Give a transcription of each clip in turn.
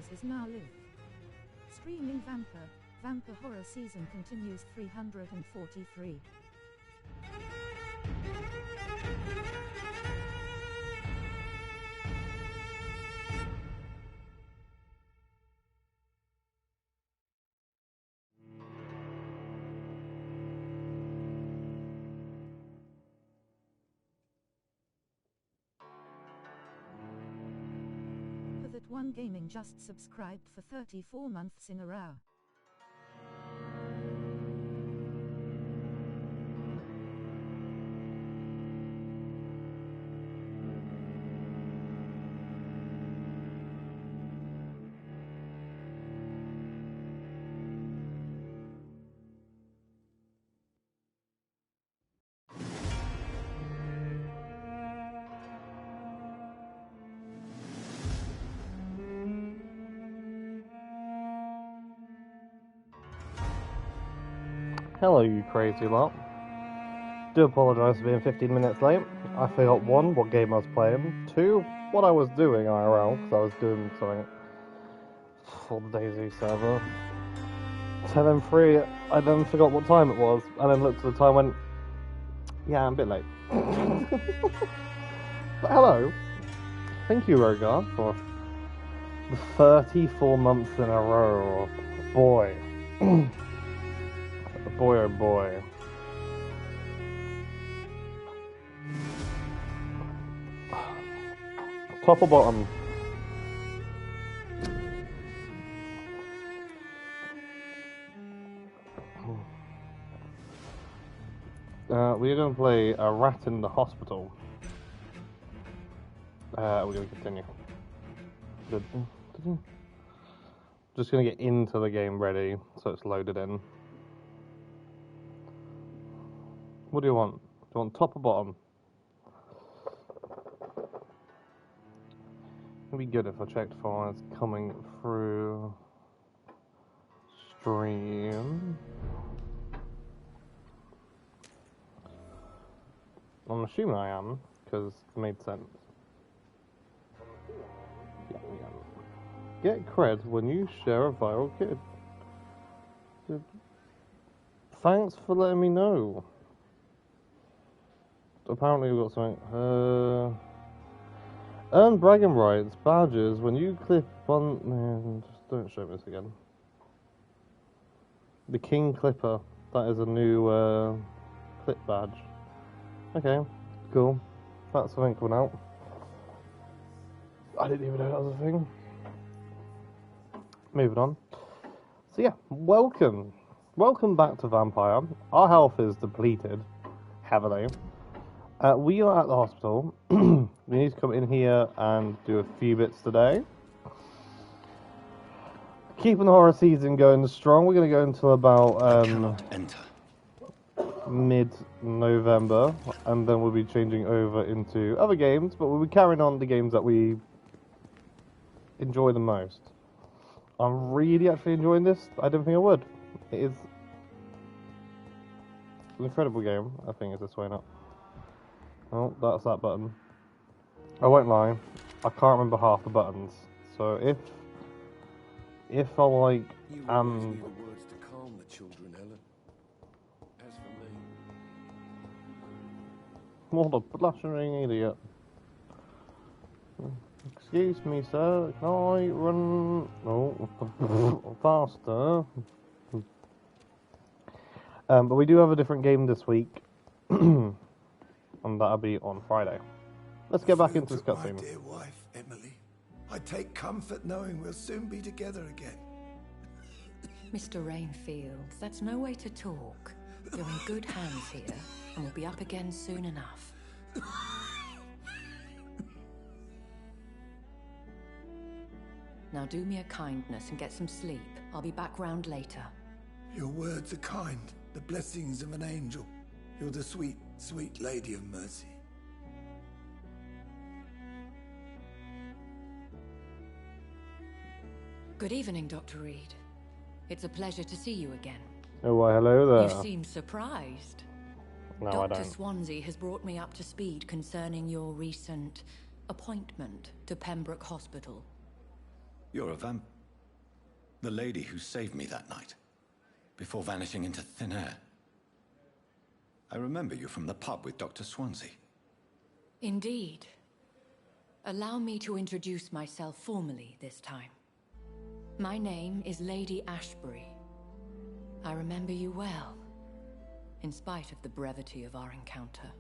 Universe is now live. Streaming Vampyr. Vampyr Horror Season continues 343. For that one gaming just subscribed for 34 months in a row. Hello, you crazy lot. Do apologise for being 15 minutes late. I forgot 1, what game I was playing, 2, what I was doing IRL, because I was doing something for the DayZ server. And then 3, I then forgot what time it was, and then looked at the time and went, yeah, I'm a bit late. But hello. Thank you, Rogar, for the 34 months in a row. Boy. Boy, oh boy. Top or bottom? We're going to play a rat in the hospital. We're going to continue. Good. Just going to get into the game ready, so it's loaded in. What do you want? Do you want top or bottom? It'd be good if I checked files coming through stream. I'm assuming I am, because it made sense. Yeah, we am. Get cred when you share a viral kid. Thanks for letting me know. Apparently we've got something. Earn bragging rights, badges, when you clip on... Man, just don't show me this again. The King Clipper. That is a new clip badge. Okay, cool. That's something coming out. I didn't even know that was a thing. Moving on. So yeah, welcome. Welcome back to Vampyr. Our health is depleted heavily. We are at the hospital. We need to come in here and do a few bits today. Keeping the horror season going strong. We're going to go until about mid-November, and then we'll be changing over into other games, but we'll be carrying on the games that we enjoy the most. I'm really actually enjoying this. I don't think I would. It is an incredible game. I think it's this way now. Oh, that's that button. I won't lie, I can't remember half the buttons. So if I like the words to calm the children, Helen. As for me, what a blushing idiot. Excuse me, sir. Can I run? No, faster. But we do have a different game this week. And that'll be on Friday. Let's get back into this cutscene. My dear wife, Emily. I take comfort knowing we'll soon be together again. Mr. Rainfield, that's no way to talk. You're in good hands here, and we'll be up again soon enough. Now do me a kindness and get some sleep. I'll be back round later. Your words are kind, the blessings of an angel. You're the sweet, sweet lady of mercy. Good evening, Dr. Reed. It's a pleasure to see you again. Oh, why, hello there. You seem surprised. No, Dr. I don't. Swansea has brought me up to speed concerning your recent appointment to Pembroke Hospital. You're a The lady who saved me that night, before vanishing into thin air. I remember you from the pub with Dr. Swansea. Indeed. Allow me to introduce myself formally this time. My name is Lady Ashbury. I remember you well, in spite of the brevity of our encounter.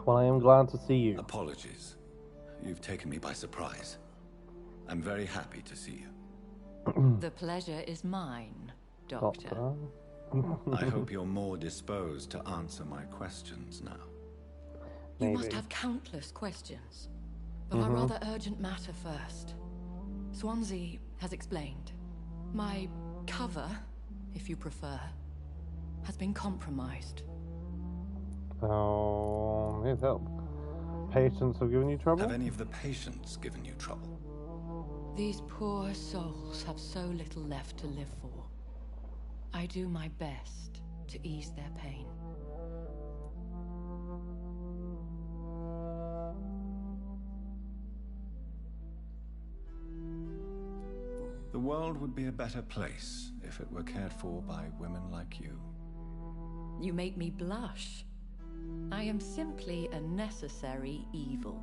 Well, I am glad to see you. Apologies. You've taken me by surprise. I'm very happy to see you. The pleasure is mine, Doctor. I hope you're more disposed to answer my questions now. You must have countless questions. But our rather urgent matter first. Swansea has explained. My cover, if you prefer, has been compromised. Here's help. Patients have given you trouble? Have any of the patients given you trouble? These poor souls have so little left to live for. I do my best to ease their pain. The world would be a better place if it were cared for by women like you. You make me blush. I am simply a necessary evil.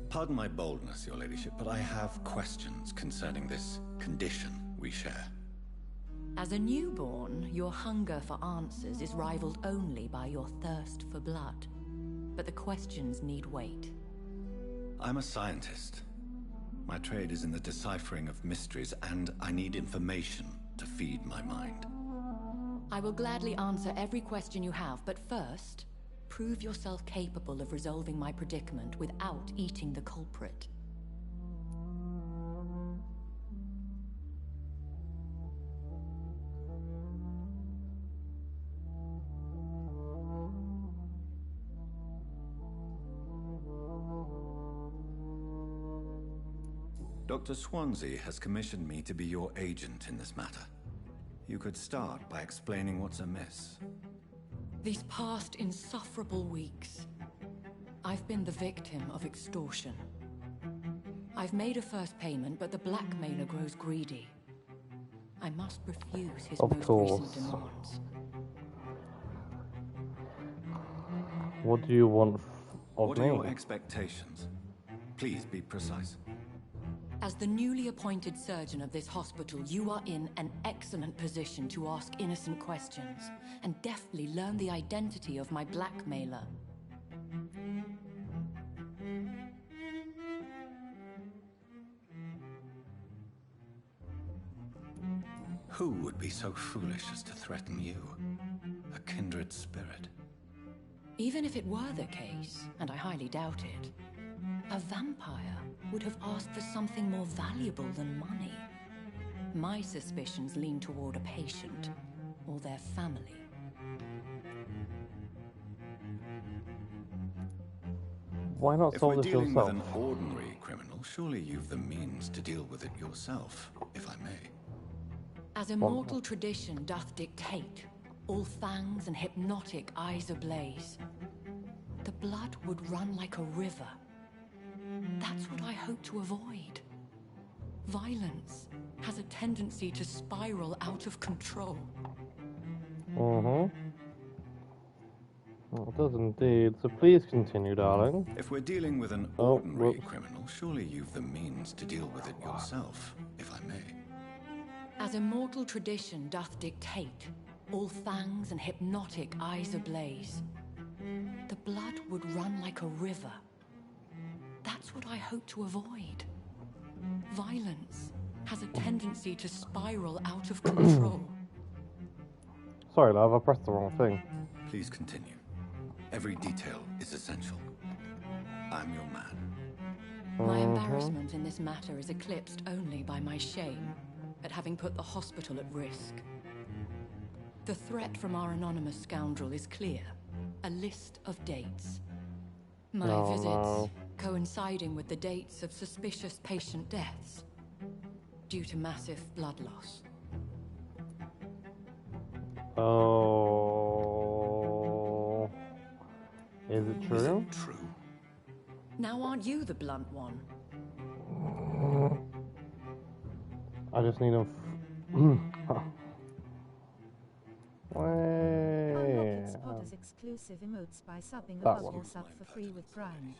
Pardon my boldness, your ladyship, but I have questions concerning this condition we share. As a newborn, your hunger for answers is rivaled only by your thirst for blood. But the questions need wait. I'm a scientist. My trade is in the deciphering of mysteries, and I need information to feed my mind. I will gladly answer every question you have, but first, prove yourself capable of resolving my predicament without eating the culprit. Dr. Swansea has commissioned me to be your agent in this matter. You could start by explaining what's amiss. These past insufferable weeks, I've been the victim of extortion. I've made a first payment, but the blackmailer grows greedy. I must refuse his most recent demands. What do you want of me? What are your expectations? Please be precise. As the newly appointed surgeon of this hospital, you are in an excellent position to ask innocent questions and deftly learn the identity of my blackmailer. Who would be so foolish as to threaten you? A kindred spirit. Even if it were the case, and I highly doubt it, a vampire would have asked for something more valuable than money. My suspicions lean toward a patient or their family. Why not If solve we're this dealing yourself? with an ordinary criminal, surely you've the means to deal with it yourself, if I may. As immortal tradition doth dictate, all fangs and hypnotic eyes ablaze, the blood would run like a river. That's what I hope to avoid. Violence has a tendency to spiral out of control. It does indeed. So please continue, darling. If we're dealing with an ordinary criminal, surely you've the means to deal with it yourself, if I may. As immortal tradition doth dictate, all fangs and hypnotic eyes ablaze, the blood would run like a river. That's what I hope to avoid. Violence has a tendency to spiral out of control. Sorry, love, I pressed the wrong thing. Please continue. Every detail is essential. I'm your man. My embarrassment in this matter is eclipsed only by my shame at having put the hospital at risk. The threat from our anonymous scoundrel is clear. A list of dates. My visits coinciding with the dates of suspicious patient deaths due to massive blood loss. Is it Is true? it true? Now aren't you the blunt one? I just need a. Unlock Wait. its Podders exclusive emotes by subbing That above one. or sub for free with Prime.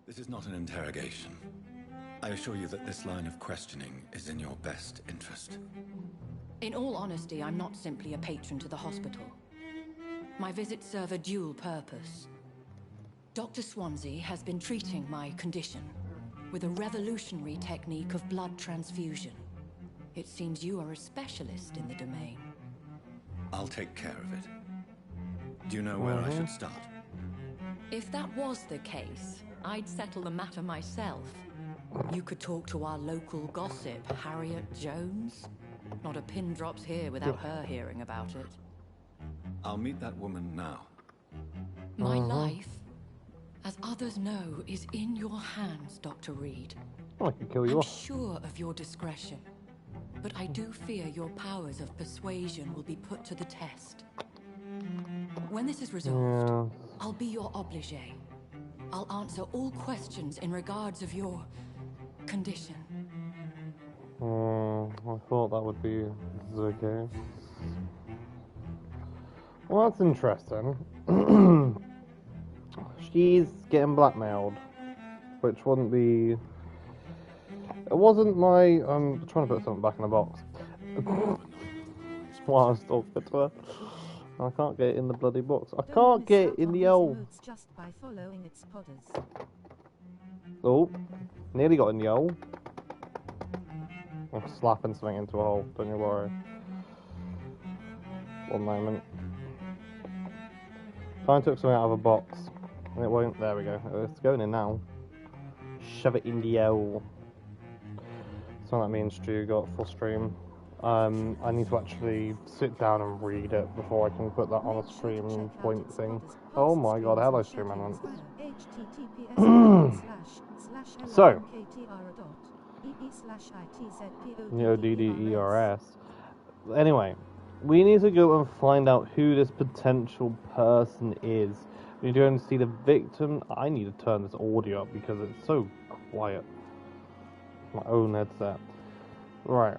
This is not an interrogation. I assure you that this line of questioning is in your best interest. In all honesty, I'm not simply a patron to the hospital. My visits serve a dual purpose. Dr. Swansea has been treating my condition with a revolutionary technique of blood transfusion. It seems you are a specialist in the domain. I'll take care of it. Do you know where I should start? If that was the case, I'd settle the matter myself. You could talk to our local gossip, Harriet Jones. Not a pin drops here without her hearing about it. I'll meet that woman now. My life, as others know, is in your hands, Dr. Reed. I can kill you I'm off. sure of your discretion, but I do fear your powers of persuasion will be put to the test. When this is resolved, Yeah. I'll be your obligé. I'll answer all questions in regards of your condition. I thought that would be the case. Well, that's interesting. She's getting blackmailed, which wouldn't be. It wasn't my. I'm trying to put something back in the box. While I was talking to her, I can't get it in the bloody box. I Don't can't miss get out it in on the these old. emotes just by following its Podders. Oh, nearly got in the hole. I'm slapping something into a hole. Don't you worry. One moment. I took something out of a box, and it won't. There we go. It's going in now. Shove it in the hole. So that means Stu got full stream. I need to actually sit down and read it before I can put that on a stream point thing. Oh my god, hello stream elements. So, DDERS. Anyway, we need to go and find out who this potential person is. We need to go and see the victim. I need to turn this audio up because it's so quiet. My own headset. Right.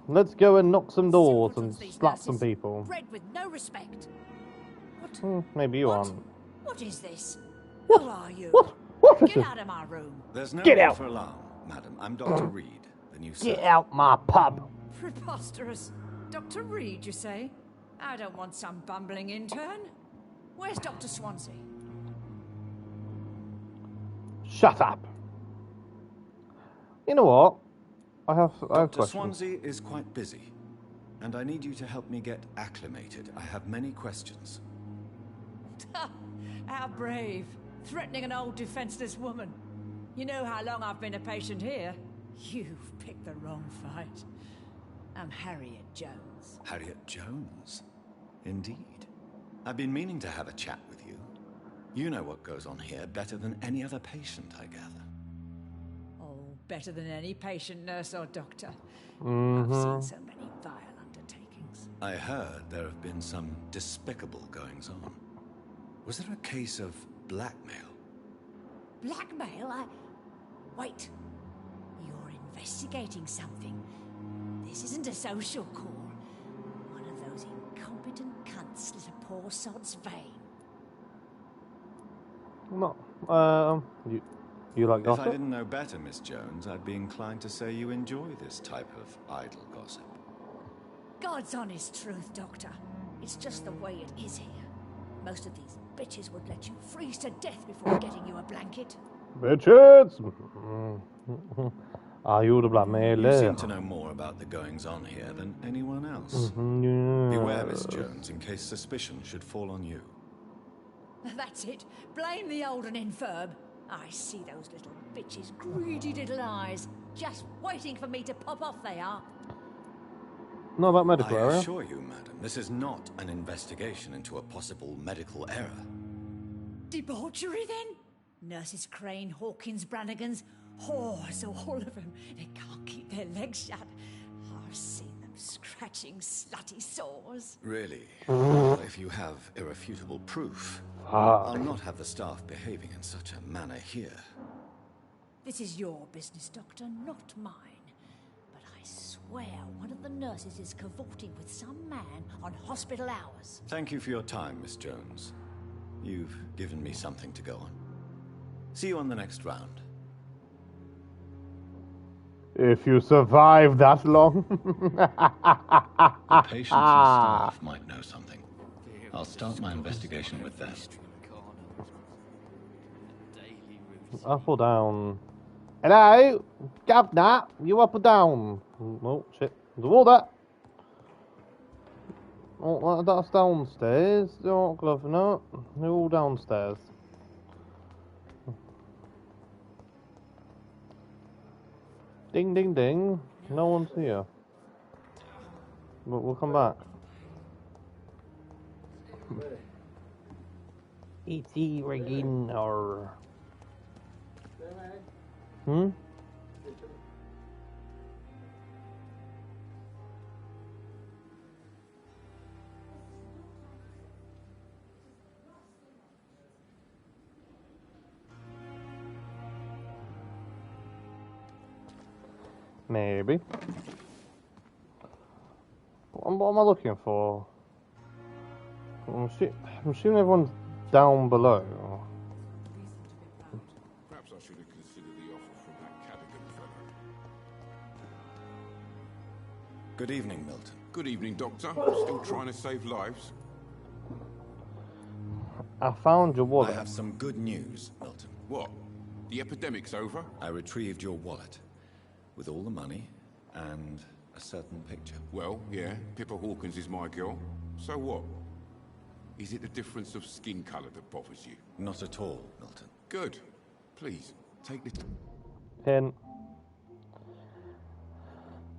Let's go and knock some doors and slap some people. Bred with no respect. What? Maybe you What? aren't. What is this? What? Who are you? What is Get this? out of my room. There's no Get need out. for alarm, madam. I'm Dr. Reed, the new Get surgeon. out my pub. Preposterous. Dr. Reed, you say? I don't want some bumbling intern. Where's Dr. Swansea? Shut up. You know what? I have Dr. questions. Swansea is quite busy, and I need you to help me get acclimated. I have many questions. How brave. Threatening an old defenseless woman. You know how long I've been a patient here? You've picked the wrong fight. I'm Harriet Jones. Harriet Jones? Indeed. I've been meaning to have a chat with you. You know what goes on here better than any other patient, I gather. Oh, better than any patient, nurse, or doctor. I've seen so many vile undertakings. I heard there have been some despicable goings-on. Was there a case of blackmail? Blackmail? Wait. You're investigating something. This isn't a social call. One of those incompetent cunts slit a poor sod's vein. No. You like If gossip? I didn't know better, Miss Jones, I'd be inclined to say you enjoy this type of idle gossip. God's honest truth, Doctor. It's just the way it is here. Most of these bitches would let you freeze to death before getting you a blanket. Bitches! Are you the blackmailer? You seem to know more about the goings-on here than anyone else. Beware, Miss Jones, in case suspicion should fall on you. That's it. Blame the old and infirm. I see those little bitches' greedy little eyes. Just waiting for me to pop off they are. Not about medical I area. assure you, madam, this is not an investigation into a possible medical error. Debauchery, then? Nurses Crane, Hawkins, Brannigans, whores, all of them. They can't keep their legs shut. I've seen them scratch scratching slutty sores. Really? Well, if you have irrefutable proof, I'll not have the staff behaving in such a manner here. This is your business, Doctor, not mine. But I swear one of the nurses is cavorting with some man on hospital hours. Thank you for your time, Miss Jones. You've given me something to go on. See you on the next round. If you survive that long. The patients and staff might know something. I'll start my investigation with them. Up or down? Hello? Governor, you up or down? Oh, shit. There's a water. Oh, that's downstairs. Oh, Governor. They're all downstairs. Ding, ding, ding. No one's here. But we'll come back. It's rigging or... Hmm? Maybe. What am I looking for? I'm assuming everyone's down below. Perhaps I should have considered the offer from that Cadogan fellow. Good evening, Milton. Good evening, Doctor. Still trying to save lives? I found your wallet. I have some good news, Milton. What? The epidemic's over? I retrieved your wallet. With all the money and a certain picture. Well, yeah, Pippa Hawkins is my girl. So what? Is it the difference of skin colour that bothers you? Not at all, Milton. Good. Please, take this. Hint.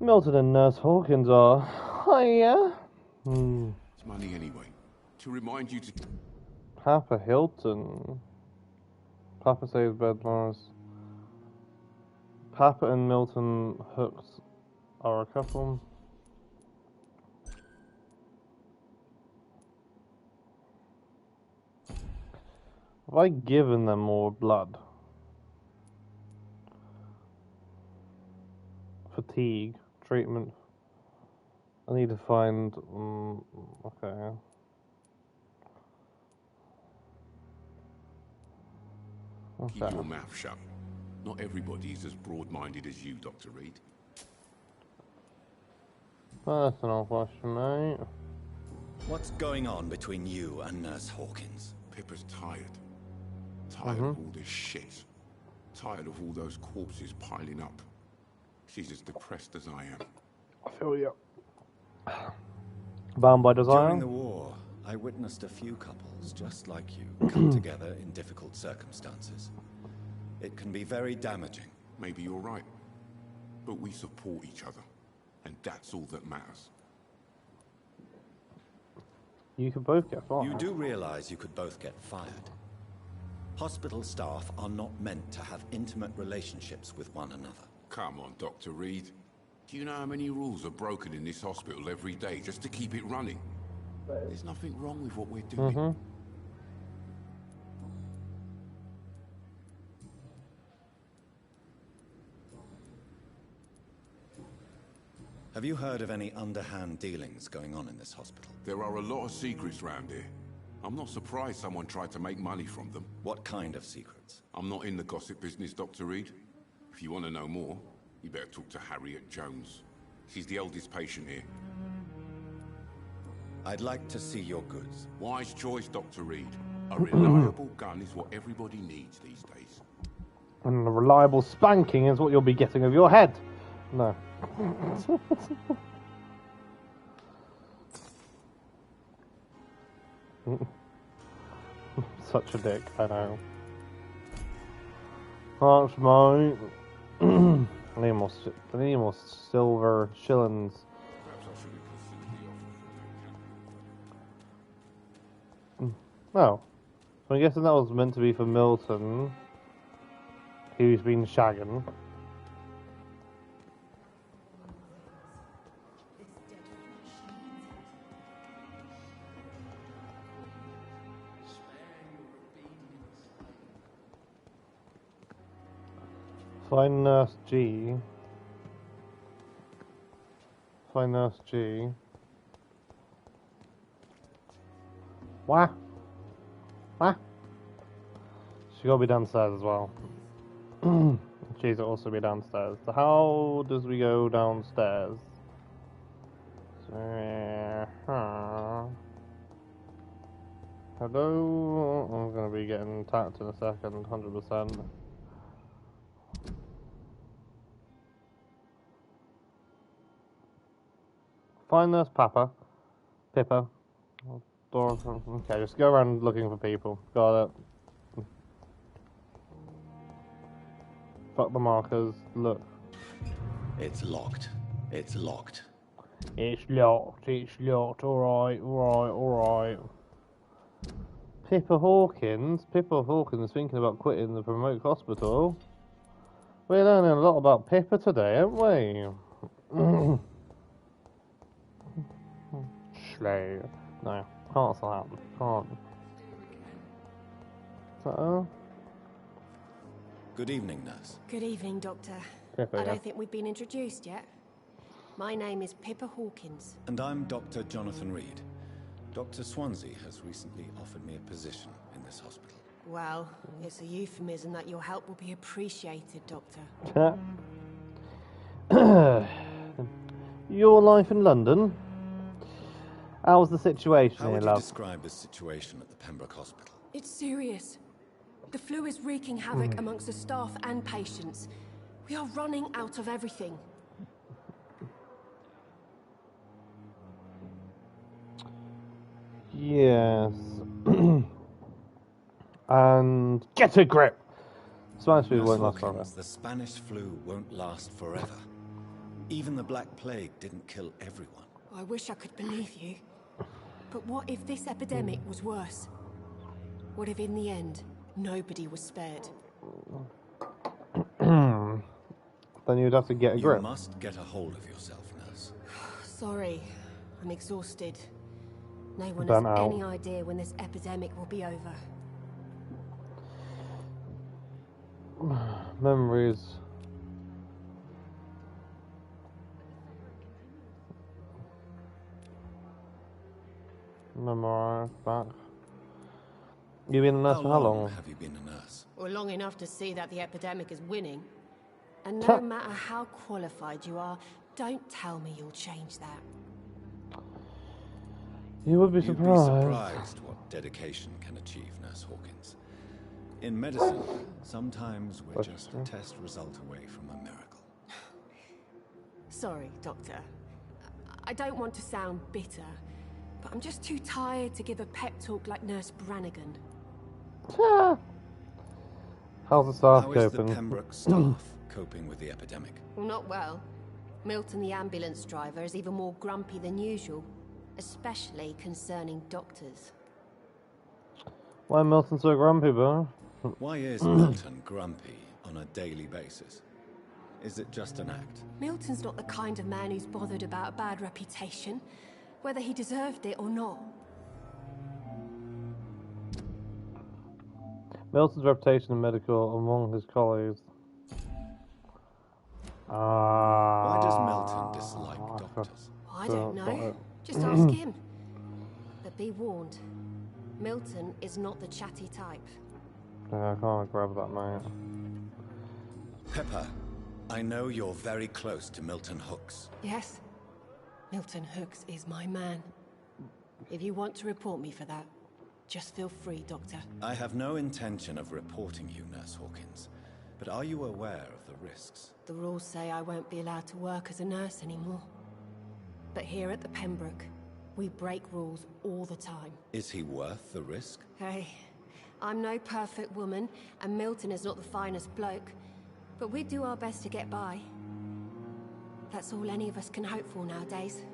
Milton and Nurse Hawkins are... Hiya. It's money anyway. To remind you to... Papa Hilton. Papa saves bedlars. Papa and Milton Hooks are a couple. Have I given them more blood? Fatigue. Treatment. I need to find... okay. Keep your mouth shut. Not everybody is as broad-minded as you, Dr. Reed. Personal question, mate. What's going on between you and Nurse Hawkins? Pippa's tired. Tired of all this shit. Tired of all those corpses piling up. She's as depressed as I am. I feel you. Bound by desire? During the war, I witnessed a few couples just like you come together in difficult circumstances. It can be very damaging. Maybe you're right. But we support each other. And that's all that matters. You could both get fired. You do realize you could both get fired. Hospital staff are not meant to have intimate relationships with one another. Come on, Dr. Reed. Do you know how many rules are broken in this hospital every day just to keep it running? There's nothing wrong with what we're doing. Have you heard of any underhand dealings going on in this hospital? There are a lot of secrets round here. I'm not surprised someone tried to make money from them. What kind of secrets? I'm not in the gossip business, Dr. Reed. If you want to know more, you better talk to Harriet Jones. She's the eldest patient here. I'd like to see your goods. Wise choice, Dr. Reed. A reliable gun is what everybody needs these days. And a reliable spanking is what you'll be getting of your head. No. Such a dick, I know. That's mine. I need more silver shillings. Perhaps I should have considered the offer from that Oh. So I'm guessing that was meant to be for Milton, who's been shagging. Find Nurse G. Find Nurse G. What? What? She gotta be downstairs as well. She's also be downstairs. So how does we go downstairs? Hello? I'm gonna be getting attacked in a second, 100%. Find Nurse Pippa. Okay, just go around looking for people. Got it. Fuck the markers. Look. It's locked. It's locked. It's locked. It's locked. Alright. Pippa Hawkins thinking about quitting the remote hospital. We're learning a lot about Pippa today, aren't we? Slay. No, can't say that. Can't. So. Good evening, nurse. Good evening, Doctor. Pippa, I don't think we've been introduced yet. My name is Pippa Hawkins. And I'm Dr. Jonathan Reed. Dr. Swansea has recently offered me a position in this hospital. Well, it's a euphemism that your help will be appreciated, Doctor. Your life in London? How's the situation How here, would you love? describe the situation at the Pembroke Hospital? It's serious. The flu is wreaking havoc amongst the staff and patients. We are running out of everything. Yes. And get a grip! Spanish flu Nurse won't last forever. Hawkins, the Spanish flu won't last forever. Even the Black Plague didn't kill everyone. I wish I could believe you. But what if this epidemic was worse? What if in the end, nobody was spared? Then you'd have to get a grip. You must get a hold of yourself, nurse. Sorry, I'm exhausted. No one Burnt has out. any idea when this epidemic will be over. Memories. Memorize back. You've been a nurse for how long? Have you been a nurse? Or long enough to see that the epidemic is winning. And no matter how qualified you are, don't tell me you'll change that. You would be You'd be surprised. surprised what dedication can achieve, Nurse Hawkins. In medicine, sometimes we're just a test result away from a miracle. Sorry, Doctor. I don't want to sound bitter, but I'm just too tired to give a pep talk like Nurse Brannigan. How's the staff How is the coping? Pembroke staff coping with the epidemic? Well, not well. Milton, the ambulance driver, is even more grumpy than usual, especially concerning doctors. Why Milton so grumpy, bro? Why is Milton grumpy on a daily basis? Is it just an act? Milton's not the kind of man who's bothered about a bad reputation, whether he deserved it or not. Milton's reputation in medical among his colleagues. Why does Milton dislike doctors? I don't know. Just ask him. But be warned, Milton is not the chatty type. Yeah, I can't grab that, mate. Pepper, I know you're very close to Milton Hooks. Yes, Milton Hooks is my man. If you want to report me for that, just feel free, Doctor. I have no intention of reporting you, Nurse Hawkins. But are you aware of the risks? The rules say I won't be allowed to work as a nurse anymore. But here at the Pembroke, we break rules all the time. Is he worth the risk? Hey, I'm no perfect woman, and Milton is not the finest bloke. But we do our best to get by. That's all any of us can hope for nowadays.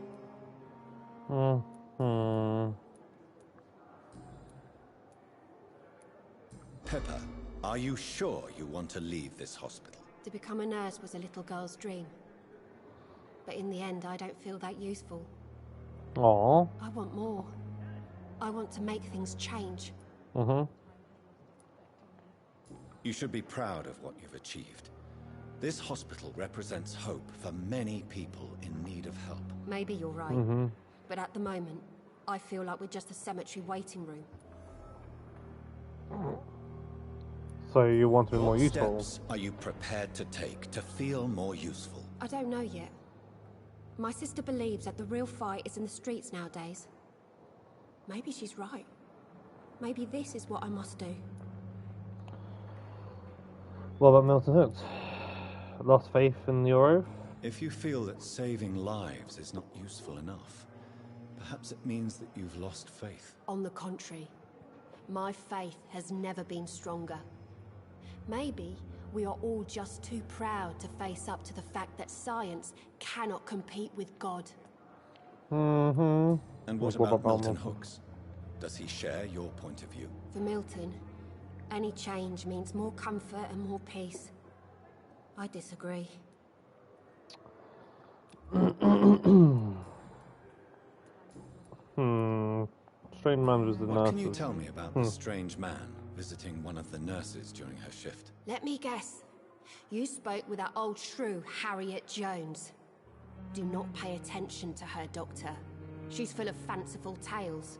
Pepper, are you sure you want to leave this hospital? To become a nurse was a little girl's dream. But in the end, I don't feel that useful. Aww. I want more. I want to make things change. You should be proud of what you've achieved. This hospital represents hope for many people in need of help. Maybe you're right. But at the moment, I feel like we're just a cemetery waiting room. So you want to be more What useful? steps are you prepared to take to feel more useful? I don't know yet. My sister believes that the real fight is in the streets nowadays. Maybe she's right. Maybe this is what I must do. What about Milton Hooks? Lost faith in your oath? If you feel that saving lives is not useful enough, perhaps it means that you've lost faith. On the contrary, my faith has never been stronger. Maybe we are all just too proud to face up to the fact that science cannot compete with God. And what about Milton Hooks? Does he share your point of view? For Milton, any change means more comfort and more peace. I disagree. Strange man was the nurse. What can you tell me about the strange man visiting one of the nurses during her shift? Let me guess. You spoke with that old shrew, Harriet Jones. Do not pay attention to her, Doctor. She's full of fanciful tales.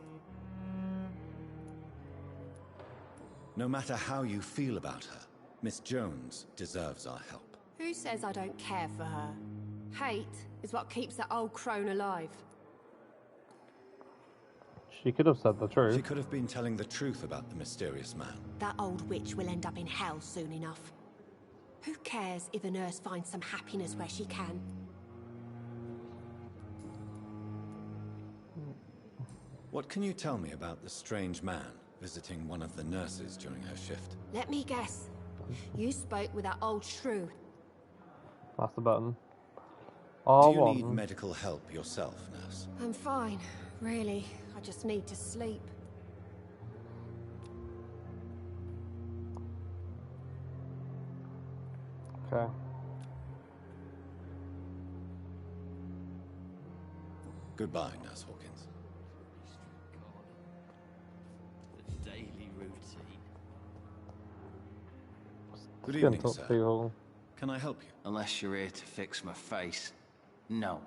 No matter how you feel about her, Miss Jones deserves our help. Who says I don't care for her? Hate is what keeps that old crone alive. She could have said the truth. She could have been telling the truth about the mysterious man. That old witch will end up in hell soon enough. Who cares if a nurse finds some happiness where she can? What can you tell me about the strange man visiting one of the nurses during her shift? Let me guess. You spoke with that old shrew. That's the button. Do you R1. need medical help yourself, nurse? I'm fine, really. I just need to sleep. Okay. Goodbye, Nurse Hawkins. The daily routine. Good Skin evening, top sir. people. Can I help you? Unless you're here to fix my face. No.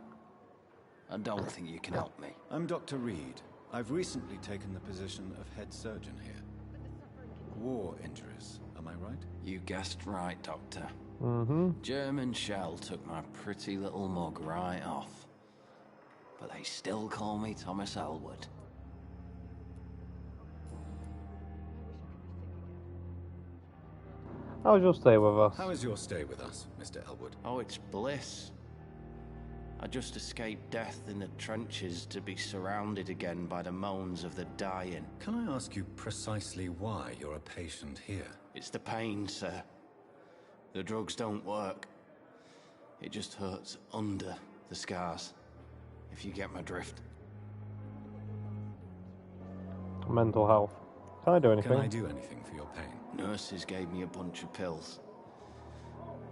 I don't think you can help me. I'm Dr. Reed. I've recently taken the position of head surgeon here. War injuries, am I right? You guessed right, Doctor. Mm-hmm. German shell took my pretty little mug right off. But they still call me Thomas Elwood. How's your stay with us? How is your stay with us, Mr. Elwood? Oh, it's bliss. I just escaped death in the trenches to be surrounded again by the moans of the dying. Can I ask you precisely why you're a patient here? It's the pain, sir. The drugs don't work. It just hurts under the scars, if you get my drift. Mental health. Can I do anything? Can I do anything for your pain? Nurses gave me a bunch of pills.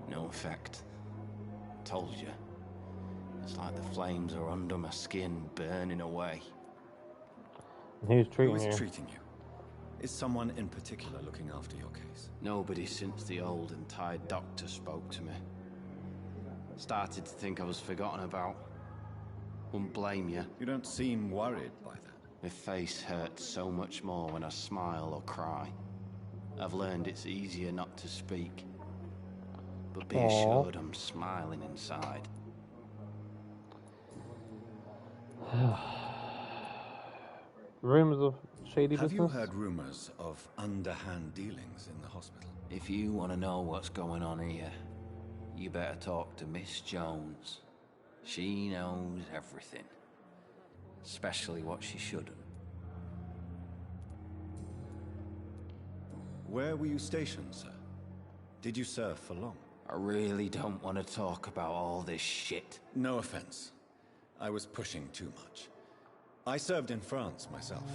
No effect. Told you. It's like the flames are under my skin, burning away. Who's Who treating is you? treating you? Is someone in particular looking after your case? Nobody since the old and tired doctor spoke to me. Started to think I was forgotten about. Wouldn't blame you. You don't seem worried by that. My face hurts so much more when I smile or cry. I've learned it's easier not to speak. But be assured I'm smiling inside. Rumors of shady Have business? you heard rumors of underhand dealings in the hospital? If you want to know what's going on here, you better talk to Miss Jones. She knows everything. Especially what she shouldn't. Where were you stationed, sir? Did you serve for long? I really don't want to talk about all this shit. No offense. I was pushing too much. I served in France myself.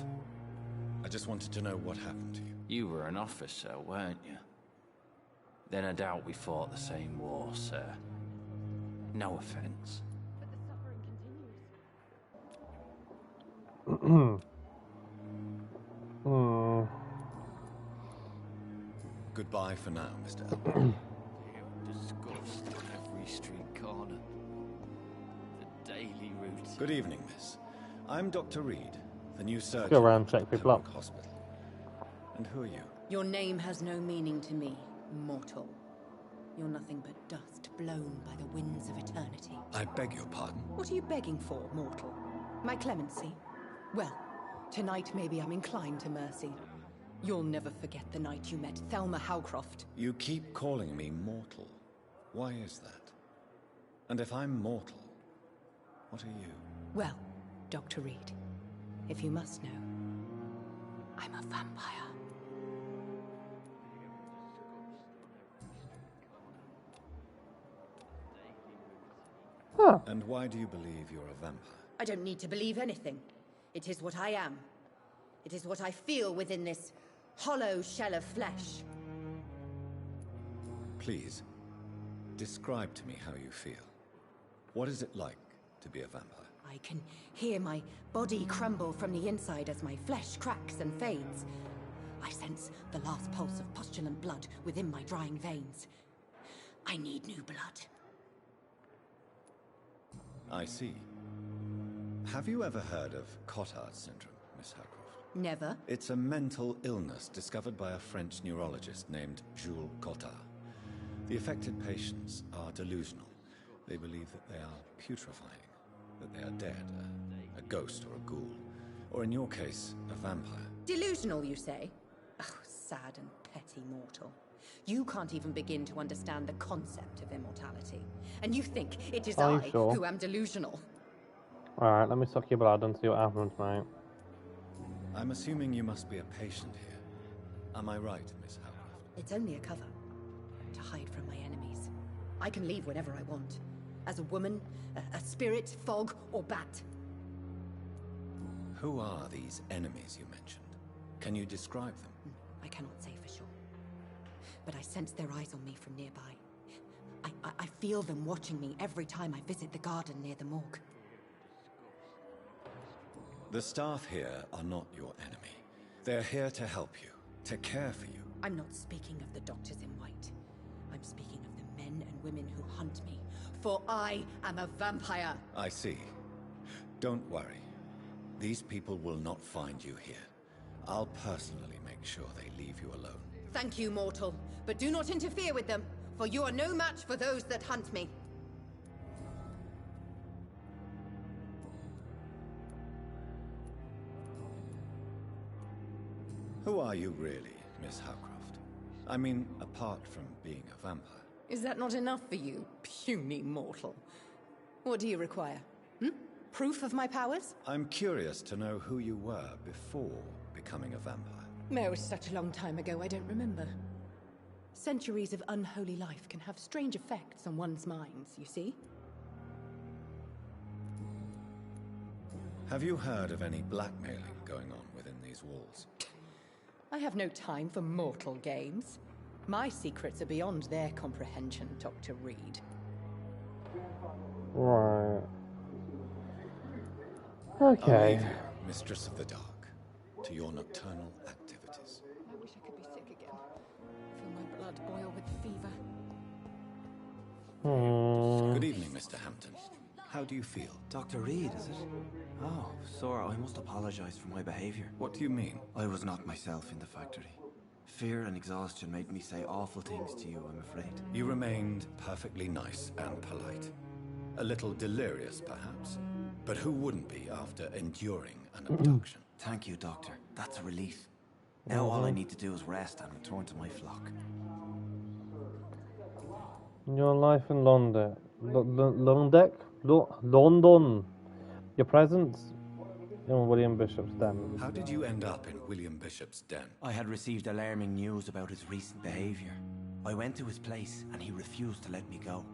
I just wanted to know what happened to you. You were an officer, weren't you? Then I doubt we fought the same war, sir. No offense. Goodbye for now, Mr. Elwood. You disgust. Good evening, miss. I'm Dr. Reed, the new surgeon go around at check people up. Pembroke Hospital. And who are you? Your name has no meaning to me, mortal. You're nothing but dust blown by the winds of eternity. I beg your pardon? What are you begging for, mortal? My clemency? Well, tonight maybe I'm inclined to mercy. You'll never forget the night you met Thelma Howcroft. You keep calling me mortal. Why is that? And if I'm mortal, what are you? Well, Dr. Reed, if you must know, I'm a vampire. Huh. And why do you believe you're a vampire? I don't need to believe anything. It is what I am. It is what I feel within this hollow shell of flesh. Please, describe to me how you feel. What is it like to be a vampire? I can hear my body crumble from the inside as my flesh cracks and fades. I sense the last pulse of postulant blood within my drying veins. I need new blood. I see. Have you ever heard of Cotard syndrome, Miss Howcroft? Never. It's a mental illness discovered by a French neurologist named Jules Cotard. The affected patients are delusional. They believe that they are putrefying, that they are dead, a ghost or a ghoul, or in your case, a vampire. Delusional, you say? Oh, sad and petty mortal. You can't even begin to understand the concept of immortality. And you think it is I who am delusional. Alright, let me suck your blood and see what happens, mate. I'm assuming you must be a patient here. Am I right, Miss Howcroft? It's only a cover. To hide from my enemies. I can leave whenever I want. As a woman, a spirit, fog, or bat. Who are these enemies you mentioned? Can you describe them? I cannot say for sure. But I sense their eyes on me from nearby. I feel them watching me every time I visit the garden near the morgue. The staff here are not your enemy. They're here to help you, to care for you. I'm not speaking of the doctors in white. I'm speaking of the men and women who hunt me. For I am a vampire. I see. Don't worry. These people will not find you here. I'll personally make sure they leave you alone. Thank you, mortal. But do not interfere with them, for you are no match for those that hunt me. Who are you really, Miss Howcroft? I mean, apart from being a vampire. Is that not enough for you, puny mortal? What do you require? Proof of my powers? I'm curious to know who you were before becoming a vampire. It was such a long time ago, I don't remember. Centuries of unholy life can have strange effects on one's minds, you see? Have you heard of any blackmailing going on within these walls? I have no time for mortal games. My secrets are beyond their comprehension, Dr. Reed. Right. I'll Okay. leave you, Mistress of the Dark, to your nocturnal activities. I wish I could be sick again. Feel my blood boil with fever. Good evening, Mr. Hampton. How do you feel? Dr. Reed, is it? Oh, sir, I must apologize for my behavior. What do you mean? I was not myself in the factory. Fear and exhaustion made me say awful things to you, I'm afraid. You remained perfectly nice and polite. A little delirious, perhaps. But who wouldn't be after enduring an abduction? Thank you, Doctor. That's a relief. Now all I need to do is rest and return to my flock. Your life in London. London. Your presence in William Bishop's den. How did you end up in William Bishop's den? I had received alarming news about his recent behavior. I went to his place and he refused to let me go.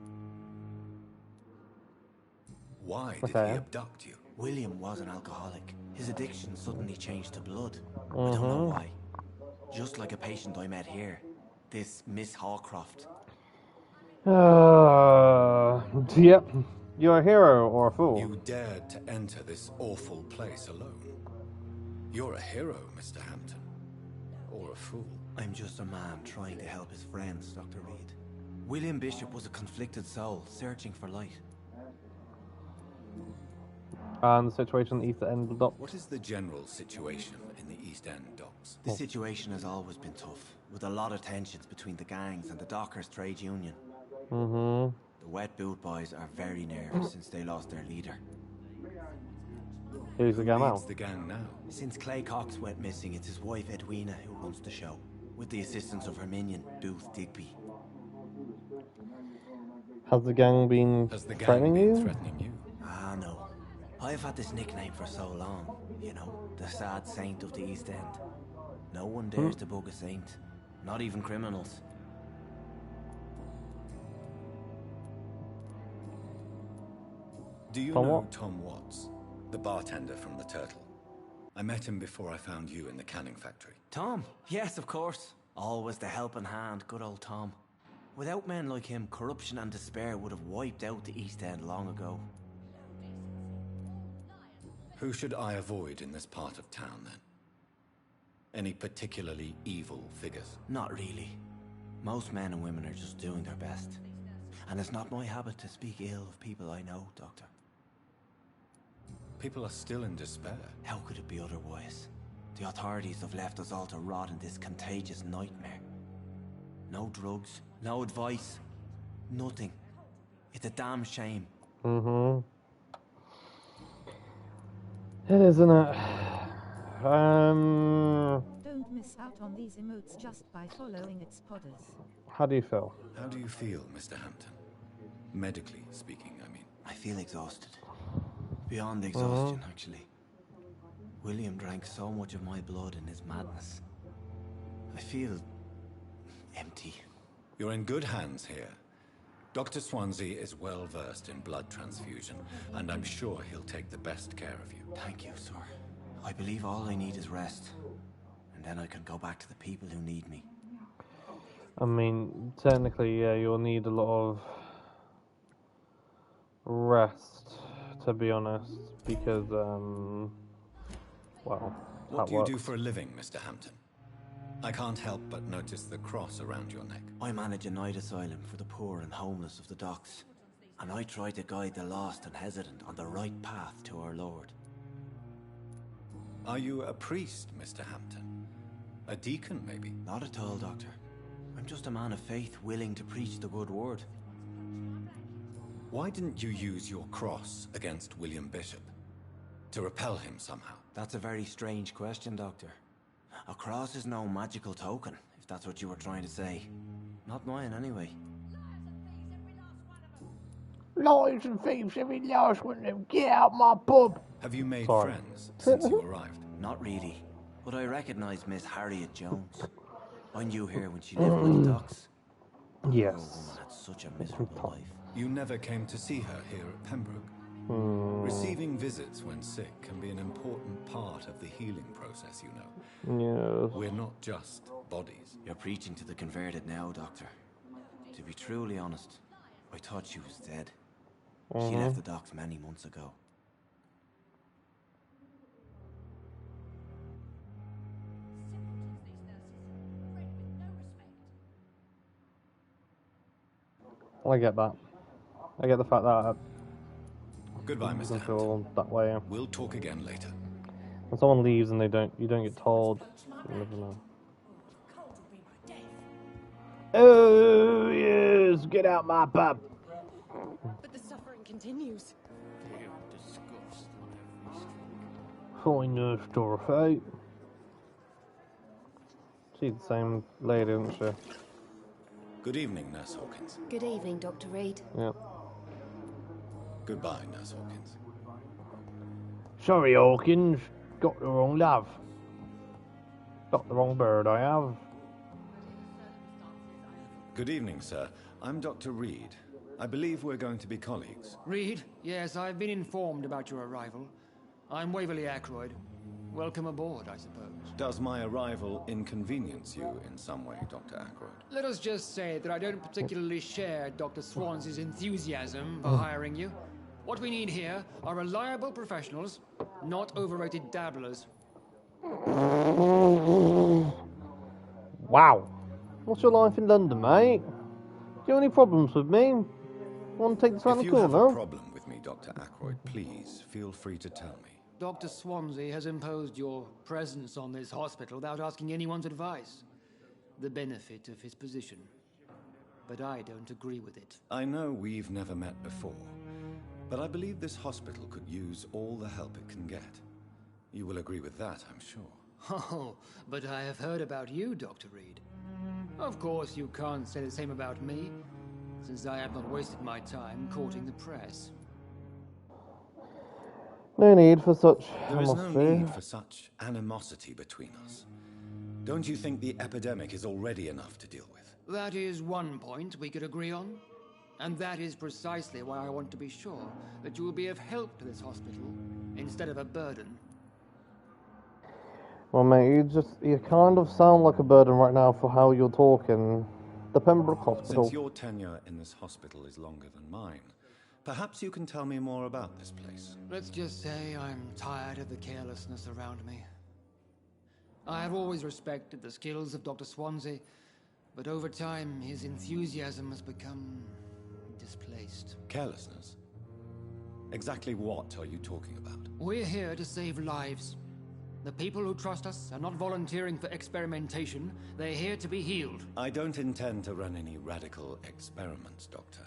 Why did he abduct you? William was an alcoholic. His addiction suddenly changed to blood. I don't know why. Just like a patient I met here. This Miss Hawcroft. Yep. You're a hero or a fool. You dared to enter this awful place alone. You're a hero, Mr. Hampton. Or a fool. I'm just a man trying to help his friends, Dr. Reed. William Bishop was a conflicted soul, searching for light. And the situation at the East End docks. What is the general situation in the East End docks? The situation has always been tough, with a lot of tensions between the gangs and the Dockers Trade Union. Mm-hmm. The Wet Boot Boys are very nervous since they lost their leader. Who's the gang now? Who's the gang now? Since Clay Cox went missing, it's his wife Edwina who runs the show, with the assistance of her minion, Booth Digby. Has the gang been threatening you? Ah, no. I've had this nickname for so long, you know, the sad saint of the East End. No one dares to bug a saint, not even criminals. Do you know Tom Watts, the bartender from the Turtle? I met him before I found you in the canning factory. Tom? Yes, of course. Always the helping hand, good old Tom. Without men like him, corruption and despair would have wiped out the East End long ago. Who should I avoid in this part of town, then? Any particularly evil figures? Not really. Most men and women are just doing their best. And it's not my habit to speak ill of people I know, Doctor. People are still in despair. How could it be otherwise? The authorities have left us all to rot in this contagious nightmare. No drugs, no advice, nothing. It's a damn shame. Mm-hmm. It is, isn't it? Don't miss out on these emotes just by following its podders. How do you feel? How do you feel, Mr. Hampton? Medically speaking, I mean. I feel exhausted. Beyond exhaustion, actually. William drank so much of my blood in his madness. I feel empty. You're in good hands here. Dr. Swansea is well versed in blood transfusion, and I'm sure he'll take the best care of you. Thank you, sir. I believe all I need is rest. And then I can go back to the people who need me. I mean, technically, yeah, you'll need a lot of rest, to be honest, because, well, what do you do for a living, Mr. Hampton? I can't help but notice the cross around your neck. I manage a night asylum for the poor and homeless of the docks, and I try to guide the lost and hesitant on the right path to our Lord. Are you a priest, Mr. Hampton? A deacon, maybe? Not at all, Doctor. I'm just a man of faith willing to preach the good word. Why didn't you use your cross against William Bishop? To repel him somehow? That's a very strange question, Doctor. A cross is no magical token, if that's what you were trying to say. Not mine, anyway. Lies and thieves, every last one of them. Get out my pub! Have you made friends since you arrived? Not really, but I recognise Miss Harriet Jones. I knew her when she lived by the docks. Yes. Poor woman had such a miserable life. You never came to see her here at Pembroke. Receiving visits when sick can be an important part of the healing process, you know. Yes. We're not just bodies. You're preaching to the converted now, Doctor. To be truly honest, I thought she was dead. She left the docks many months ago. I get that. I get the fact that Goodbye, Mr. Hampton. feel that way. We'll talk again later. When someone leaves and you don't get told, you never know. Oh yes, get out my pub. But the suffering continues. Fine nurse Dorothy. She's the same lady, isn't she? Good evening, Nurse Hawkins. Good evening, Dr. Reed. Yeah. Goodbye, Nurse Hawkins. Sorry, Hawkins. Got the wrong love. Got the wrong bird, I have. Good evening, sir. I'm Dr. Reed. I believe we're going to be colleagues. Reed? Yes, I've been informed about your arrival. I'm Waverly Ackroyd. Welcome aboard, I suppose. Does my arrival inconvenience you in some way, Dr. Ackroyd? Let us just say that I don't particularly share Dr. Swansea's enthusiasm for hiring you. What we need here are reliable professionals, not overrated dabblers. Wow. What's your life in London, mate? Do you have any problems with me? Want to take this around the If you have a corner? problem with me, Dr. Ackroyd, please feel free to tell me. Dr. Swansea has imposed your presence on this hospital without asking anyone's advice. The benefit of his position. But I don't agree with it. I know we've never met before, but I believe this hospital could use all the help it can get. You will agree with that, I'm sure. Oh, but I have heard about you, Dr. Reed. Of course, you can't say the same about me, since I have not wasted my time courting the press. No need for such There is no animosity. need for such animosity between us. Don't you think the epidemic is already enough to deal with? That is one point we could agree on. And that is precisely why I want to be sure that you will be of help to this hospital, instead of a burden. Well, mate, you kind of sound like a burden right now for how you're talking. The Pembroke Hospital. Since your tenure in this hospital is longer than mine, perhaps you can tell me more about this place. Let's just say I'm tired of the carelessness around me. I have always respected the skills of Dr. Swansea, but over time his enthusiasm has become displaced. Carelessness? Exactly what are you talking about? We're here to save lives. The people who trust us are not volunteering for experimentation. They're here to be healed. I don't intend to run any radical experiments, Doctor.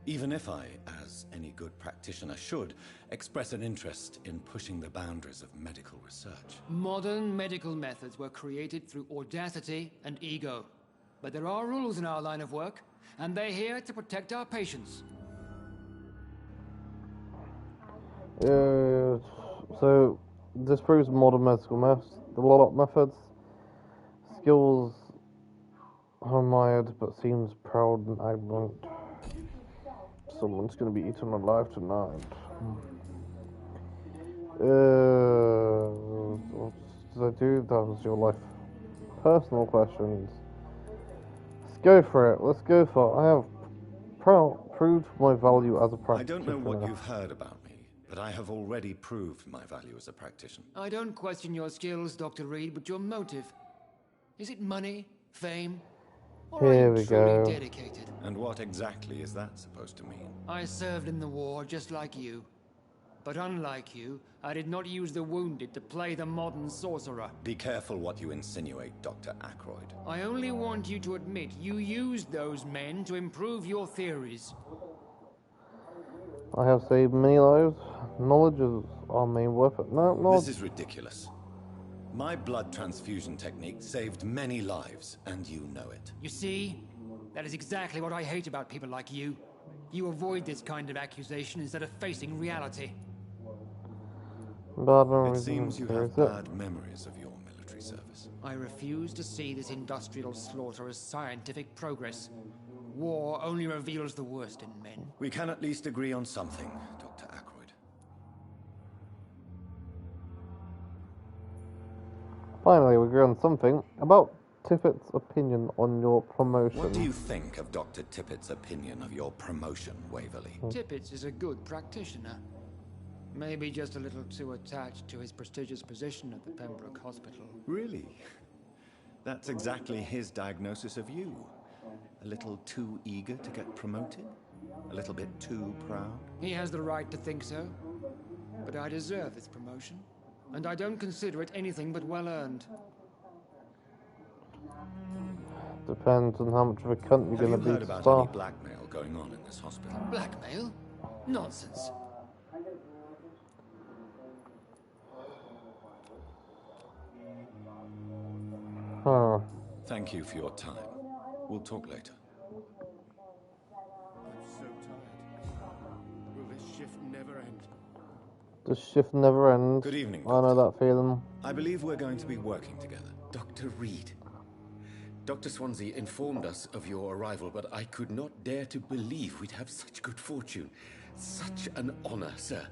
Even if I, as any good practitioner should, express an interest in pushing the boundaries of medical research. Modern medical methods were created through audacity and ego. But there are rules in our line of work, and they're here to protect our patients. So, this proves modern medical methods. Skills are admired, but seems proud and arrogant. Someone's going to be eaten alive tonight. What did I do? That was your life. Personal questions. Let's go for it. Let's go for it. I have proved my value as a practitioner. I don't know what you've heard about me, but I have already proved my value as a practitioner. I don't question your skills, Dr. Reed, but your motive. Is it money, fame, or Here are we you truly go. dedicated? And what exactly is that supposed to mean? I served in the war just like you. But unlike you, I did not use the wounded to play the modern sorcerer. Be careful what you insinuate, Dr. Ackroyd. I only want you to admit you used those men to improve your theories. I have saved many lives. Knowledge is our main weapon. No. This is ridiculous. My blood transfusion technique saved many lives, and you know it. You see? That is exactly what I hate about people like you. You avoid this kind of accusation instead of facing reality. It seems you have bad memories of your military service. I refuse to see this industrial slaughter as scientific progress. War only reveals the worst in men. We can at least agree on something, Dr. Ackroyd. Finally, we agree on something about Tippett's opinion on your promotion. What do you think of Dr. Tippett's opinion of your promotion, Waverly? Tippett is a good practitioner. Maybe just a little too attached to his prestigious position at the Pembroke Hospital. Really? That's exactly his diagnosis of you. A little too eager to get promoted? A little bit too proud? He has the right to think so. But I deserve this promotion. And I don't consider it anything but well-earned. Depends on how much of a cunt you're going to be. Have you heard about any blackmail going on in this hospital? Blackmail? Nonsense. Huh. Thank you for your time. We'll talk later. I'm so tired. Will this shift never end? The shift never ends. Good evening, I know that feeling. I believe we're going to be working together. Dr. Reed. Dr. Swansea informed us of your arrival, but I could not dare to believe we'd have such good fortune. Such an honor, sir.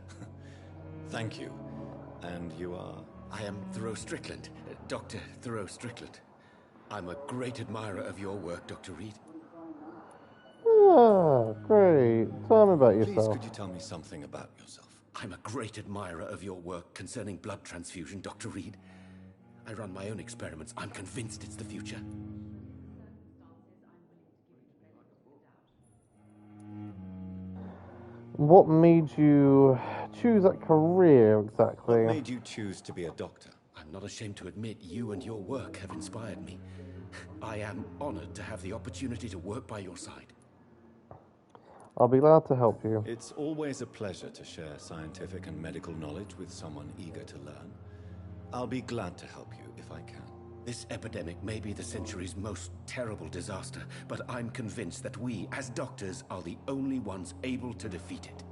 Thank you. And you are? I am Thoreau Strickland, Dr. Thoreau Strickland. I'm a great admirer of your work, Dr. Reed. Ah, great. Tell me about Please, yourself. could you tell me something about yourself? I'm a great admirer of your work concerning blood transfusion, Dr. Reed. I run my own experiments. I'm convinced it's the future. What made you choose that career exactly? What made you choose to be a doctor? I'm not ashamed to admit you and your work have inspired me. I am honored to have the opportunity to work by your side. I'll be glad to help you. It's always a pleasure to share scientific and medical knowledge with someone eager to learn. I'll be glad to help you if I can. This epidemic may be the century's most terrible disaster, but I'm convinced that we, as doctors, are the only ones able to defeat it.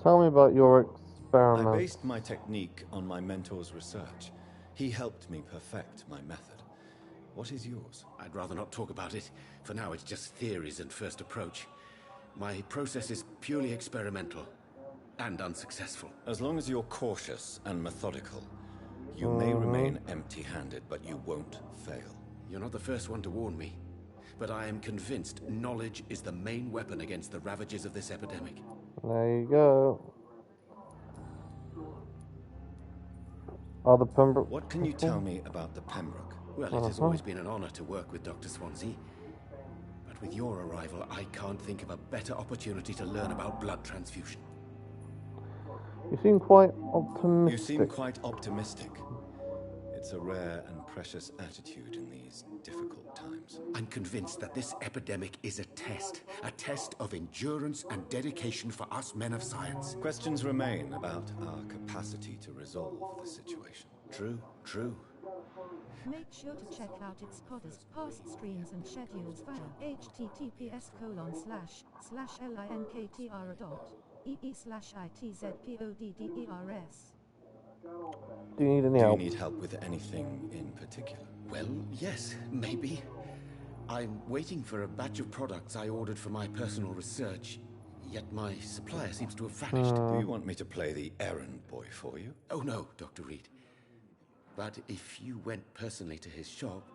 Tell me about your experiment. I based my technique on my mentor's research. He helped me perfect my method. What is yours? I'd rather not talk about it. For now, it's just theories and first approach. My process is purely experimental and unsuccessful. As long as you're cautious and methodical, you may remain empty-handed, but you won't fail. You're not the first one to warn me, but I am convinced knowledge is the main weapon against the ravages of this epidemic. There you go. Are the Pembroke... What can you tell me about the Pembroke? Well, it has always been an honor to work with Dr. Swansea. But with your arrival, I can't think of a better opportunity to learn about blood transfusion. You seem quite optimistic. You seem quite optimistic. It's a rare and precious attitude in these difficult times. I'm convinced that this epidemic is a test of endurance and dedication for us men of science. Questions remain about our capacity to resolve the situation. True. Make sure to check out its past streams and schedules via https://linktr.ee/itzpodders. Do you need any help? Do you need help with anything in particular? Well, yes, maybe. I'm waiting for a batch of products I ordered for my personal research, yet my supplier seems to have vanished. Do you want me to play the errand boy for you? Oh no, Dr. Reed. But if you went personally to his shop,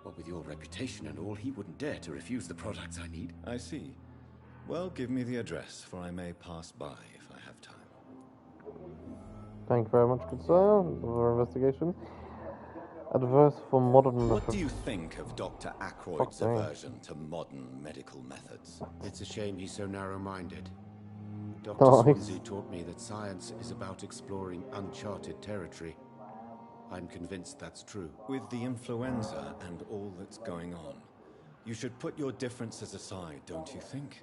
what with your reputation and all, he wouldn't dare to refuse the products I need. I see. Well, give me the address, for I may pass by if I have time. Thank you very much, good sir, for investigation. Adverse for modern... What do you think of Dr. Ackroyd's aversion to modern medical methods? It's a shame he's so narrow-minded. Dr. Swansea taught me that science is about exploring uncharted territory. I'm convinced that's true. With the influenza and all that's going on, you should put your differences aside, don't you think?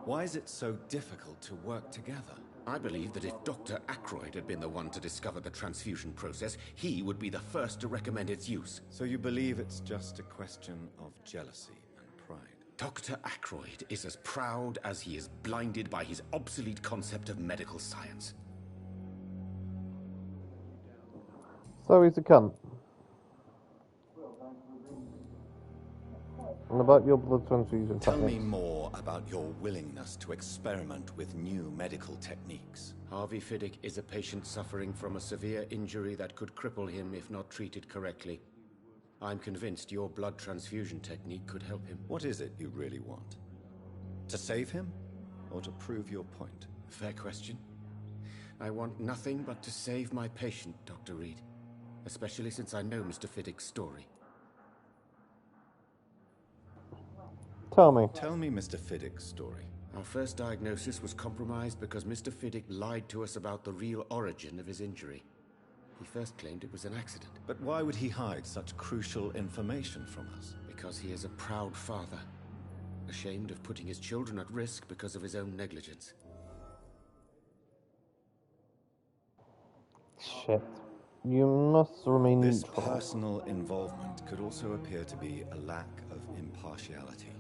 Why is it so difficult to work together? I believe that if Dr. Ackroyd had been the one to discover the transfusion process, he would be the first to recommend its use. So you believe it's just a question of jealousy and pride? Dr. Ackroyd is as proud as he is blinded by his obsolete concept of medical science. So he's a cunt. And about your blood transfusion Tell techniques. me more about your willingness to experiment with new medical techniques. Harvey Fiddick is a patient suffering from a severe injury that could cripple him if not treated correctly. I'm convinced your blood transfusion technique could help him. What is it you really want? To save him, or to prove your point? Fair question. I want nothing but to save my patient, Dr. Reed. Especially since I know Mr. Fiddick's story. Tell me. Tell me Mr. Fiddick's story. Our first diagnosis was compromised because Mr. Fiddick lied to us about the real origin of his injury. He first claimed it was an accident. But why would he hide such crucial information from us? Because he is a proud father, ashamed of putting his children at risk because of his own negligence. Shit. You must remain This neutral. personal involvement could also appear to be a lack of impartiality.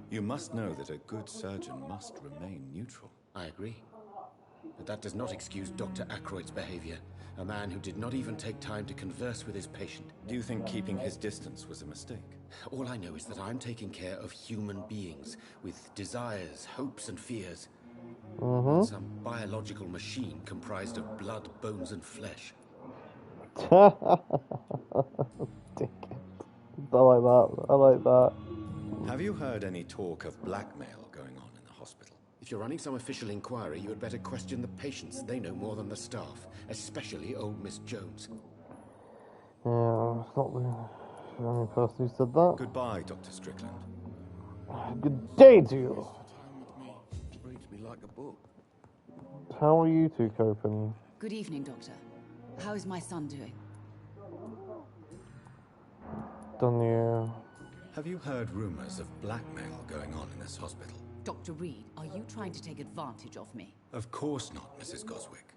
You must know that a good surgeon must remain neutral. I agree. But that does not excuse Dr. Ackroyd's behavior, a man who did not even take time to converse with his patient. Do you think keeping his distance was a mistake? All I know is that I'm taking care of human beings with desires, hopes, and fears. Some biological machine comprised of blood, bones, and flesh. Dickhead. I like that. Have you heard any talk of blackmail going on in the hospital? If you're running some official inquiry, you had better question the patients. They know more than the staff, especially old Miss Jones. Yeah, it's not the only person who said that. Goodbye, Dr. Strickland. Good day to you. Breaks me like a book. How are you two coping? Good evening, Doctor. How is my son doing? Done you. Have you heard rumors of blackmail going on in this hospital? Dr. Reed, are you trying to take advantage of me? Of course not, Mrs. Goswick.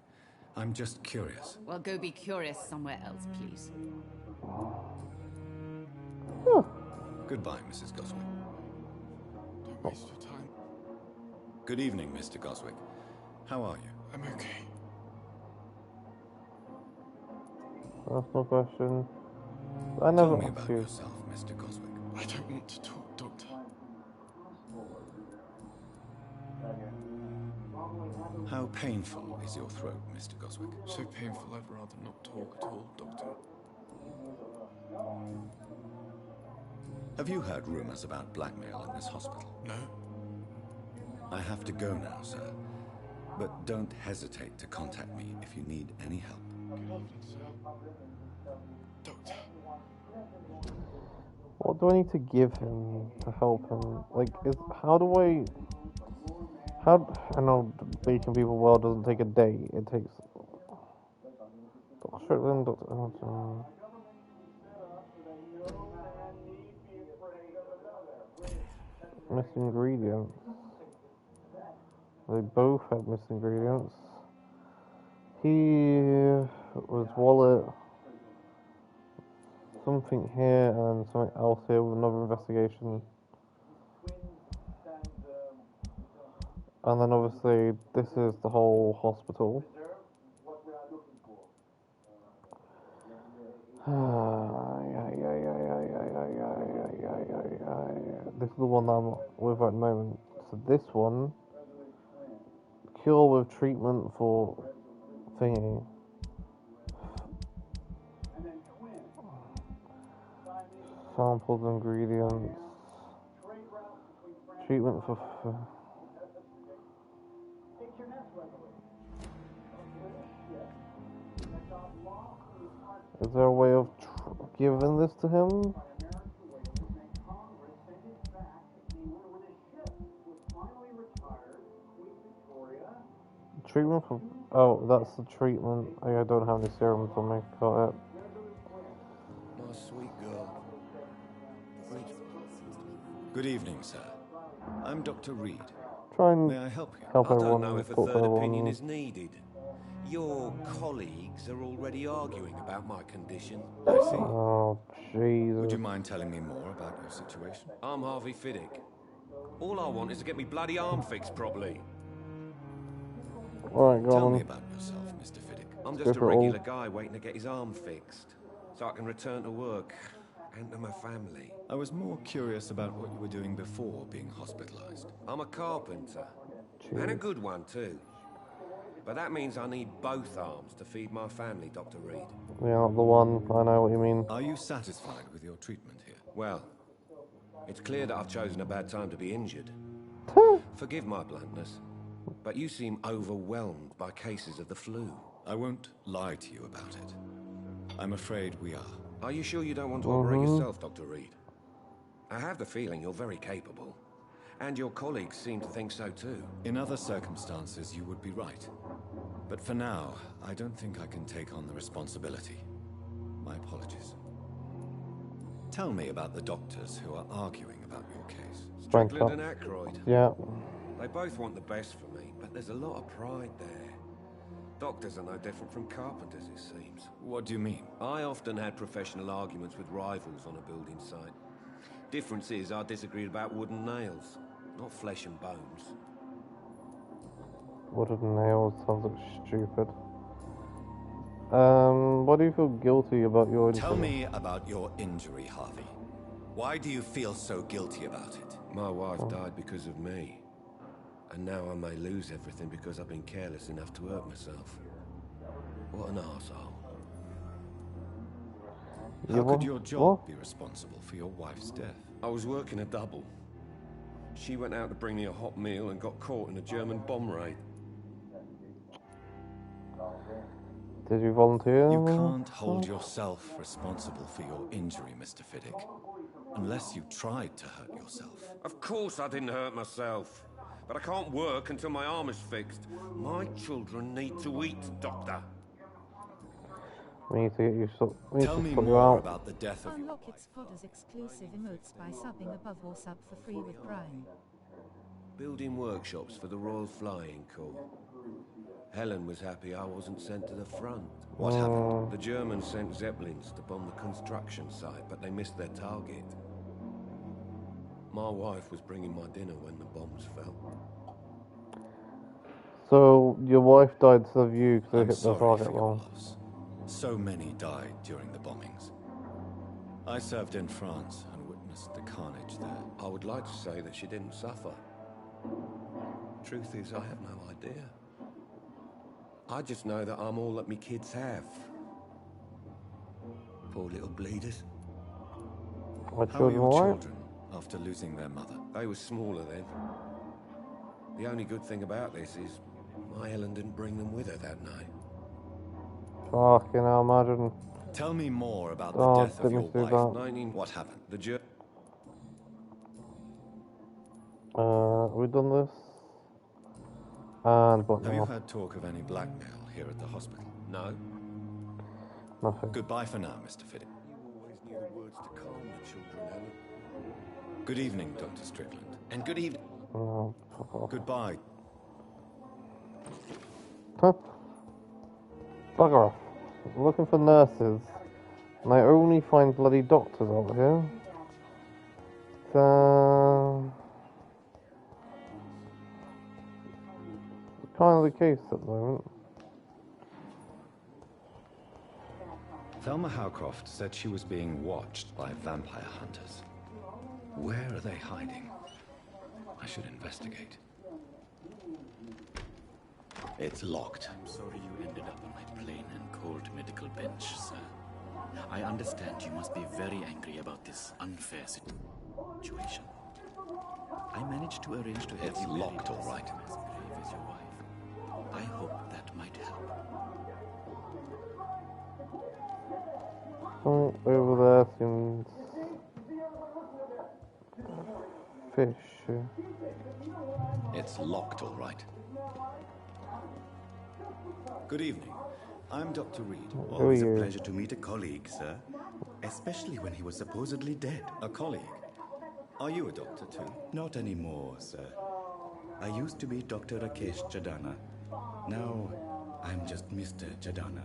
I'm just curious. Well, go be curious somewhere else, please. Goodbye, Mrs. Goswick. Don't waste your time. Good evening, Mr. Goswick. How are you? I'm okay. That's my question. I Tell never me asked about you. yourself, Mr. Goswick. I don't want to talk, Doctor. How painful is your throat, Mr. Goswick? So painful I'd rather not talk at all, Doctor. Have you heard rumors about blackmail in this hospital? No. I have to go now, sir. But don't hesitate to contact me if you need any help. Good evening, sir. Doctor. What do I need to give him to help him? Like, I know making people well doesn't take a day. It takes Dr. Strickland, Dr. Hamilton. Missing ingredients. They both had missing ingredients. He was wallet, something here and something else here with another investigation. And then obviously this is the whole hospital. This is the one that I'm with at the moment. So this one, cure with treatment for thingy. Samples, ingredients, treatment for. Is there a way of giving this to him? Treatment for. Oh, that's the treatment. I don't have any serums on me. Got it. My sweet girl. Good evening, sir. I'm Dr. Reed. Try and May I help you? help I don't everyone. know if a talk to third everyone. opinion is needed. Your colleagues are already arguing about my condition. I see. Oh, Jesus. Would you mind telling me more about your situation? I'm Harvey Fiddick. All I want is to get me bloody arm fixed properly. Alright, go Tell on. me about yourself, Mr. Fiddick. I'm Go just a for it all. regular guy waiting to get his arm fixed, so I can return to work and to my family. I was more curious about what you were doing before being hospitalized. I'm a carpenter, and a good one too. But that means I need both arms to feed my family, Dr. Reed. Yeah, not the one. I know what you mean. Are you satisfied with your treatment here? Well, it's clear that I've chosen a bad time to be injured. Forgive my bluntness, but you seem overwhelmed by cases of the flu. I won't lie to you about it. I'm afraid we are. Are you sure you don't want to operate yourself, Dr. Reed? I have the feeling you're very capable. And your colleagues seem to think so too. In other circumstances, you would be right. But for now, I don't think I can take on the responsibility. My apologies. Tell me about the doctors who are arguing about your case. Strickland and Aykroyd. Yeah. They both want the best for me, but there's a lot of pride there. Doctors are no different from carpenters, it seems. What do you mean? I often had professional arguments with rivals on a building site. Difference is I disagreed about wooden nails, not flesh and bones. Wooden nails sounds like stupid. Why do you feel guilty about your injury? Tell me about your injury, Harvey. Why do you feel so guilty about it? My wife died because of me. And now I may lose everything because I've been careless enough to hurt myself. What an arsehole. How could your job be responsible for your wife's death? I was working a double. She went out to bring me a hot meal and got caught in a German bomb raid. Did you volunteer? You can't hold yourself responsible for your injury, Mr. Fiddick. Unless you tried to hurt yourself. Of course I didn't hurt myself. but I can't work until my arm is fixed. My children need to eat, Doctor. We need to get you Tell me sort you more out. about the death of your Unlock its fodder's exclusive emotes by subbing above or sub for free with Prime. Building workshops for the Royal Flying Corps. Helen was happy I wasn't sent to the front. What happened? The Germans sent Zeppelins to bomb the construction site, but they missed their target. My wife was bringing my dinner when the bombs fell. So, your wife died instead of you because they I'm hit the sorry target for your wrong. loss. So many died during the bombings. I served in France and witnessed the carnage there. I would like to say that she didn't suffer. Truth is, I have no idea. I just know that I'm all that me kids have. Poor little bleeders. My How are children your alright? children after losing their mother? They were smaller then. The only good thing about this is my Helen didn't bring them with her that night. Fucking hell, imagine. Tell me more about Oh, the death of didn't your see wife. that. What happened? We've done this. And what Have you now? heard talk of any blackmail here at the hospital? No. Nothing. Goodbye for now, Mr. Fiddy. You always knew the words to calm the children, Helen. Good evening, Dr. Strickland. And good evening. Oh, fuck off. Goodbye. Huh? Bugger off. I'm looking for nurses. And I only find bloody doctors out here. Kind of the case at the moment. Thelma Howcroft said she was being watched by vampire hunters. Where are they hiding? I should investigate. It's locked. I'm sorry you ended up on my plain and cold medical bench, sir. I understand you must be very angry about this unfair situation. I managed to arrange to have It's you locked, buried all right. as brave as your wife. I hope that might help. Right over there seems fish. It's locked, all right. Good evening. I'm Dr. Reed. Always a pleasure to meet a colleague, sir. Especially when he was supposedly dead. A colleague? Are you a doctor too? Not anymore, sir. I used to be Dr. Rakesh Chadana. Now, I'm just Mr. Chadana,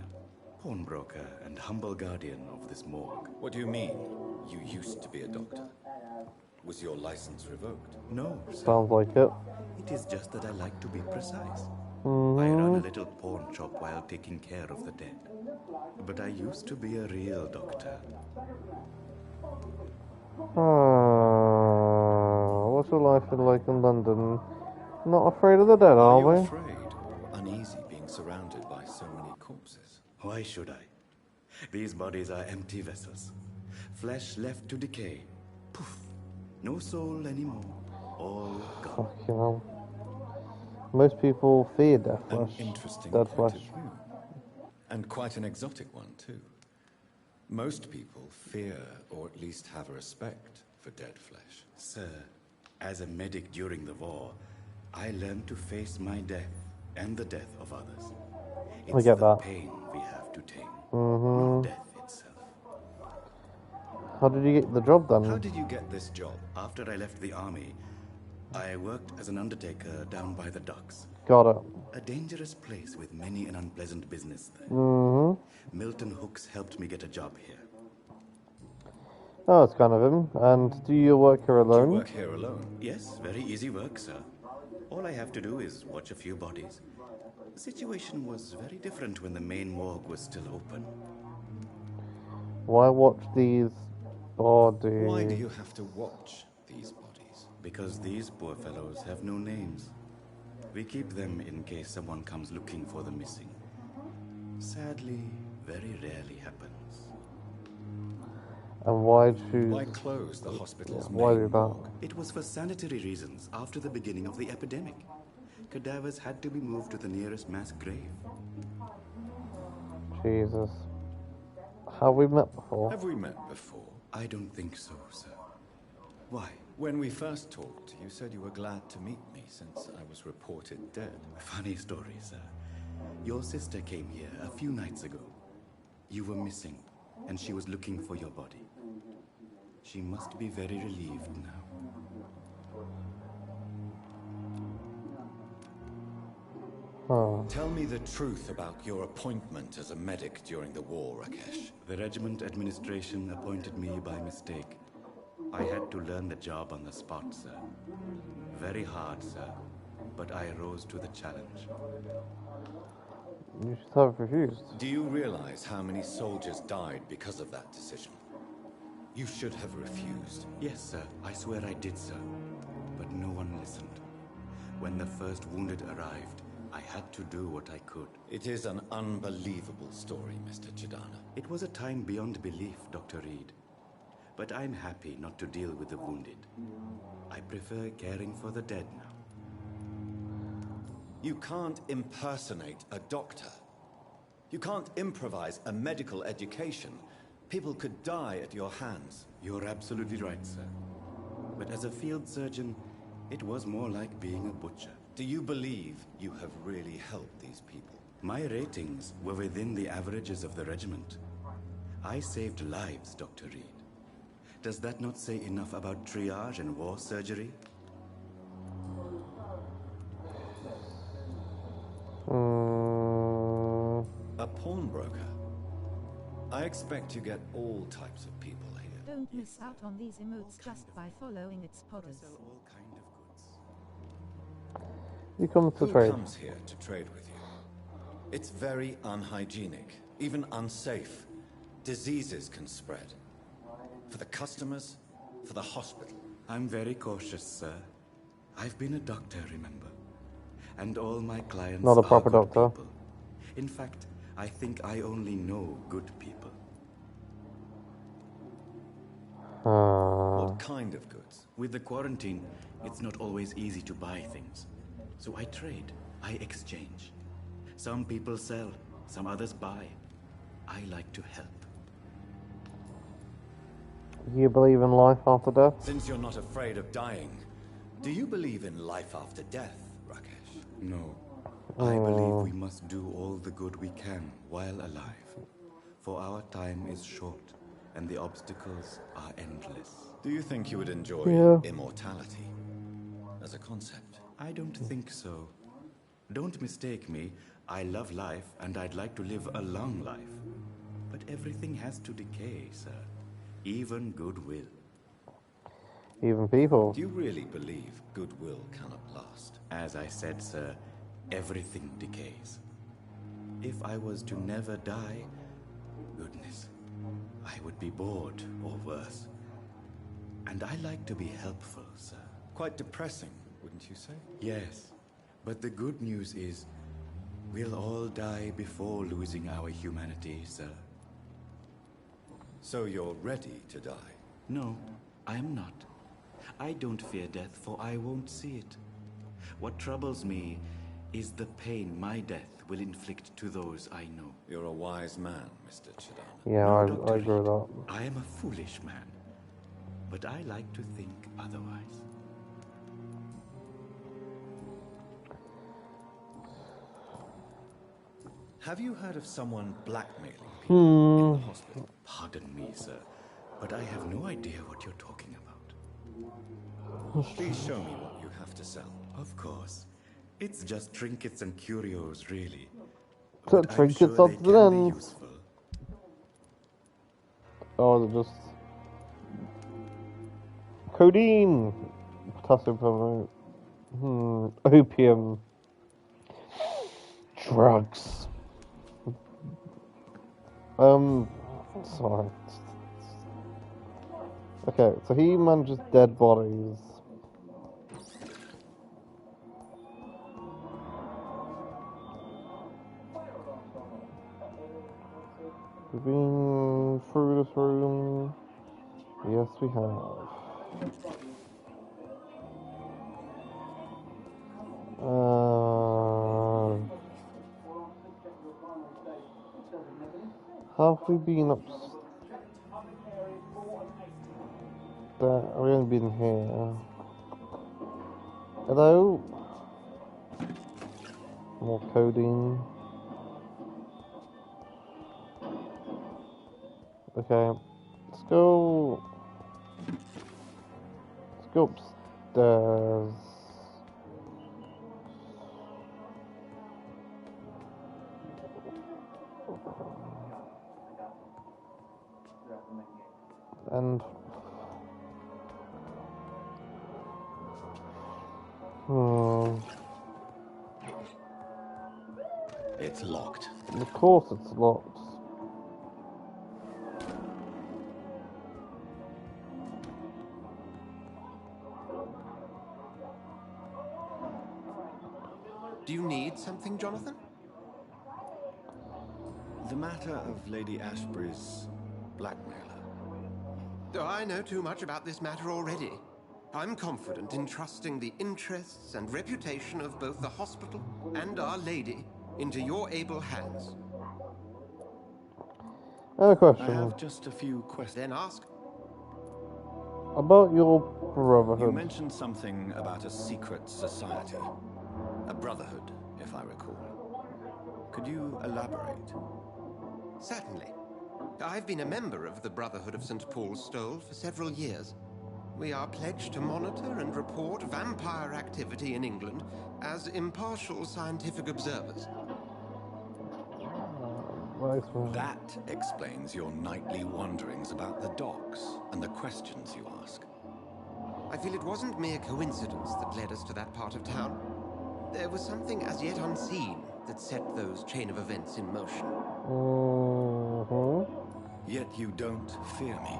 pawnbroker and humble guardian of this morgue. What do you mean, you used to be a doctor? Was your license revoked? No, sir. Sounds like it. It is just that I like to be precise. Mm-hmm. I run a little pawn shop while taking care of the dead. But I used to be a real doctor. What's your life like in London? Not afraid of the dead, are you we? afraid or uneasy being surrounded by so many corpses? Why should I? These bodies are empty vessels. Flesh left to decay. Poof. No soul anymore. All gone. Fucking hell. Most people fear death An flesh. interesting Dead point flesh. of view. And quite an exotic one, too. Most people fear, or at least have a respect, for dead flesh. Sir, as a medic during the war, I learned to face my death and the death of others. It's I get the that. pain we have to tame, Mm-hmm. not death itself. How did you get the job done? How did you get this job? After I left the army, I worked as an undertaker down by the docks. Got it. A dangerous place with many an unpleasant business there. Mm-hmm. Milton Hooks helped me get a job here. Oh, it's kind of him. And do you work here alone? Do you work here alone? Yes, very easy work, sir. All I have to do is watch a few bodies. The situation was very different when the main morgue was still open. Why watch these bodies? Why do you have to watch these bodies? Because these poor fellows have no names. We keep them in case someone comes looking for the missing. Sadly, very rarely happens. And why choose? Why close the hospital's Why main do that? morgue? It was for sanitary reasons after the beginning of the epidemic. Cadavers had to be moved to the nearest mass grave. Jesus. Have we met before? Have we met before? I don't think so, sir. Why? When we first talked, you said you were glad to meet me since I was reported dead. Funny story, sir. Your sister came here a few nights ago. You were missing, and she was looking for your body. She must be very relieved now. Oh. Tell me the truth about your appointment as a medic during the war, Rakesh. The regiment administration appointed me by mistake. I had to learn the job on the spot, sir. Very hard, sir, but I rose to the challenge. You should have refused. Do you realize how many soldiers died because of that decision? You should have refused. Yes, sir. I swear I did, sir. But no one listened. When the first wounded arrived, I had to do what I could. It is an unbelievable story, Mr. Chidana. It was a time beyond belief, Dr. Reed. But I'm happy not to deal with the wounded. I prefer caring for the dead now. You can't impersonate a doctor. You can't improvise a medical education. People could die at your hands. You're absolutely right, sir. But as a field surgeon, it was more like being a butcher. Do you believe you have really helped these people? My ratings were within the averages of the regiment. I saved lives, Dr. Reed. Does that not say enough about triage and war surgery? A pawnbroker? I expect you get all types of people here. Don't miss out on these emotes just by following its podders. You come to Who trade. comes here to trade with you? It's very unhygienic, even unsafe. Diseases can spread. For the customers, for the hospital. I'm very cautious, sir. I've been a doctor, remember? And all my clients Not a are proper good doctor. people. In fact, I think I only know good people. What kind of goods? With the quarantine, it's not always easy to buy things. So I trade, I exchange. Some people sell, some others buy. I like to help. You believe in life after death? Since you're not afraid of dying, do you believe in life after death, Rakesh? No. I believe we must do all the good we can while alive. For our time is short, and the obstacles are endless. Do you think you would enjoy immortality as a concept? I don't think so. Don't mistake me. I love life, and I'd like to live a long life. But everything has to decay, sir. Even goodwill. Even people. Do you really believe goodwill cannot last? As I said, sir, everything decays. If I was to never die, goodness, I would be bored or worse. And I like to be helpful, sir. Quite depressing, wouldn't you say? Yes, but the good news is we'll all die before losing our humanity, sir. So you're ready to die? No, I'm not. I don't fear death, for I won't see it. What troubles me is the pain my death will inflict to those I know. You're a wise man, Mr. Chidana. Yeah, No, I agree with that. I am a foolish man, but I like to think otherwise. Have you heard of someone blackmailing people in the hospital? Pardon me, sir, but I have no idea what you're talking about. Please show me what you have to sell. Of course. It's just trinkets and curios, really. So But I'm trinkets sure up they to can them. be useful. Oh, is it just codeine, potassium permanganate, opium, drugs. Sorry. Okay, so he manages dead bodies. We've been through this room. Yes, we have. Have we been up? we haven't been here. Hello? More coding. Okay, let's go. Let's go upstairs. And It's locked. Of course it's locked. Do you need something, Jonathan? The matter of Lady Ashbury's blackmailer. Do I know too much about this matter already? I'm confident in trusting the interests and reputation of both the hospital and Our Lady into your able hands. I have a question. I have just a few questions. Then ask. About your brotherhood. You mentioned something about a secret society. A brotherhood, if I recall. Could you elaborate? Certainly. I've been a member of the Brotherhood of St. Paul's Stole for several years. We are pledged to monitor and report vampire activity in England as impartial scientific observers. That explains your nightly wanderings about the docks and the questions you ask. I feel it wasn't mere coincidence that led us to that part of town. There was something as yet unseen that set those chain of events in motion. Yet you don't fear me.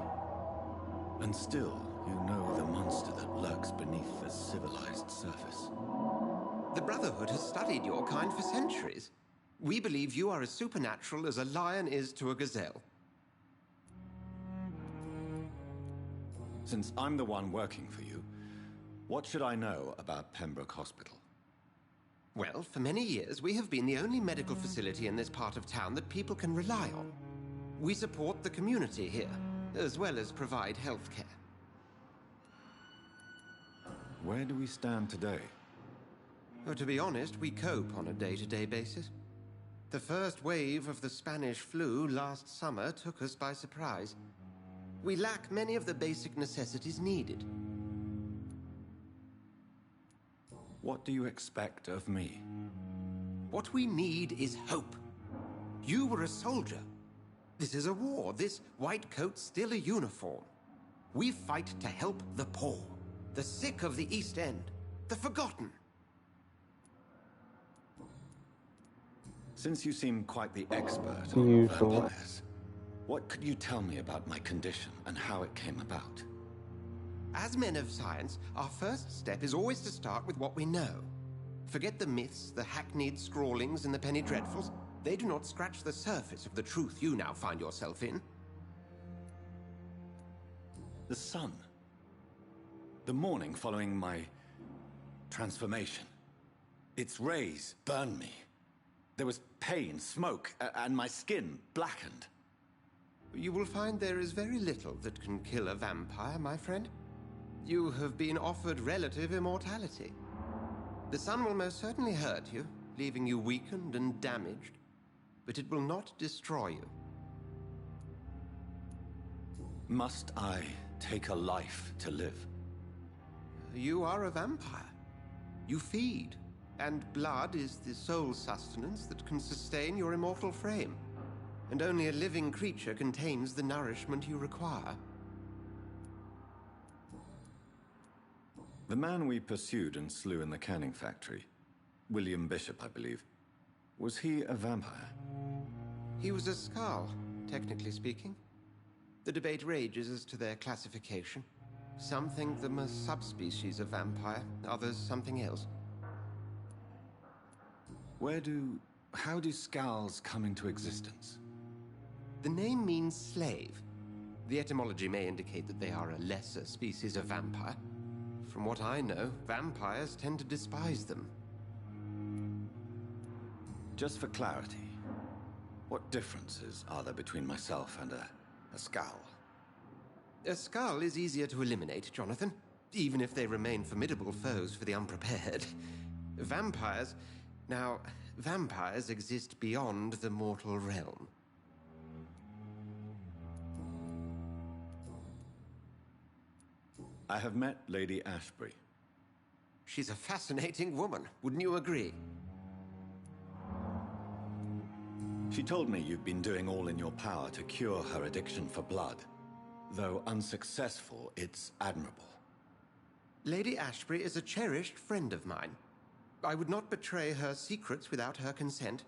And still, you know the monster that lurks beneath the civilized surface. The Brotherhood has studied your kind for centuries. We believe you are as supernatural as a lion is to a gazelle. Since I'm the one working for you, what should I know about Pembroke Hospital? Well, for many years, we have been the only medical facility in this part of town that people can rely on. We support the community here, as well as provide health care. Where do we stand today? Oh, to be honest, we cope on a day-to-day basis. The first wave of the Spanish flu last summer took us by surprise. We lack many of the basic necessities needed. What do you expect of me? What we need is hope. You were a soldier. This is a war. This white coat's still a uniform. We fight to help the poor, the sick of the East End, the forgotten. Since you seem quite the expert on vampires, what could you tell me about my condition and how it came about? As men of science, our first step is always to start with what we know. Forget the myths, the hackneyed scrawlings, and the penny dreadfuls. They do not scratch the surface of the truth you now find yourself in. The sun. The morning following my transformation. Its rays burned me. There was pain, smoke, and my skin blackened. You will find there is very little that can kill a vampire, my friend. You have been offered relative immortality. The sun will most certainly hurt you, leaving you weakened and damaged, but it will not destroy you. Must I take a life to live? You are a vampire. You feed, and blood is the sole sustenance that can sustain your immortal frame. And only a living creature contains the nourishment you require. The man we pursued and slew in the canning factory, William Bishop, I believe, was he a vampire? He was a Skald, technically speaking. The debate rages as to their classification. Some think them a subspecies of vampire, others something else. How do Skalds come into existence? The name means slave. The etymology may indicate that they are a lesser species of vampire. From what I know, vampires tend to despise them. Just for clarity, what differences are there between myself and a Skald? A skull is easier to eliminate, Jonathan, even if they remain formidable foes for the unprepared. Vampires... Now, vampires exist beyond the mortal realm. I have met Lady Ashbury. She's a fascinating woman, wouldn't you agree? She told me you've been doing all in your power to cure her addiction for blood. Though unsuccessful, it's admirable. Lady Ashbury is a cherished friend of mine. I would not betray her secrets without her consent.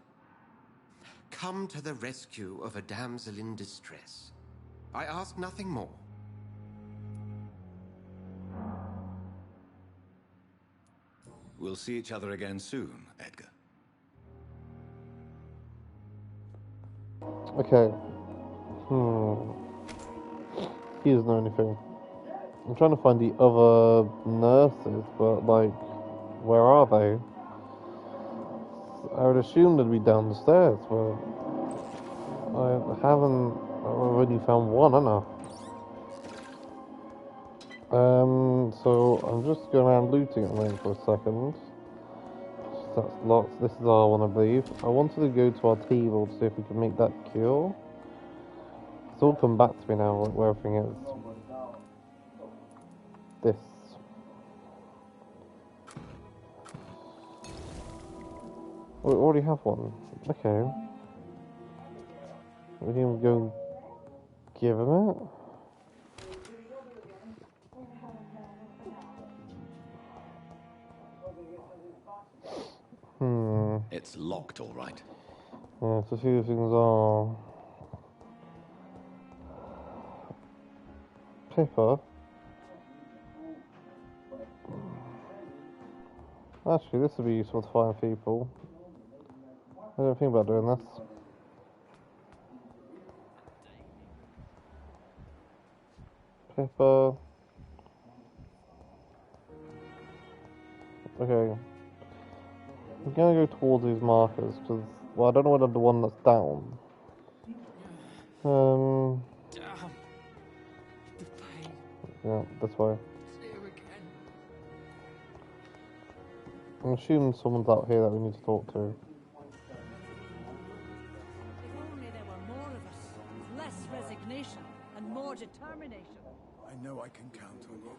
Come to the rescue of a damsel in distress. I ask nothing more. We'll see each other again soon, Edgar. Okay. He doesn't know anything. I'm trying to find the other nurses, but, like, where are they? I would assume they'd be downstairs, but I haven't. I've already found one, haven't I? So I'm just going around looting at the moment for a second. That's lots. This is our one, I believe. I wanted to go to our table to see if we can make that cure. It's all come back to me now, like where everything is. This. We already have one. Okay. We can go give him it. It's locked, all right. Yeah, so a few things are... Pippa. Actually, this would be useful to find people. I don't think about doing this. Pippa. Okay. I'm gonna go towards these markers, because, well, I don't know whether the one that's down. Yeah, this way. I'm assuming someone's out here that we need to talk to. If only there were more of us, with less resignation and more determination. I know I can count on you.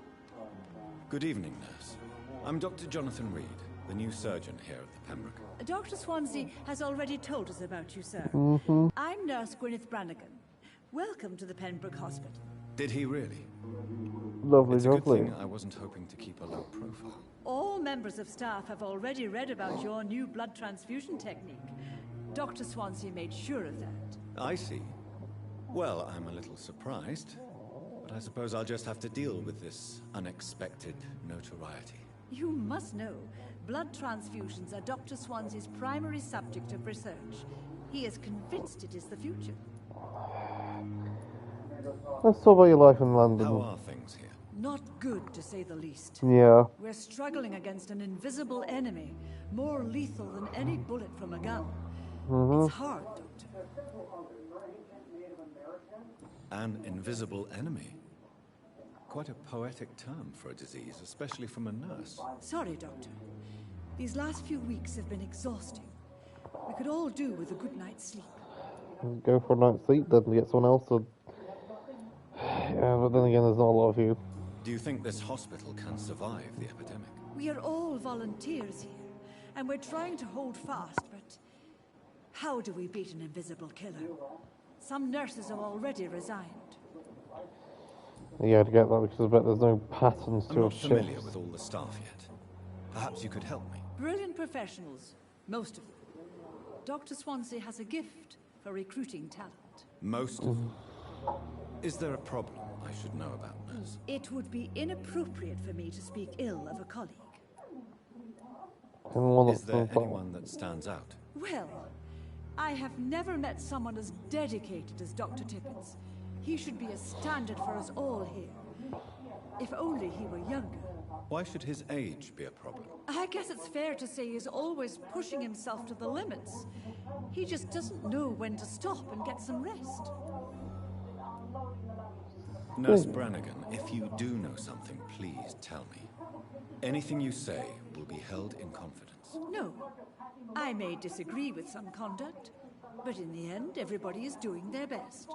Good evening, nurse. I'm Dr. Jonathan Reed, the new surgeon here at the Pembroke. Dr. Swansea has already told us about you, sir. I'm Nurse Gwyneth Brannigan. Welcome to the Pembroke Hospital. Did he really? Lovely, it's a good lovely. thing I wasn't hoping to keep a low profile. All members of staff have already read about your new blood transfusion technique. Dr. Swansea made sure of that. I see. Well, I'm a little surprised, but I suppose I'll just have to deal with this unexpected notoriety. You must know, blood transfusions are Dr. Swansea's primary subject of research. He is convinced it is the future. Let's talk about your life in London. How are things here? Not good, to say the least. Yeah. We're struggling against an invisible enemy, more lethal than any bullet from a gun. It's hard, Doctor. An invisible enemy? Quite a poetic term for a disease, especially from a nurse. Sorry, Doctor. These last few weeks have been exhausting. We could all do with a good night's sleep. Go for a night's sleep, then get someone else to... Yeah, but then again, there's not a lot of you. Do you think this hospital can survive the epidemic? We are all volunteers here, and we're trying to hold fast, but how do we beat an invisible killer? Some nurses have already resigned. Yeah, to get that, because I bet there's no patterns I'm to not a familiar shift. with all the staff yet. Perhaps you could help me. Brilliant professionals, most of them. Dr. Swansea has a gift for recruiting talent. Most of them. Is there a problem I should know about, nurse? It would be inappropriate for me to speak ill of a colleague. Is there anyone that stands out? Well, I have never met someone as dedicated as Dr. Tippins. He should be a standard for us all here. If only he were younger. Why should his age be a problem? I guess it's fair to say he's always pushing himself to the limits. He just doesn't know when to stop and get some rest. Nurse Brannigan, if you do know something, please tell me. Anything you say will be held in confidence. No. I may disagree with some conduct, but in the end, everybody is doing their best.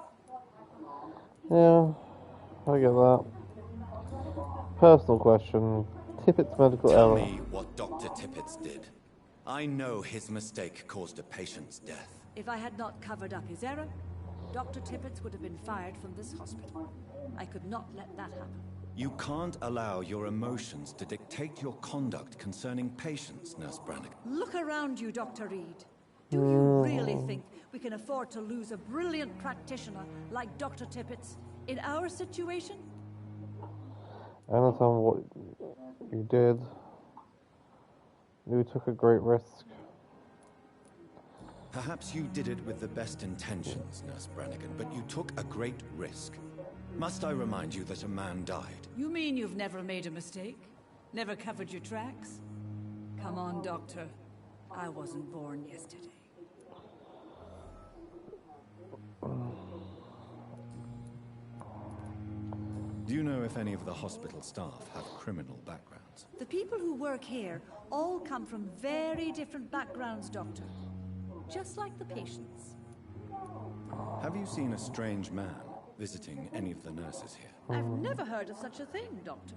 Yeah, I get that. Personal question. Tippett's medical Tell error. me what Dr. Tippett did. I know his mistake caused a patient's death. If I had not covered up his error, Dr. Tippett would have been fired from this hospital. I could not let that happen. You can't allow your emotions to dictate your conduct concerning patients, Nurse Brannigan. Look around you, Dr. Reed. Do you really think we can afford to lose a brilliant practitioner like Dr. Tippett's in our situation? Anytime what you did, you took a great risk. Perhaps you did it with the best intentions, Nurse Brannigan, but you took a great risk. Must I remind you that a man died? You mean you've never made a mistake? Never covered your tracks? Come on, Doctor. I wasn't born yesterday. Do you know if any of the hospital staff have criminal backgrounds? The people who work here all come from very different backgrounds, Doctor. Just like the patients. Have you seen a strange man visiting any of the nurses here? I've never heard of such a thing, Doctor.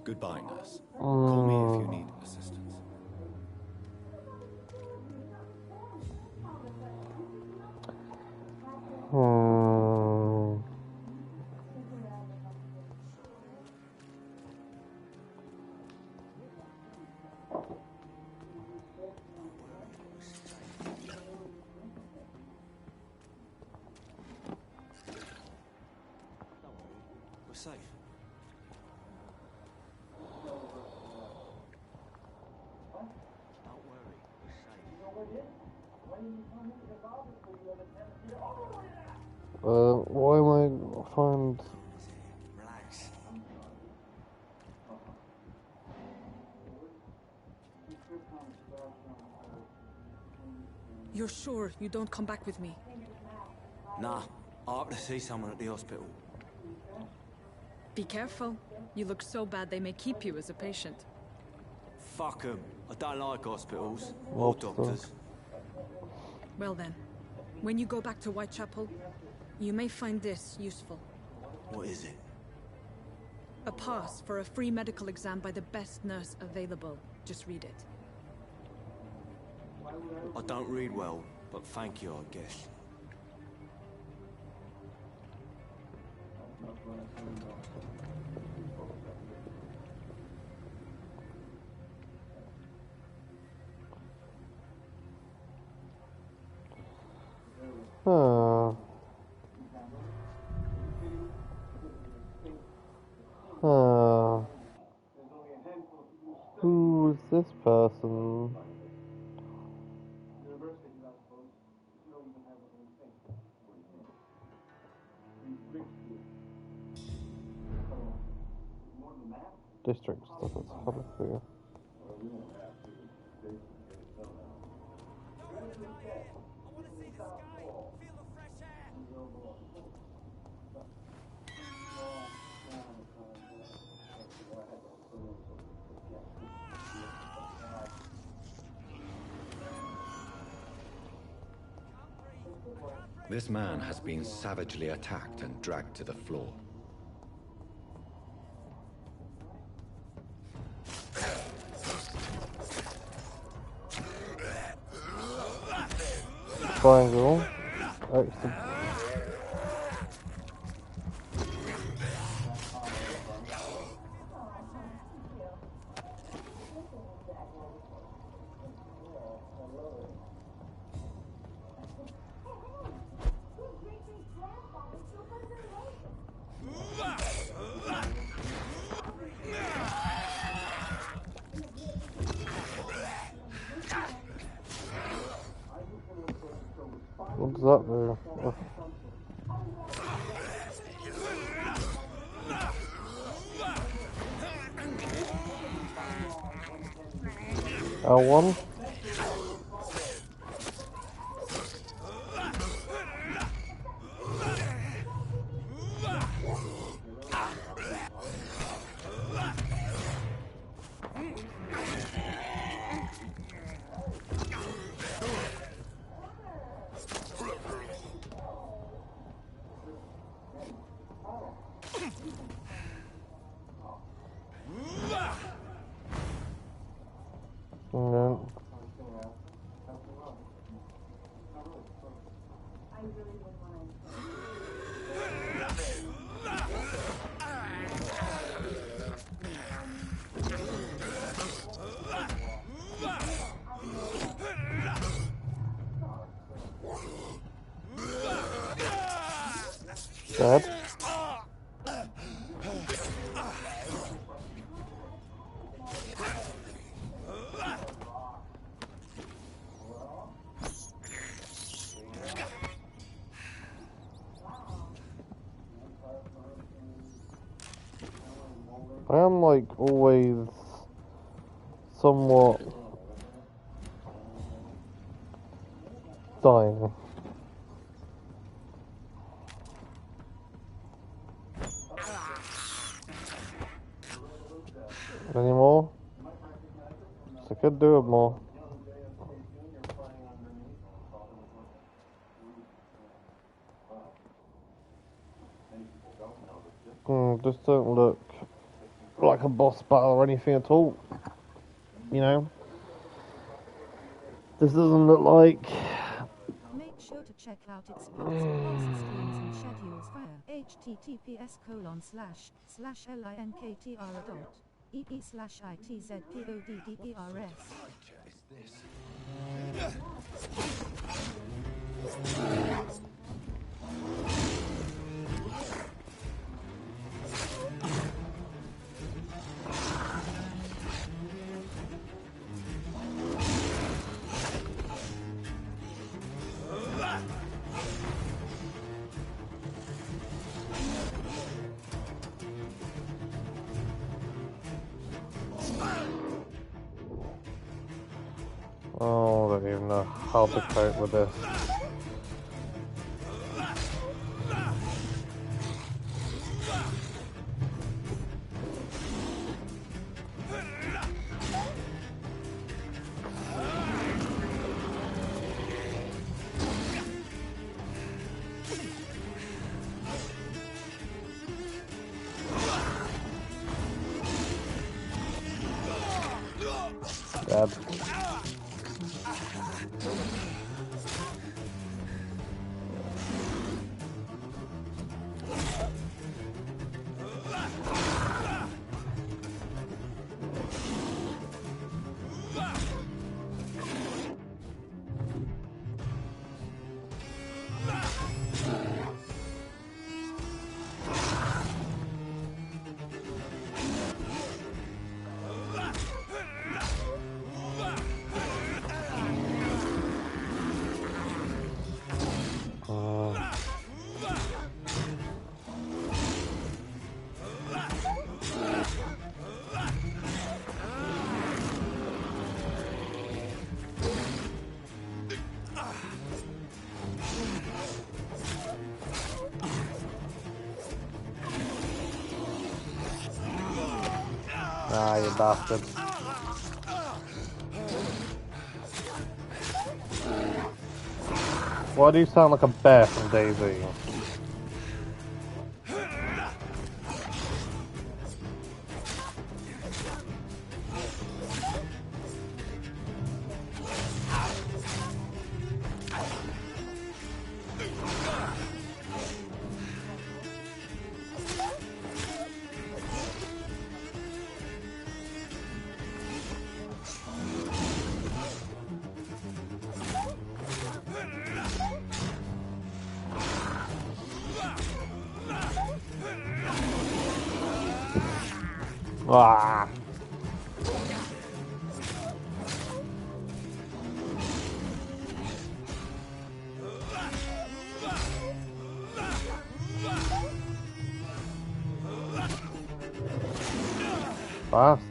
Goodbye, nurse. Call me if you need assistance. We're safe. Don't worry, we're safe. Why am I find? Relax. You're sure you don't come back with me? Nah, I have to see someone at the hospital. Be careful. You look so bad they may keep you as a patient. Fuck 'em. I don't like hospitals. Or doctors. Well then, when you go back to Whitechapel, you may find this useful. What is it? A pass for a free medical exam by the best nurse available. Just read it. I don't read well, but thank you, I guess. Who's this person? District stuff, it's public figure. This man has been savagely attacked and dragged to the floor. Triangle. Excellent. What does that do? L1? Dead. I am like always somewhat dying. Any more? I could do it more. Just don't look like a boss battle or anything at all. You know? This doesn't look like... Make sure to check out its pulse streams and schedules via https://linktr.ee/itzpodders. Oh, I don't even know how to cope with this. Dead. Ah, you bastard. Why do you sound like a bear from DayZ? Ah. Bastard.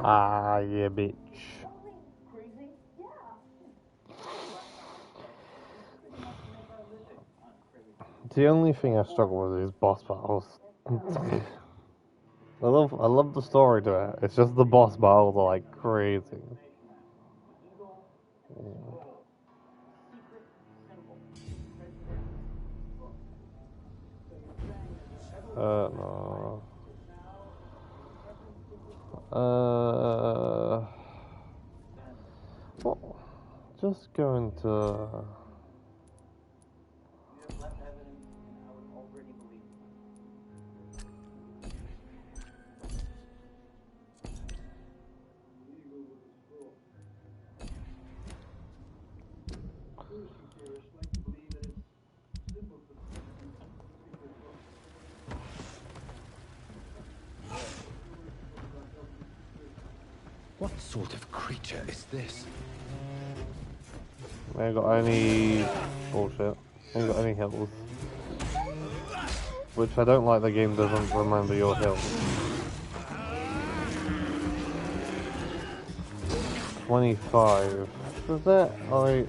Ah, yeah, bitch. The only thing I struggle with is boss battles. I love the story to it. It's just the boss battles are like crazy. Well, just going to... What sort of creature is this? I ain't got any bullshit. I ain't got any hills. Which I don't like the game doesn't remember your hills. 25. Is that alright?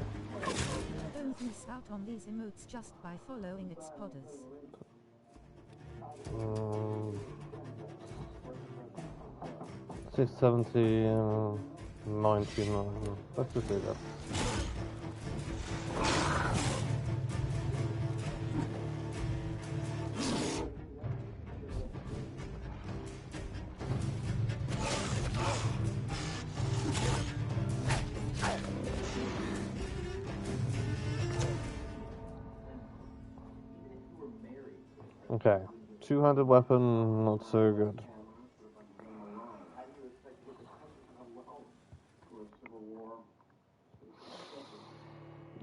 Don't miss out on these emotes just by following its podders. 670, 99. Let's just do that. Okay, two-handed weapon, not so good.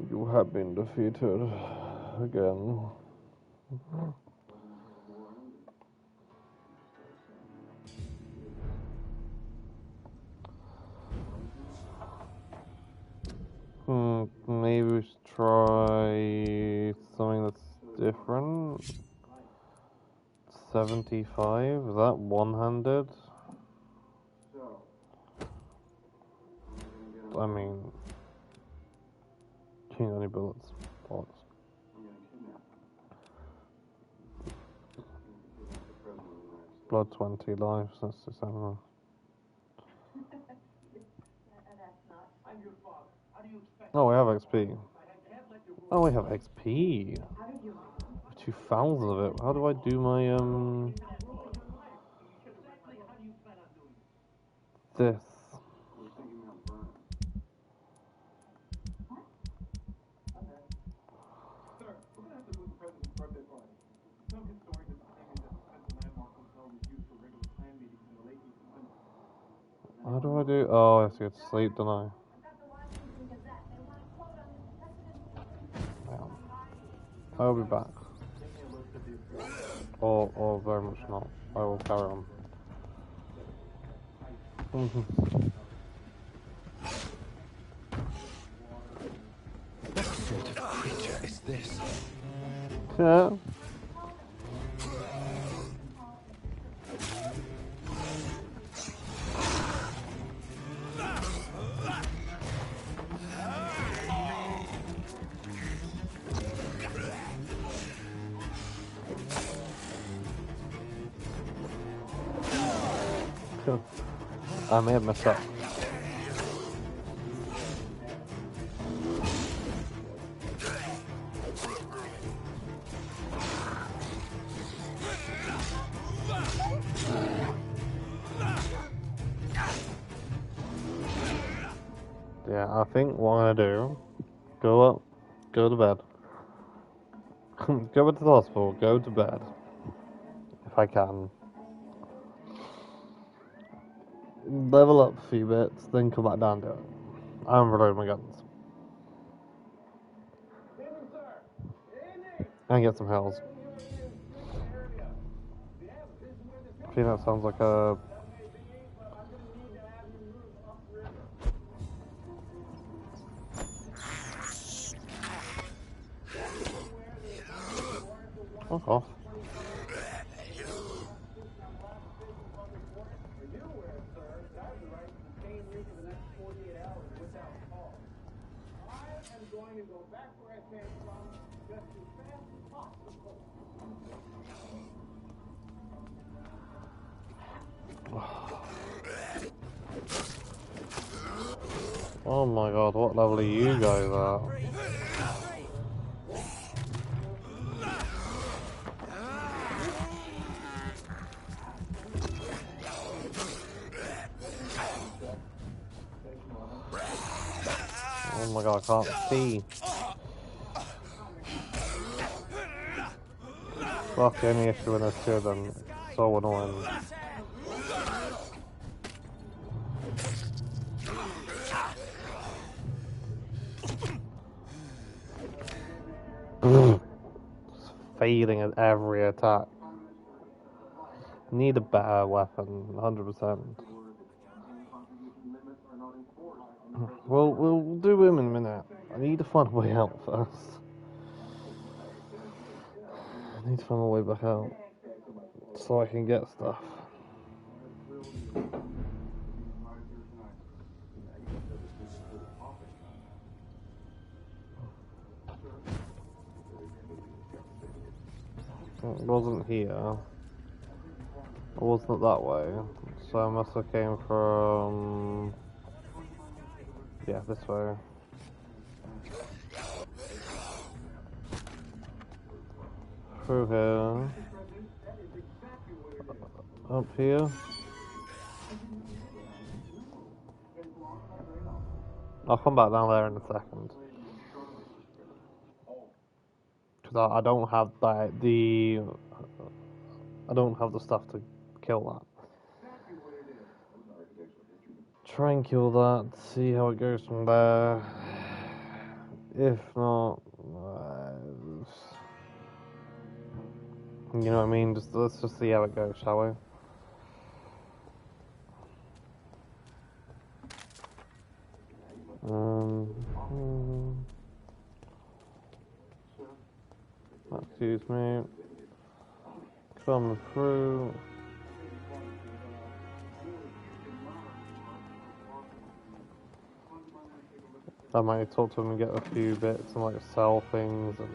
You have been defeated again. Maybe we should try something that's different. 75, is that one-handed? I mean, can't any bullets. Bullets. Blood 20 lives, that's just animal. Oh, we have XP. Oh, we have XP. 2,000 of it. How do I do my, this? How do I do? Oh, I have to go to sleep, don't I? I'll be back. Or very much not. I will carry on. What sort of creature is this? Yeah. I may have messed up. Yeah, I think what I'm gonna do, go up, go to bed. Go to the hospital, go to bed. If I can. Level up a few bits, then come back down to it. I'm reloading my guns. And get some heals. I think that sounds like a... Fuck off. Oh my god, what level are you guys at? Oh my god, I can't see. That's the only issue with this two of them. It's so annoying. Just failing at every attack. Need a better weapon, 100%. Well, we'll do him in a minute. I need to find a way out first. I need to find a way back out so I can get stuff. It wasn't here. It wasn't that way. So I must have came from... yeah, this way. Through here. Up here. I'll come back down there in a second. Because I don't have I don't have the stuff to kill that. Try and kill that, see how it goes from there. If not, you know what I mean? Let's just see how it goes, shall we? Excuse me. Coming through. I might talk to him and get a few bits and like sell things and...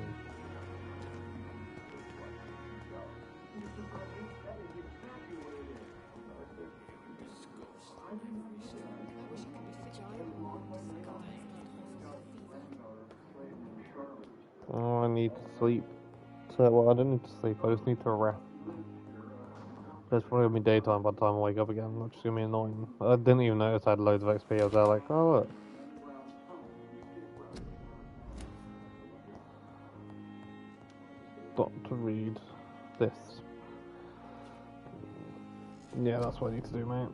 oh, I need to sleep. So, well, I don't need to sleep, I just need to rest. It's probably gonna be daytime by the time I wake up again, which is gonna be annoying. I didn't even notice I had loads of XP, I was there like, oh look. To read this. Yeah, that's what I need to do, mate.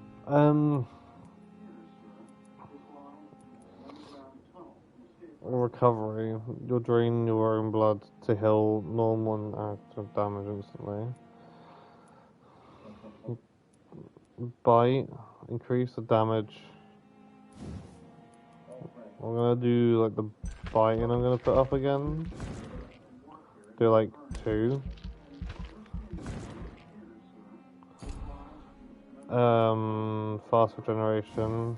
Recovery. You'll drain your own blood to heal normal and active damage instantly. Bite. Increase the damage. I'm gonna do like the biting I'm gonna put up again. Do like 2. Fast regeneration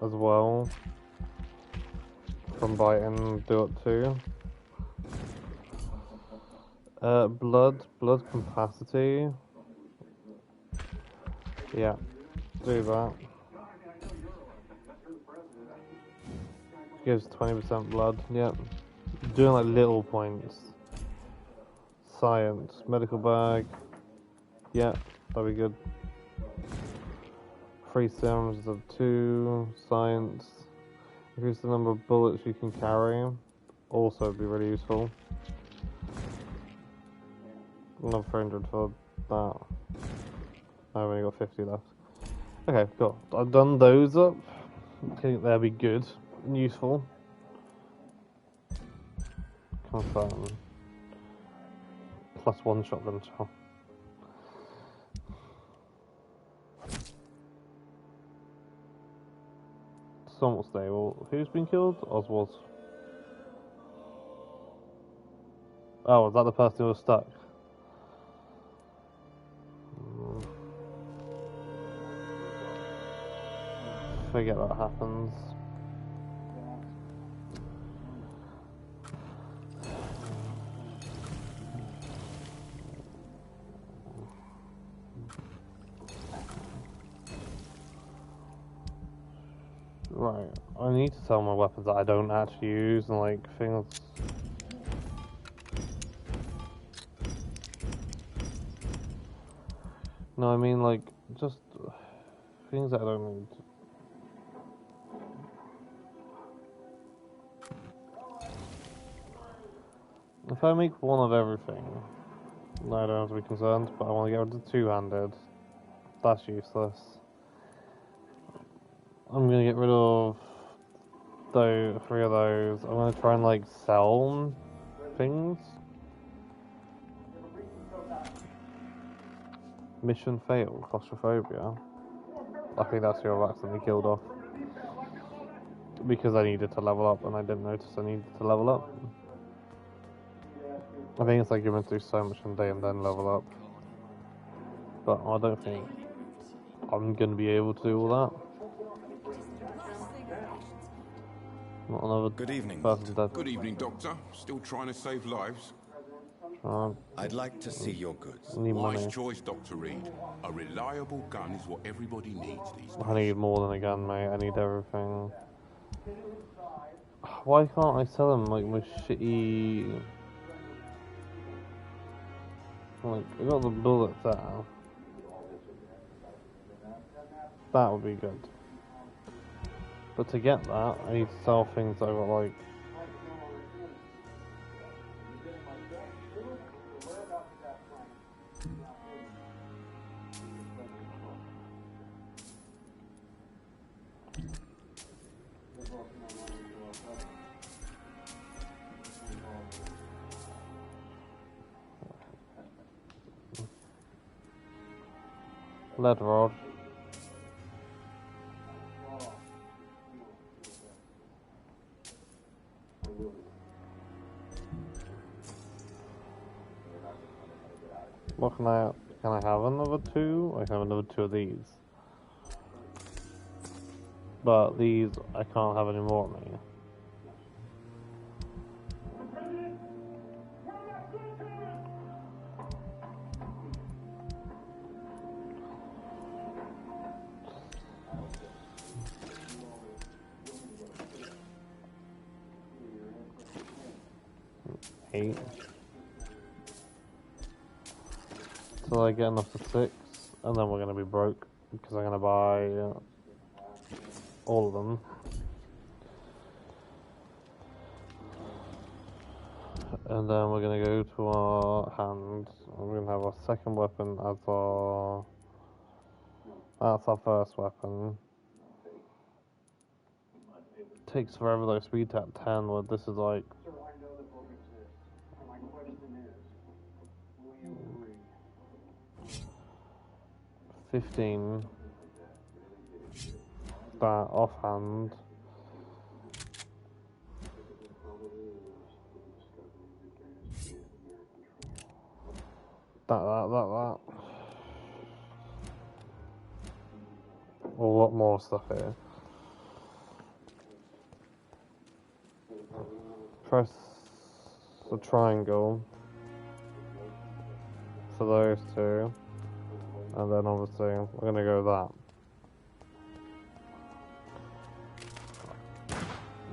as well. From biting, do up 2. Blood capacity. Yeah, do that. Gives 20% blood, yep. Doing like little points. Science, medical bag. Yeah, that'll be good. 3 serums of 2. Science. Increase the number of bullets you can carry. Also be really useful. Another 300 for that. I've only got 50 left. Okay, cool. I've done those up. I think they'll be good and useful. Confirm. Plus 1 shotgun shell. Somewhat stable. Who's been killed? Oswald. Oh, was that the person who was stuck? Forget that happens. Right, I need to sell my weapons that I don't actually use and like things. No, I mean like just things that I don't need. If I make one of everything, no, I don't have to be concerned, but I want to get rid of the two-handed. That's useless. I'm gonna get rid of those, 3 of those. I'm gonna try and like sell things. Mission failed, claustrophobia. I think that's who I've accidentally killed off. Because I needed to level up and I didn't notice I needed to level up. I think it's like you're meant to do so much in a day and then level up. But I don't think I'm gonna be able to do all that. Not another Good evening. person dead. Good evening, Doctor. Still trying to save lives? I'd like to see your goods. Need Wise money. choice, Dr. Reed. A reliable gun is what everybody needs these days. I need more than a gun, mate. I need everything. Why can't I sell them like my shitty? Like I got the bullets there. That would be good. But to get that, I need to sell things that I've got like. Lead rod. What can I have another 2? I can have another 2 of these. But these I can't have any more of me. Eight. Till I get enough to 6, and then we're gonna be broke because I'm gonna buy all of them. And then we're gonna go to our hand. We're gonna have our second weapon as our. That's our first weapon. Takes forever though. Speed tap 10. Where this is like. 15. That offhand. That. A lot more stuff here. Press the triangle for those 2. And then obviously we're gonna go that.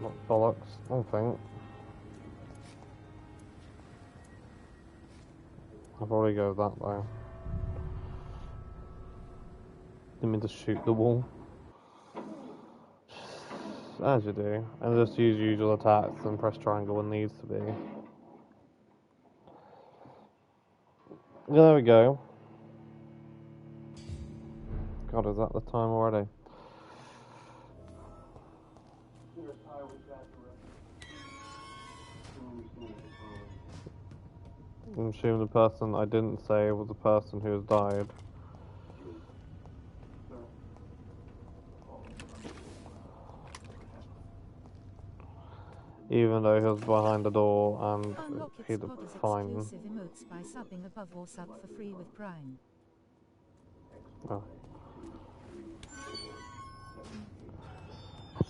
Not bollocks, I don't think. I'll probably go that though. Didn't mean to shoot the wall. As you do. And just use usual attacks and press triangle when needs to be. There we go. God, is that the time already? I'm assuming the person I didn't say was the person who has died. Even though he was behind the door and he'd fine. Exclusive emotes by subbing above or sub for free with Prime. Oh.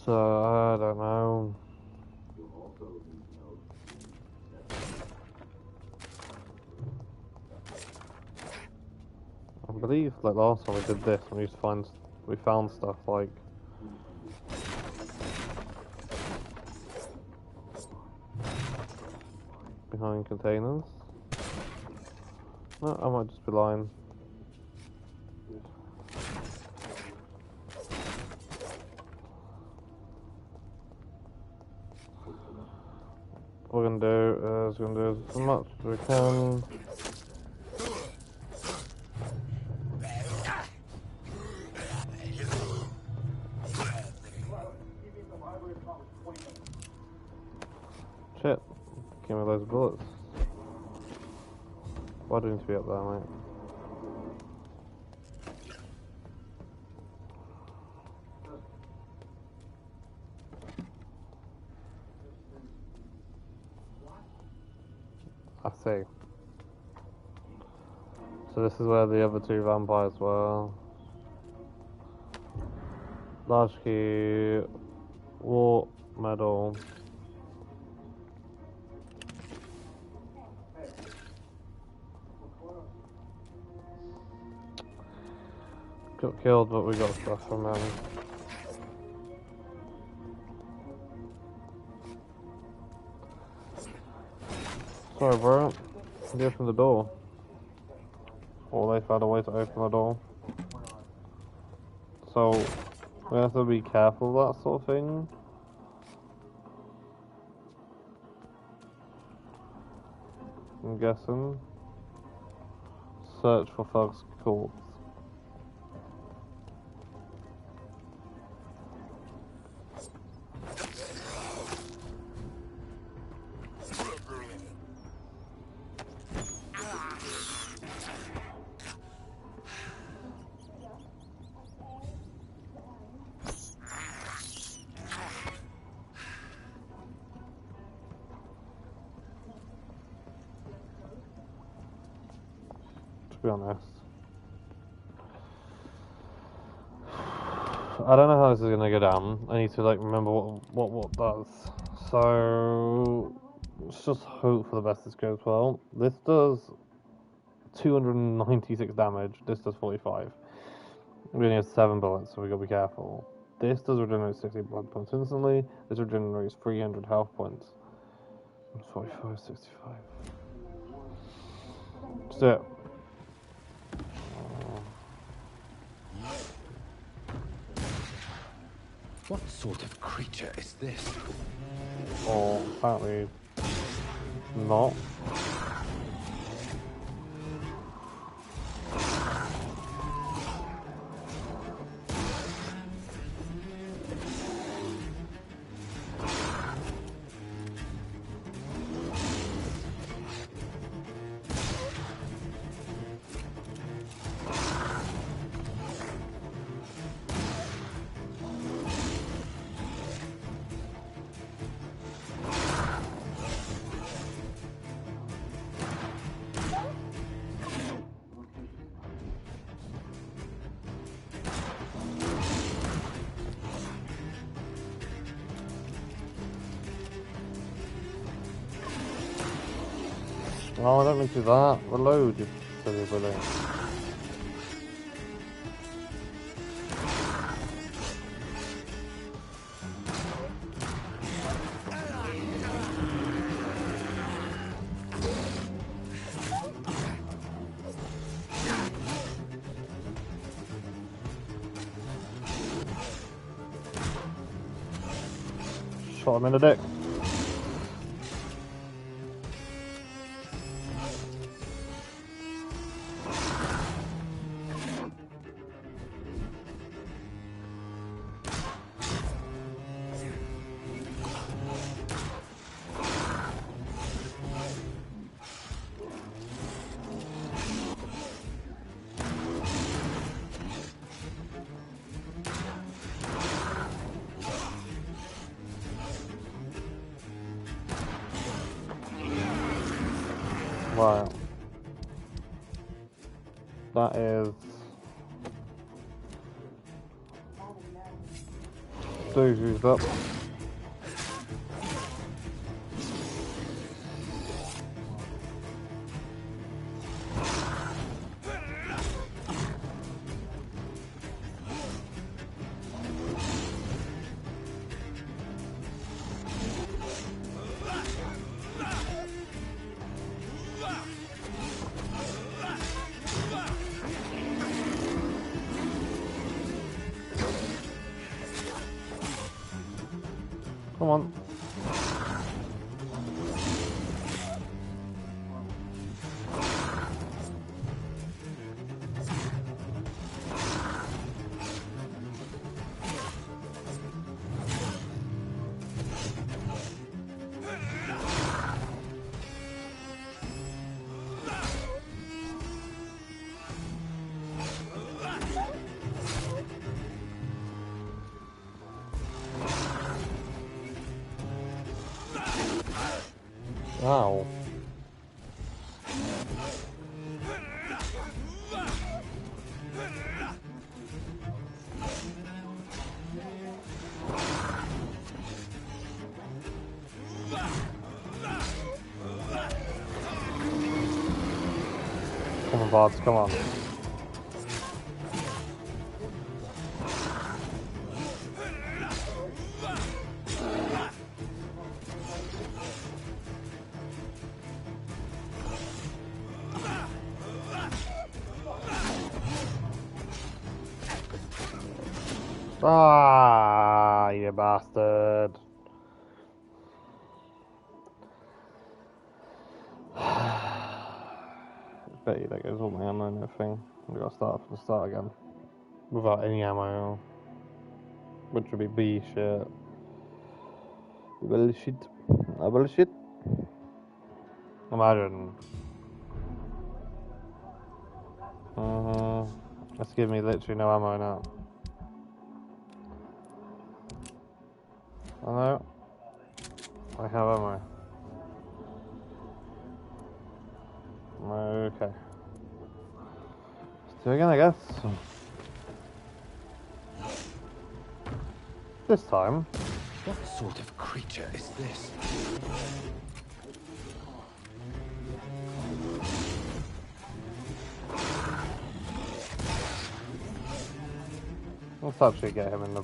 So, I don't know. I believe, like last time we did this, we found stuff like behind containers. No, I might just be lying. What we're gonna do is do as much as we can. Shit. Give me those bullets. Why do you need to be up there, mate? I see. So this is where the other two vampires were. Large key, war medal. Got killed, but we got stuff from him. Sorry, bro. They opened the door. Or they found a way to open the door. So, we have to be careful of that sort of thing. I'm guessing. Search for Thug's corpse. To be honest, I don't know how this is gonna go down. I need to like remember what does. So let's just hope for the best this goes well. This does 296 damage. This does 45. We only have 7 bullets, so we gotta be careful. This does regenerate 60 blood points instantly. This regenerates 300 health points. 45, 65. That's it. What sort of creature is this? Oh, apparently not. Oh, I don't mean to do that. Reload, you silly bully. Shot him in the dick. Right. That is... Those used up. Come on. Ow. Come on, Bards, come on. Ah, you bastard. Bet you that goes all my ammo and everything. We gotta start from the start again. Without any ammo. Which would be B shit. Bullshit. Bullshit. Imagine. That's giving me literally no ammo now. Hello? I have ammo. Okay. Let's do it again, I guess. This time. What sort of creature is this? Let's actually get him in the...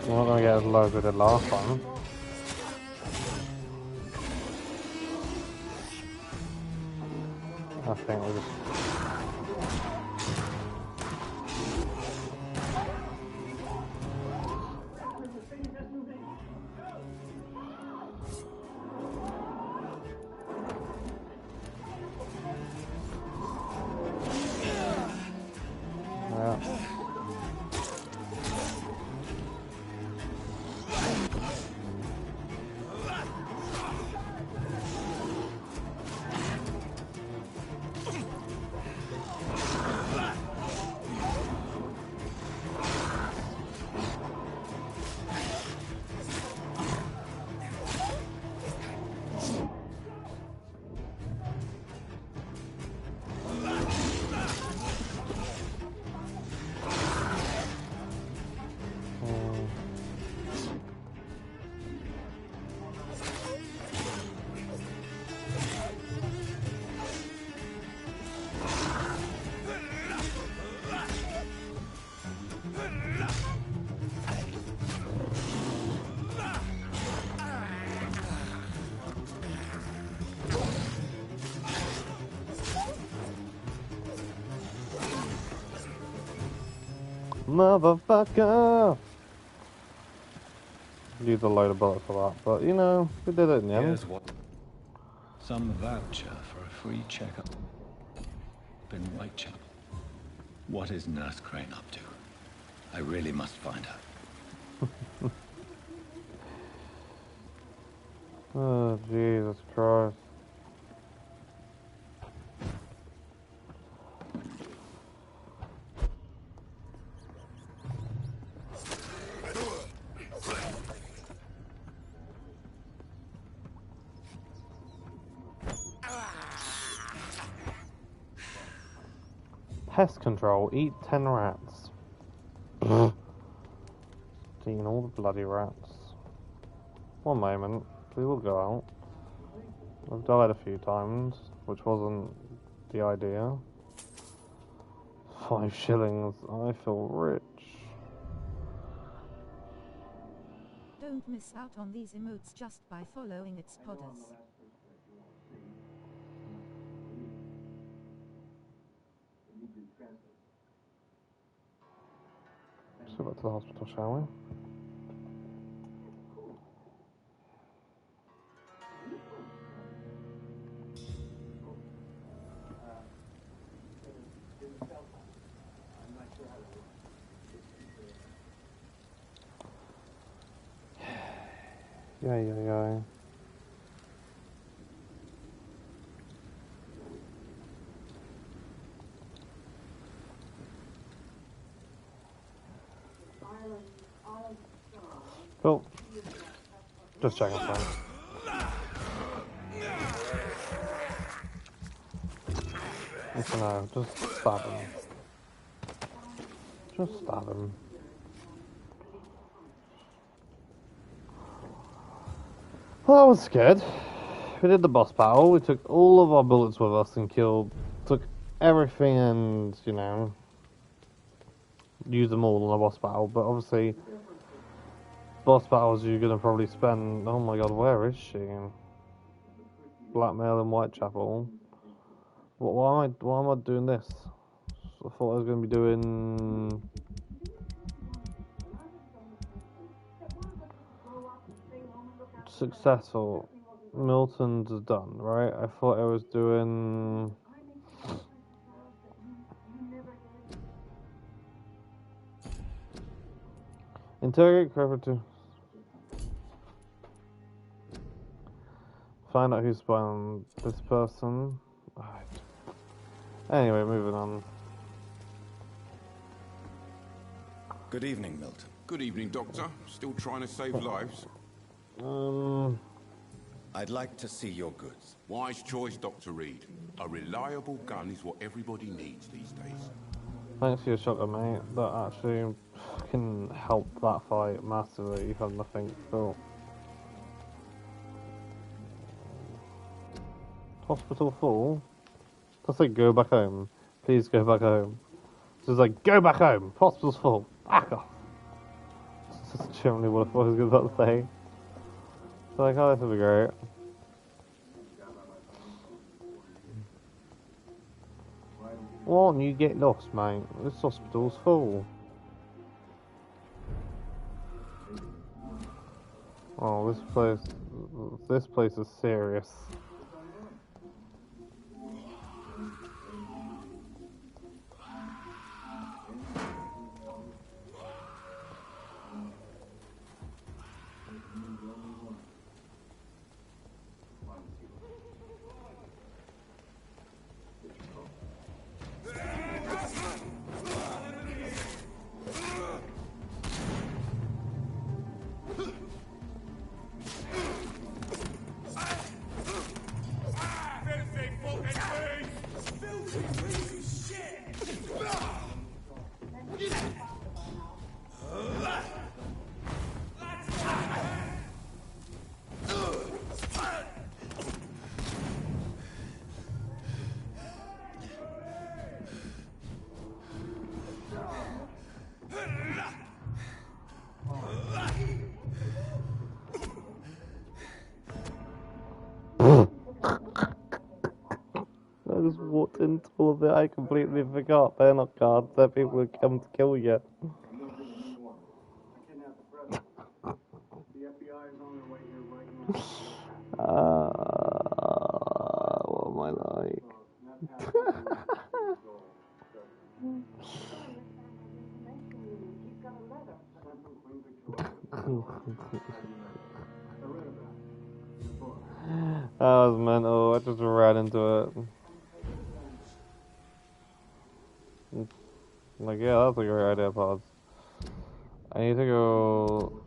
We're not going to get as low as we did last time. I think we'll just... Yeah. Motherfucker! Use a load of bullets for that, but you know, we did it in the end. Here's what. Some voucher for a free checkup in Whitechapel. What is Nurse Crane up to? I really must find her. Oh, Jesus Christ. Pest control, eat 10 rats. Eating all the bloody rats. One moment, we will go out. I've died a few times, which wasn't the idea. 5 shillings, I feel rich. Don't miss out on these emotes just by following its podders. Let's go back to the hospital, shall we? Yeah. Cool. Just checking something. No, just stab him. Just stab him. Well, I was scared. We did the boss battle, we took all of our bullets with us and took everything and, you know, used them all in a boss battle, but obviously, boss battles you're gonna probably spend, oh my god, where is she? Blackmail in Whitechapel. Why am I doing this? I thought I was gonna be doing... Successful. Milton's done, right? I thought I was doing... Interrogate Creditor. Find out who's spying on this person. Right. Anyway, moving on. Good evening, Milton. Good evening, Doctor. Still trying to save lives? I'd like to see your goods. Wise choice, Dr. Reed. A reliable gun is what everybody needs these days. Thanks for your shotgun, mate. That actually can help that fight massively if I've nothing built. Hospital full? Let's say go back home. Please go back home. Just like, go back home! Hospital's full. Back off! That's just generally what I thought I was about to say. So like, oh, this will be great. Why don't you get lost, mate? This hospital's full. Oh, this place is serious. I just walked into all of it, I completely forgot. They're not guards, they're people who come to kill you. What am I like? That was mental, I just ran into it. Like, yeah, that's a great idea, Pods. I need to go...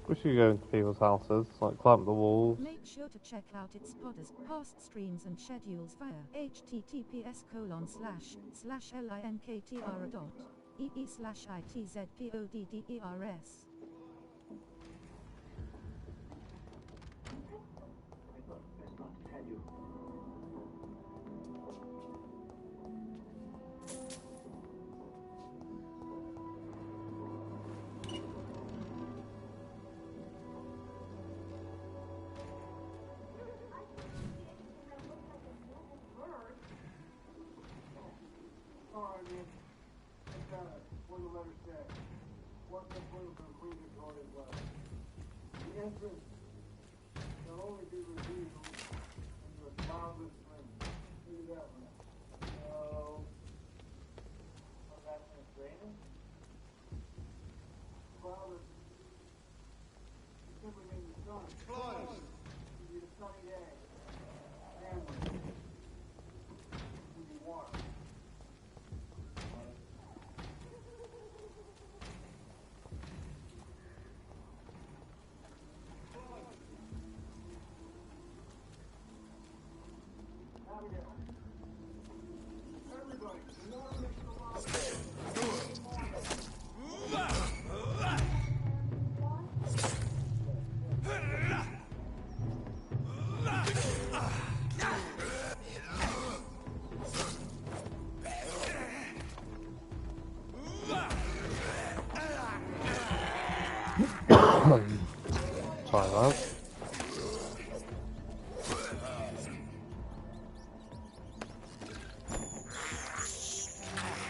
We should go into people's houses, like climb the walls. Make sure to check out its podders, past streams and schedules via https://linktr.ee/itzpodders. Sorry, love.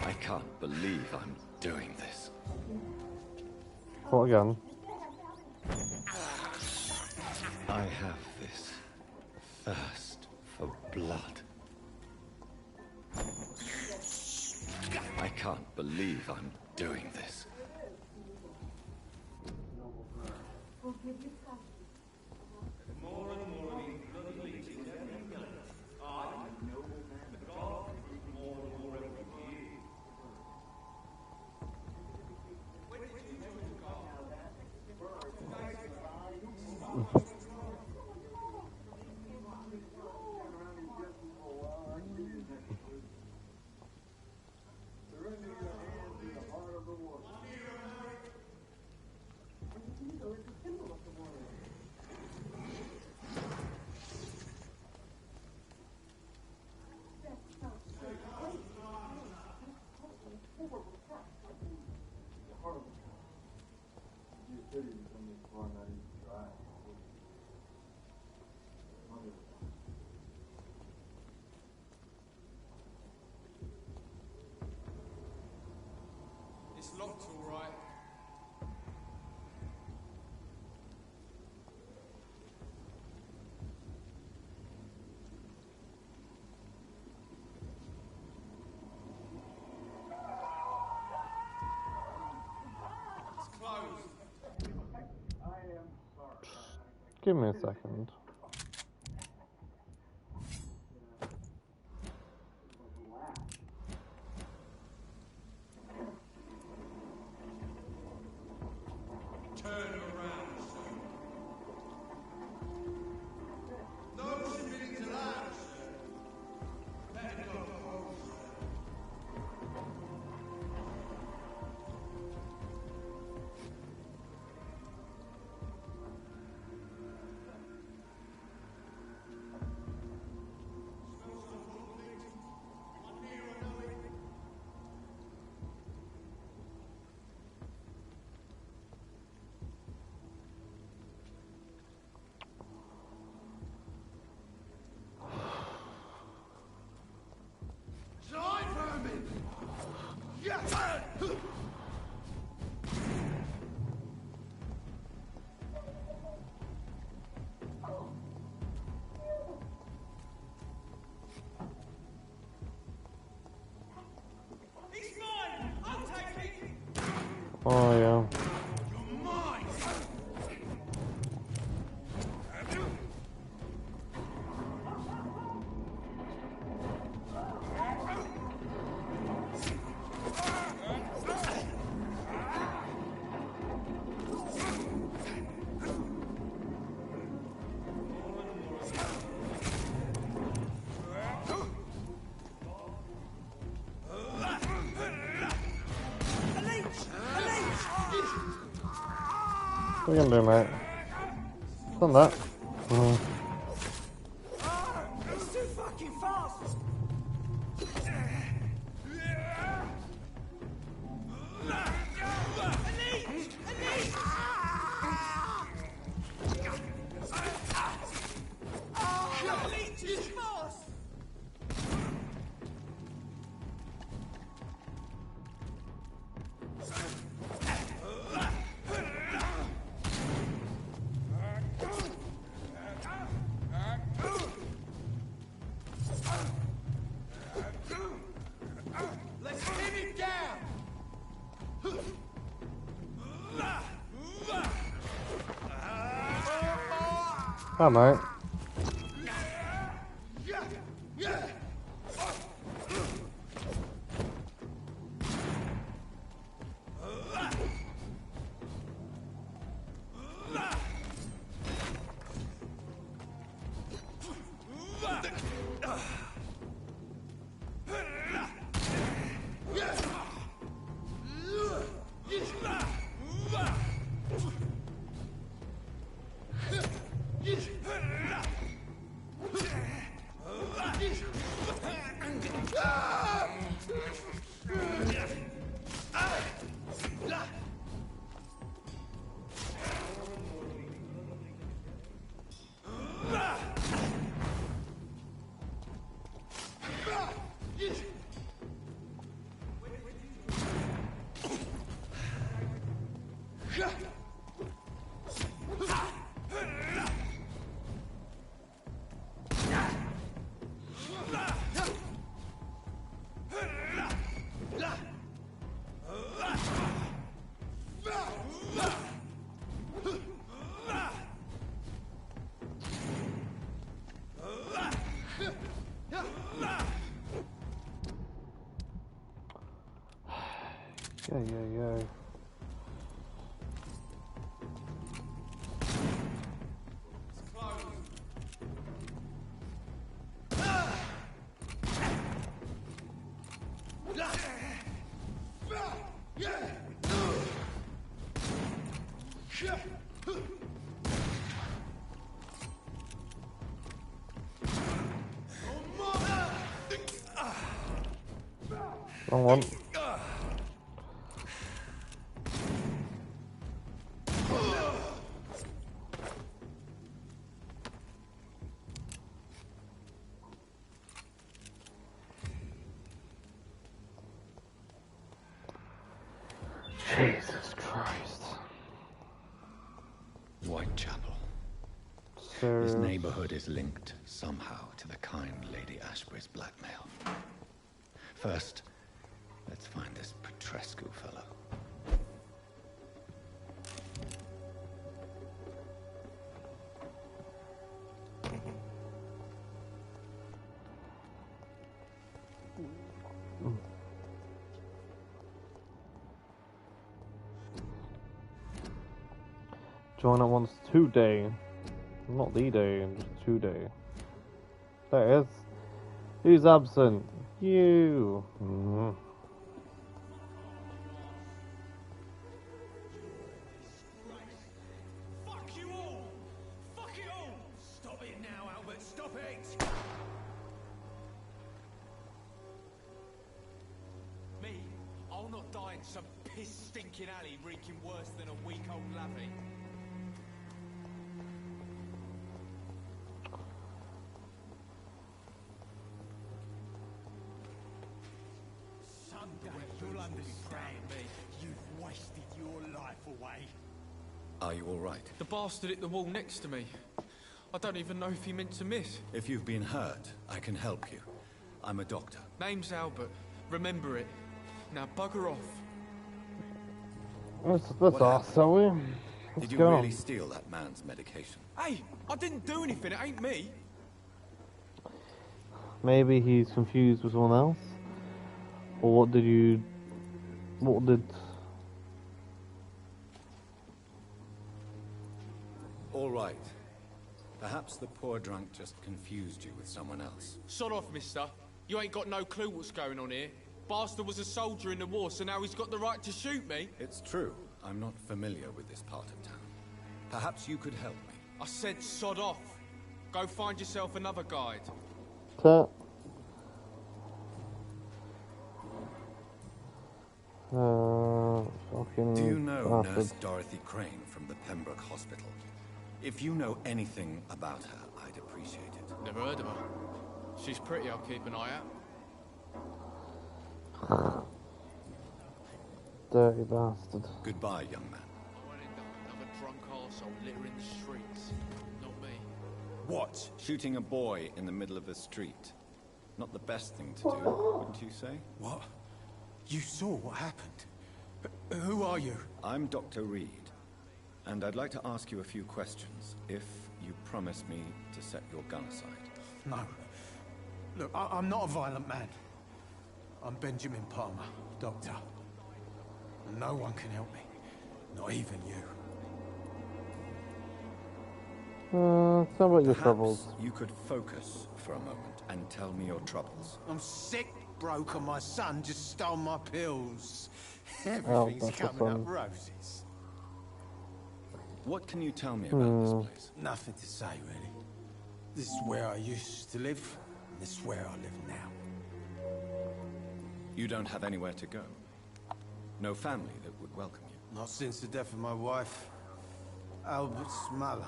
I can't believe I'm doing this. What again? I have this thirst for blood. I can't believe I'm doing this. It's locked, all right. It's closed. Give me a second. Turn around, sir. No shipping to land, sir. Let go home, sir. What are you gonna do, mate? Done that. It's too fucking fast! Let's pin it down! Hi, mate. Yeah. Wrong one. Jesus Christ. Whitechapel. So... This neighborhood is linked somehow to the kind Lady Ashbury's blackmail. First, let's find this Petrescu fellow. Join at once today. Not the day, just today. There it is. Who's absent? You. Fuck you all! Fuck it all! Stop it now, Albert, stop it! Me? I'll not die in some piss-stinking alley reeking worse than a week-old lavvy. Someday you'll understand me. You've wasted your life away. Are you all right? The bastard hit the wall next to me. I don't even know if he meant to miss. If you've been hurt, I can help you. I'm a doctor. Name's Albert. Remember it. Now bugger off. Let's ask, shall we? Did you really steal that man's medication? Hey, I didn't do anything. It ain't me. Maybe he's confused with someone else? Or what did... All right. Perhaps the poor drunk just confused you with someone else. Sod off, mister. You ain't got no clue what's going on here. Bastard was a soldier in the war, so now he's got the right to shoot me. It's true. I'm not familiar with this part of town. Perhaps you could help me. I said sod off. Go find yourself another guide. Do you know bastard. Nurse Dorothy Crane from the Pembroke Hospital? If you know anything about her, I'd appreciate it. Never heard of her. She's pretty, I'll keep an eye out. Dirty bastard. Goodbye, young man. I won't end up another drunk arsehole littering the streets. Not me. What? Shooting a boy in the middle of a street. Not the best thing to do, wouldn't you say? What? You saw what happened? Who are you? I'm Dr. Reed, and I'd like to ask you a few questions, if you promise me to set your gun aside. No. Look, I'm not a violent man. I'm Benjamin Palmer, doctor. And no one can help me. Not even you. Tell me what your Perhaps troubles. you could focus for a moment and tell me your troubles. I'm sick, broken. My son just stole my pills. Everything's coming up roses. What can you tell me about this place? Nothing to say, really. This is where I used to live, and this is where I live now. You don't have anywhere to go? No family that would welcome you? Not since the death of my wife, Albert's mother.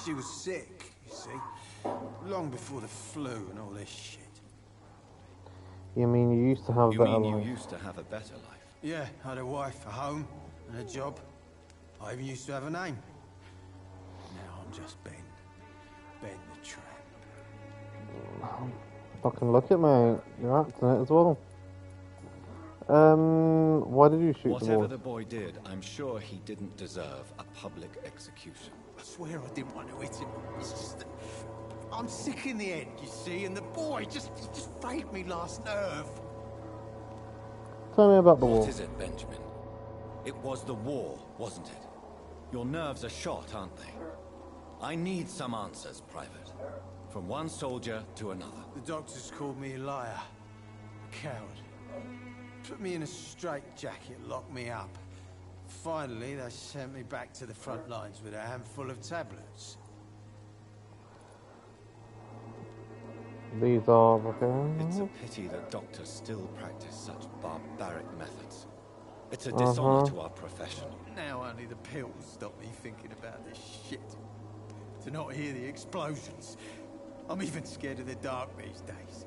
She was sick, you see. Long before the flu and all this shit. You mean you used to have a better life? You used to have a better life? Yeah, I had a wife, a home, and a job. I even used to have a name. Now I'm just Ben. Ben the Tramp. Fucking look at me. You're acting it as well. Why did you shoot the Whatever boy? the boy did, I'm sure he didn't deserve a public execution. I swear I didn't want to hit him. It's just that I'm sick in the head, you see, and the boy just frayed me last nerve. Tell me about the war. What is it, Benjamin? It was the war, wasn't it? Your nerves are shot, aren't they? I need some answers, Private. From one soldier to another. The doctors called me a liar. A coward. Put me in a straitjacket, locked me up. Finally, they sent me back to the front lines with a handful of tablets. These are okay. It's a pity that doctors still practice such barbaric methods. It's a dishonor to our profession. Now only the pills stop me thinking about this shit. To not hear the explosions. I'm even scared of the dark these days.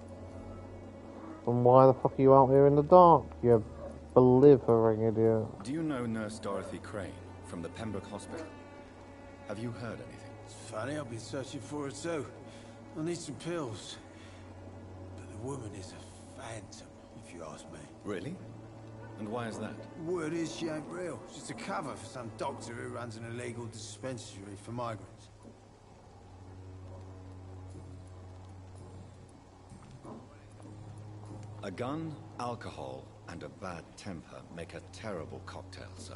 Then why the fuck are you out here in the dark, you belligerent idiot? Do you know Nurse Dorothy Crane from the Pembroke Hospital? Have you heard anything? It's funny, I've been searching for her too. I need some pills. But the woman is a phantom, if you ask me. Really? And why is that? Word is she ain't real. She's a cover for some doctor who runs an illegal dispensary for migrants. A gun, alcohol, and a bad temper make a terrible cocktail, sir.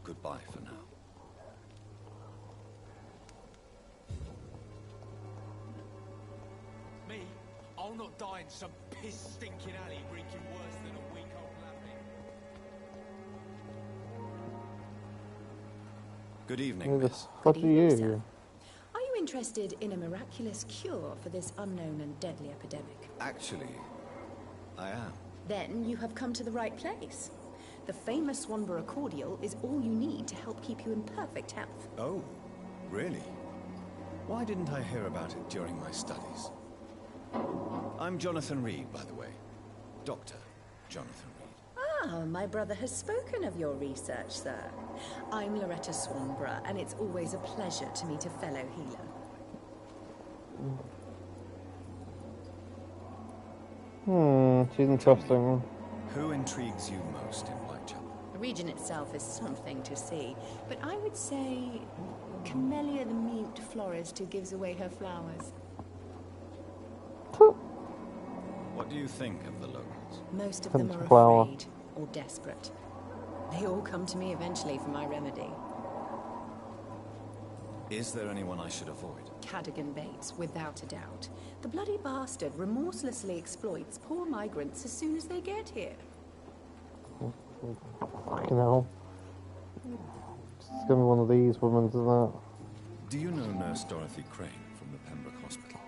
Goodbye for now. Me? I'll not die in some piss-stinking alley reeking worse than a week-old lapping. Good evening, Who the miss. fuck are you? Are you interested in a miraculous cure for this unknown and deadly epidemic? Actually, I am. Then you have come to the right place. The famous Swanborough cordial is all you need to help keep you in perfect health. Oh, really? Why didn't I hear about it during my studies? I'm Jonathan Reed, by the way. Dr. Jonathan Reed. Ah, my brother has spoken of your research, sir. I'm Loretta Swanborough, and it's always a pleasure to meet a fellow healer. She's interesting. Who intrigues you most in Whitechapel? The region itself is something to see, but I would say Camellia the mute florist who gives away her flowers. What do you think of the locals? Most of them are Flower. afraid or desperate. They all come to me eventually for my remedy. Is there anyone I should avoid? Cadogan Bates, without a doubt. The bloody bastard remorselessly exploits poor migrants as soon as they get here. Fucking hell. gonna be one of these women, isn't it? Do you know Nurse Dorothy Crane from the Pembroke Hospital?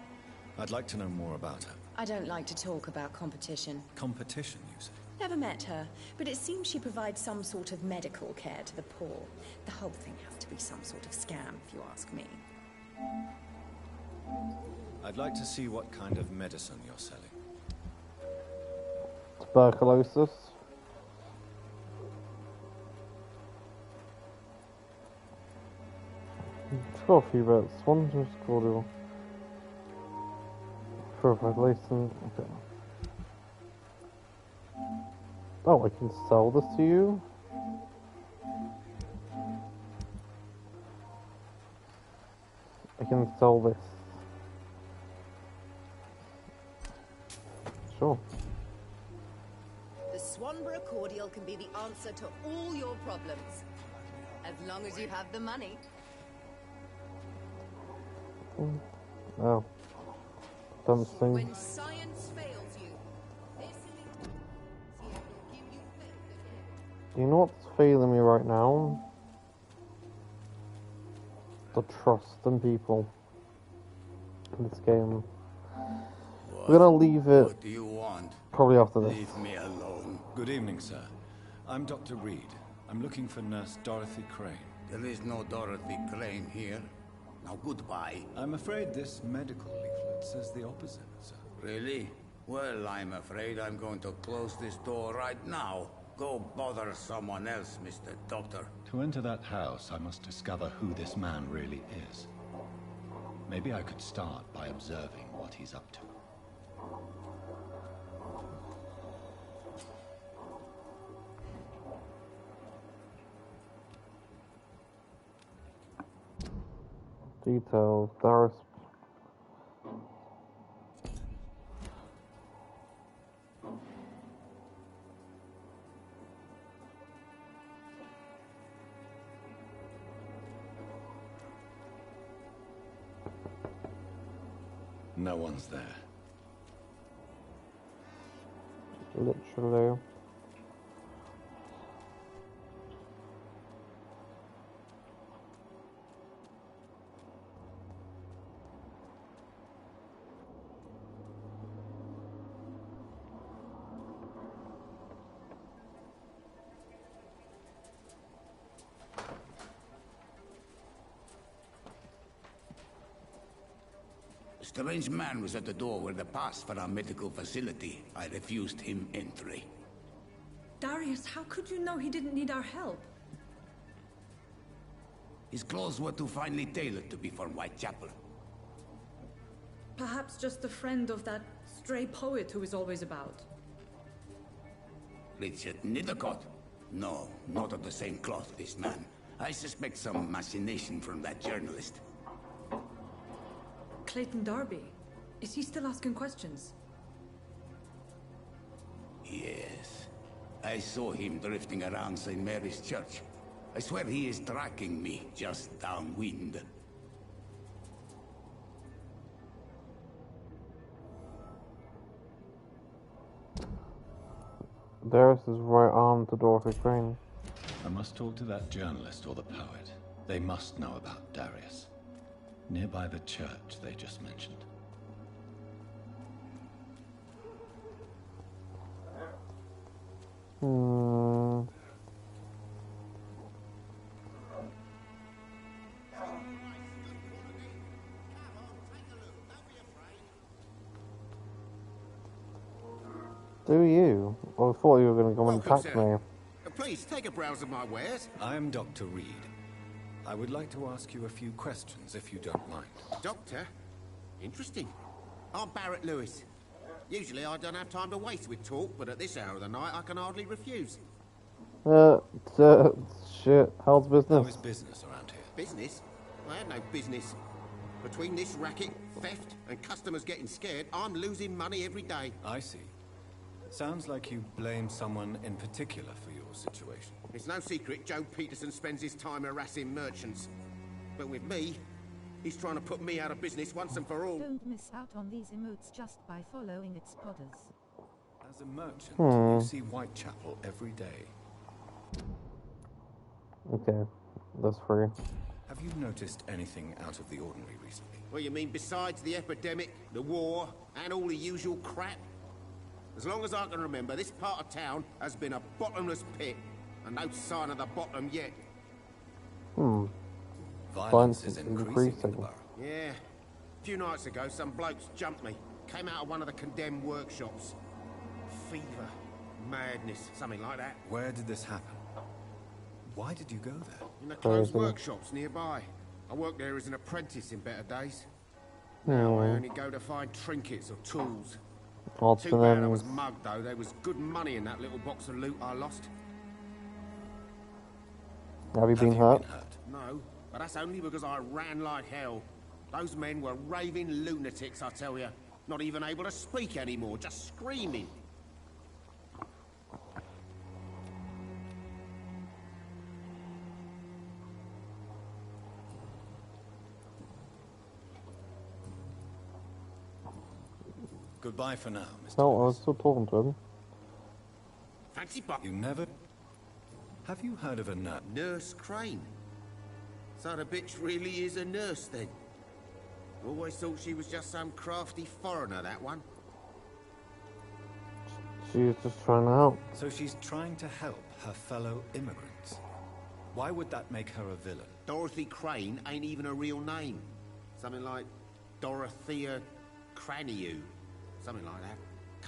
I'd like to know more about her. I don't like to talk about competition. Competition, you say? Never met her, but it seems she provides some sort of medical care to the poor. The whole thing has to be some sort of scam, if you ask me. I'd like to see what kind of medicine you're selling. Tuberculosis. It's got a few bits. One just called purified license. Okay. Oh, I can sell this to you? I can sell this. Sure. The Swanborough cordial can be the answer to all your problems. As long as you have the money. Oh. Something. When science fails you, this is You know what's failing me right now? The trust in people in this game. We're gonna leave it. What do you want? Probably after this. Leave me alone. Good evening, sir. I'm Dr. Reed. I'm looking for Nurse Dorothy Crane. There is no Dorothy Crane here. Now goodbye. I'm afraid this medical leaflet says the opposite, sir. Really? Well, I'm afraid I'm going to close this door right now. Go bother someone else, Mr. Doctor. To enter that house, I must discover who this man really is. Maybe I could start by observing what he's up to. Details. Darius. No one's there. Literally. A strange man was at the door with a pass for our medical facility. I refused him entry. Darius, how could you know he didn't need our help? His clothes were too finely tailored to be from Whitechapel. Perhaps just a friend of that stray poet who is always about. Richard Nethercott? No, not of the same cloth, this man. I suspect some machination from that journalist. Clayton Darby. Is he still asking questions? Yes. I saw him drifting around St. Mary's Church. I swear he is tracking me just downwind. Darius is right on to Dorothy Crane. I must talk to that journalist or the poet. They must know about Darius. Nearby the church they just mentioned. Do you? I thought you were going to come and attack me. Please, take a browse of my wares. I'm Dr. Reed. I would like to ask you a few questions, if you don't mind. Doctor? Interesting. I'm Barrett Lewis. Usually I don't have time to waste with talk, but at this hour of the night I can hardly refuse. Shit. How's business? How is business around here? Business? I have no business. Between this racket, theft, and customers getting scared, I'm losing money every day. I see. Sounds like you blame someone in particular for your situation. It's no secret Joe Peterson spends his time harassing merchants. But with me, he's trying to put me out of business once and for all. Don't miss out on these emotes just by following its podders. As a merchant, you see Whitechapel every day. Okay. There's 3. Have you noticed anything out of the ordinary recently? What you mean besides the epidemic, the war, and all the usual crap? As long as I can remember, this part of town has been a bottomless pit, and no sign of the bottom yet. Violence is increasing in the borough. Yeah. A few nights ago, some blokes jumped me. Came out of one of the condemned workshops. Fever, madness, something like that. Where did this happen? Why did you go there? In the closed workshops nearby. I worked there as an apprentice in better days. Now I only go to find trinkets or tools. Too bad I was mugged, though. There was good money in that little box of loot I lost. Have you been hurt? No, but that's only because I ran like hell. Those men were raving lunatics, I tell you. Not even able to speak anymore, just screaming. Goodbye for now, Mr. No, I was still talking to him. Fancy buck. You never... Have you heard of a nurse? Nurse Crane? So the bitch really is a nurse, then? Always thought she was just some crafty foreigner, that one. She's just trying to help. So she's trying to help her fellow immigrants. Why would that make her a villain? Dorothy Crane ain't even a real name. Something like Dorothea Craniu. Something like that.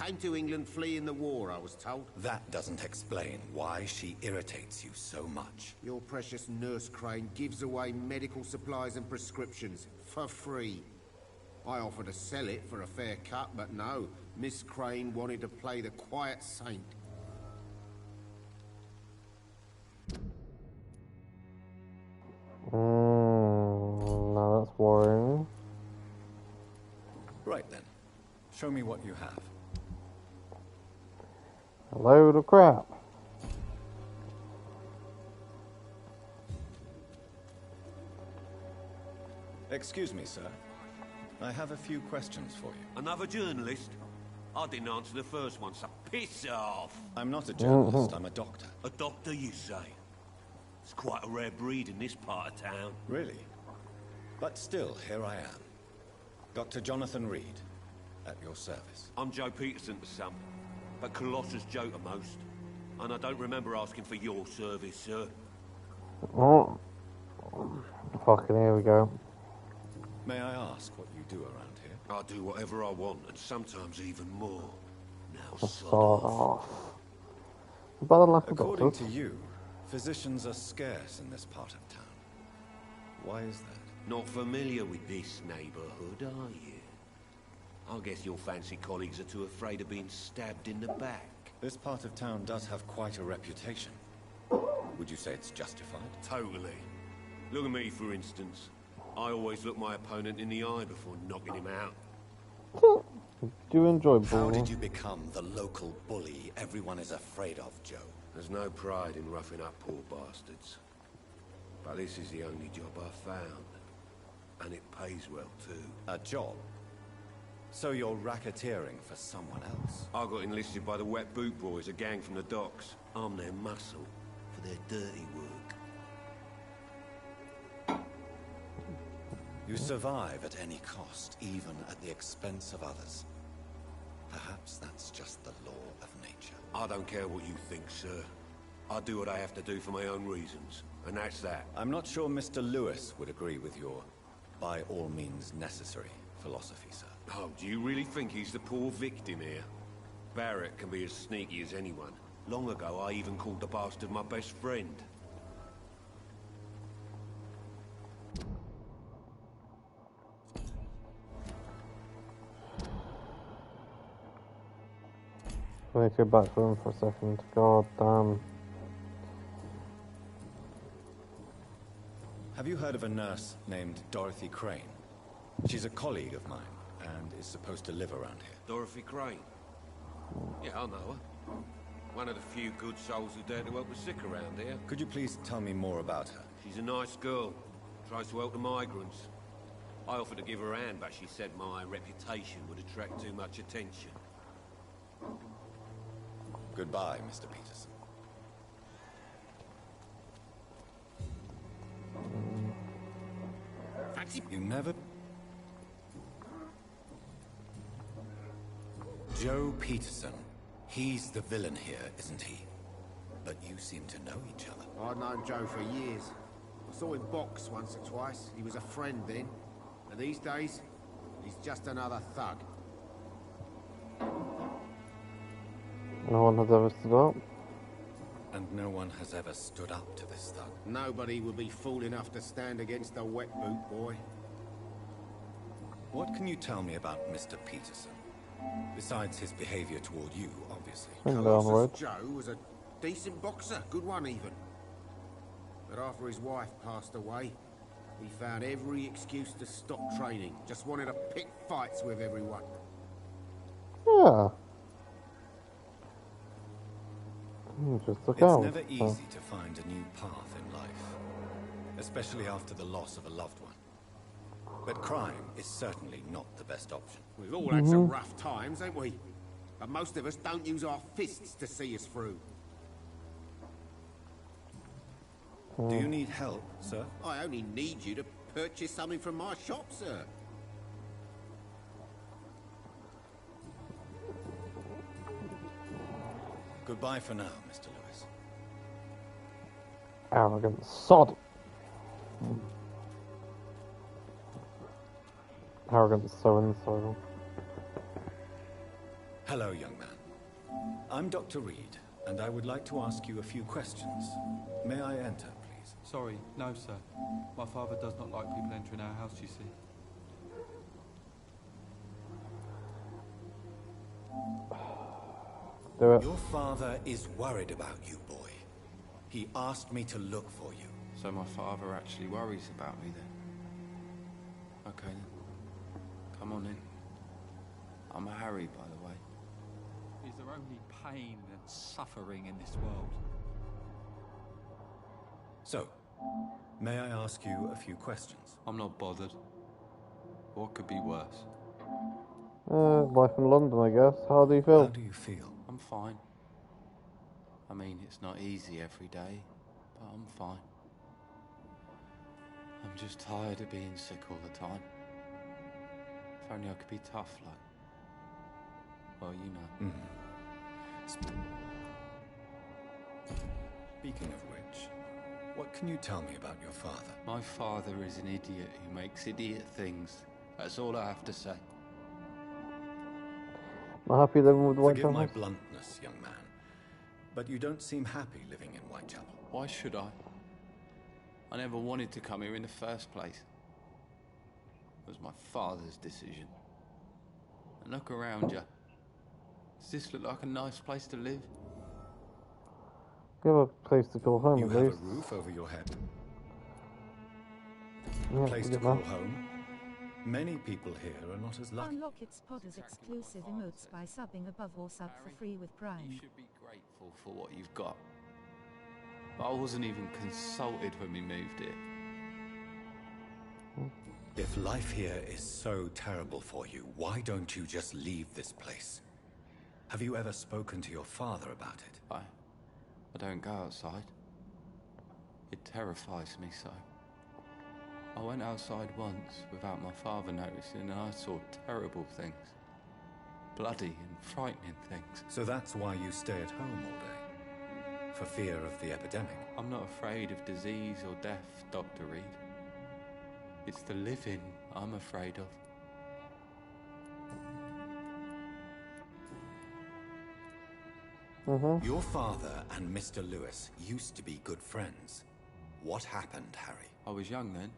Came to England fleeing the war, I was told. That doesn't explain why she irritates you so much. Your precious Nurse Crane gives away medical supplies and prescriptions for free. I offered to sell it for a fair cut, but no. Miss Crane wanted to play the quiet saint. Now that's worrying. Right then. Show me what you have. A load of crap. Excuse me, sir. I have a few questions for you. Another journalist? I didn't answer the first one, so piss off! I'm not a journalist, I'm a doctor. A doctor, you say? It's quite a rare breed in this part of town. Really? But still, here I am. Dr. Jonathan Reed, at your service. I'm Joe Peterson to some, but Colossus Joe to most. And I don't remember asking for your service, sir. Oh. Fucking here we go. May I ask what you do around here? I do whatever I want, and sometimes even more. Now Sod off. About the lack of According doctors. to you, physicians are scarce in this part of town. Why is that? Not familiar with this neighborhood, are you? I guess your fancy colleagues are too afraid of being stabbed in the back. This part of town does have quite a reputation. Would you say it's justified? Totally. Look at me, for instance. I always look my opponent in the eye before knocking him out. Do you enjoy How bullying? did you become the local bully everyone is afraid of, Joe? There's no pride in roughing up poor bastards. But this is the only job I've found. And it pays well, too. A job? So you're racketeering for someone else? I got enlisted by the Wet Boot Boys, a gang from the docks. I'm their muscle for their dirty work. You survive at any cost, even at the expense of others. Perhaps that's just the law of nature. I don't care what you think, sir. I do what I have to do for my own reasons, and that's that. I'm not sure Mr. Lewis would agree with your by all means necessary philosophy, sir. Oh, do you really think he's the poor victim here? Barrett can be as sneaky as anyone. Long ago, I even called the bastard my best friend. Let me go back to him for a second. God damn. Have you heard of a nurse named Dorothy Crane? She's a colleague of mine, and is supposed to live around here. Dorothy Crane? Yeah, I know her. One of the few good souls who dare to help the sick around here. Could you please tell me more about her? She's a nice girl. Tries to help the migrants. I offered to give her a hand, but she said my reputation would attract too much attention. Goodbye, Mr. Peterson. You never... Joe Peterson. He's the villain here, isn't he? But you seem to know each other. I'd known Joe for years. I saw him box once or twice. He was a friend then. And these days, he's just another thug. No one has ever stood up. And no one has ever stood up to this thug. Nobody would be fool enough to stand against a wet boot boy. What can you tell me about Mr. Peterson? Besides his behavior toward you, obviously. Colossus Joe was a decent boxer, good one even. But after his wife passed away, he found every excuse to stop training. Just wanted to pick fights with everyone. Yeah. Just look out. It's never easy to find a new path in life, especially after the loss of a loved one. But crime is certainly not the best option. We've all had some rough times, ain't we? But most of us don't use our fists to see us through. Do you need help, sir? I only need you to purchase something from my shop, sir. Goodbye for now, Mr. Lewis. Arrogant sod. Arrogant so-and-so. Hello, young man. I'm Dr. Reed, and I would like to ask you a few questions. May I enter, please? Sorry, no, sir. My father does not like people entering our house, you see. Do it. Your father is worried about you, boy. He asked me to look for you. So my father actually worries about me then? Okay then. Come on in. I'm a Harry, by the way. Is there only pain and suffering in this world? So, may I ask you a few questions? I'm not bothered. What could be worse? Life in London, I guess. How do you feel? How do you feel? I'm fine. I mean, it's not easy every day, but I'm fine. I'm just tired of being sick all the time. If only I could be tough, like... Well, you know. Speaking of which, what can you tell me about your father? My father is an idiot who makes idiot things. That's all I have to say. I'm happy living with Forgive Whitechapel. my bluntness, young man, but you don't seem happy living in Whitechapel. Why should I? I never wanted to come here in the first place. It was my father's decision. And look around you. Does this look like a nice place to live? You have a place to call home, You at have least. a roof over your head. Yeah, A place to good call man. home. Many people here are not as lucky. Unlock its podders exclusive emotes by subbing above or sub for free with Prime. You should be grateful for what you've got. But I wasn't even consulted when we moved here. If life here is so terrible for you, why don't you just leave this place? Have you ever spoken to your father about it? I don't go outside. It terrifies me so. I went outside once without my father noticing and I saw terrible things. Bloody and frightening things. So that's why you stay at home all day? For fear of the epidemic? I'm not afraid of disease or death, Dr. Reed. It's the living I'm afraid of. Your father and Mr. Lewis used to be good friends. What happened, Harry? I was young then.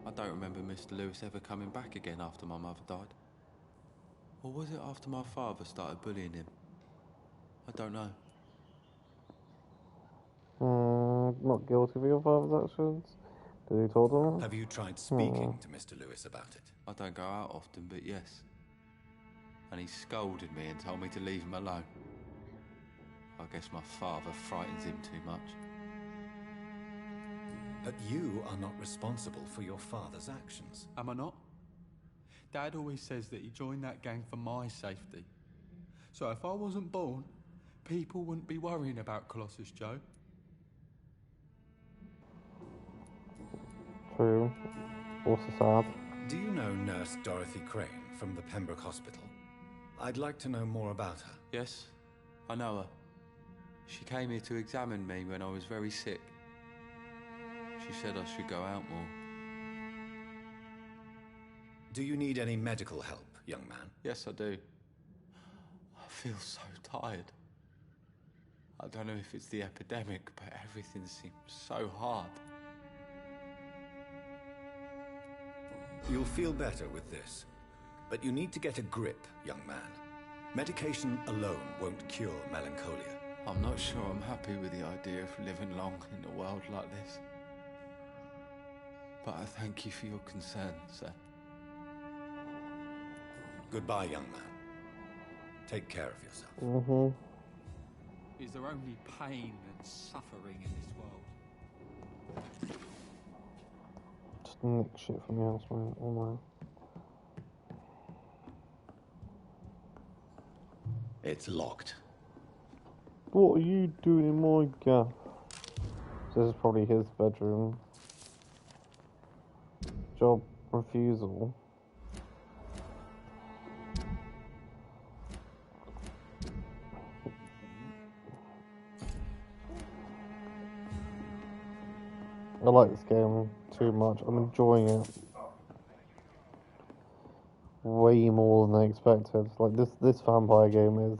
I don't remember Mr. Lewis ever coming back again after my mother died. Or was it after my father started bullying him? I don't know. Not guilty of your father's actions. Did he told him? Have you tried speaking to Mr. Lewis about it? I don't go out often, but yes. And he scolded me and told me to leave him alone. I guess my father frightens him too much. But you are not responsible for your father's actions. Am I not? Dad always says that he joined that gang for my safety. So if I wasn't born, people wouldn't be worrying about Colossus Joe. True. Also sad. Do you know Nurse Dorothy Crane from the Pembroke Hospital? I'd like to know more about her. Yes, I know her. She came here to examine me when I was very sick. She said I should go out more. Do you need any medical help, young man? Yes, I do. I feel so tired. I don't know if it's the epidemic, but everything seems so hard. You'll feel better with this, but you need to get a grip, young man. Medication alone won't cure melancholia. I'm not sure I'm happy with the idea of living long in a world like this. But I thank you for your concern, sir. Goodbye, young man. Take care of yourself. Mm-hmm. Is there only pain and suffering in this world? Just nick shit from the house, man. Oh my. It's locked. What are you doing in my gaff? This is probably his bedroom. Job refusal. I like this game too much. I'm enjoying it way more than I expected. Like this vampire game is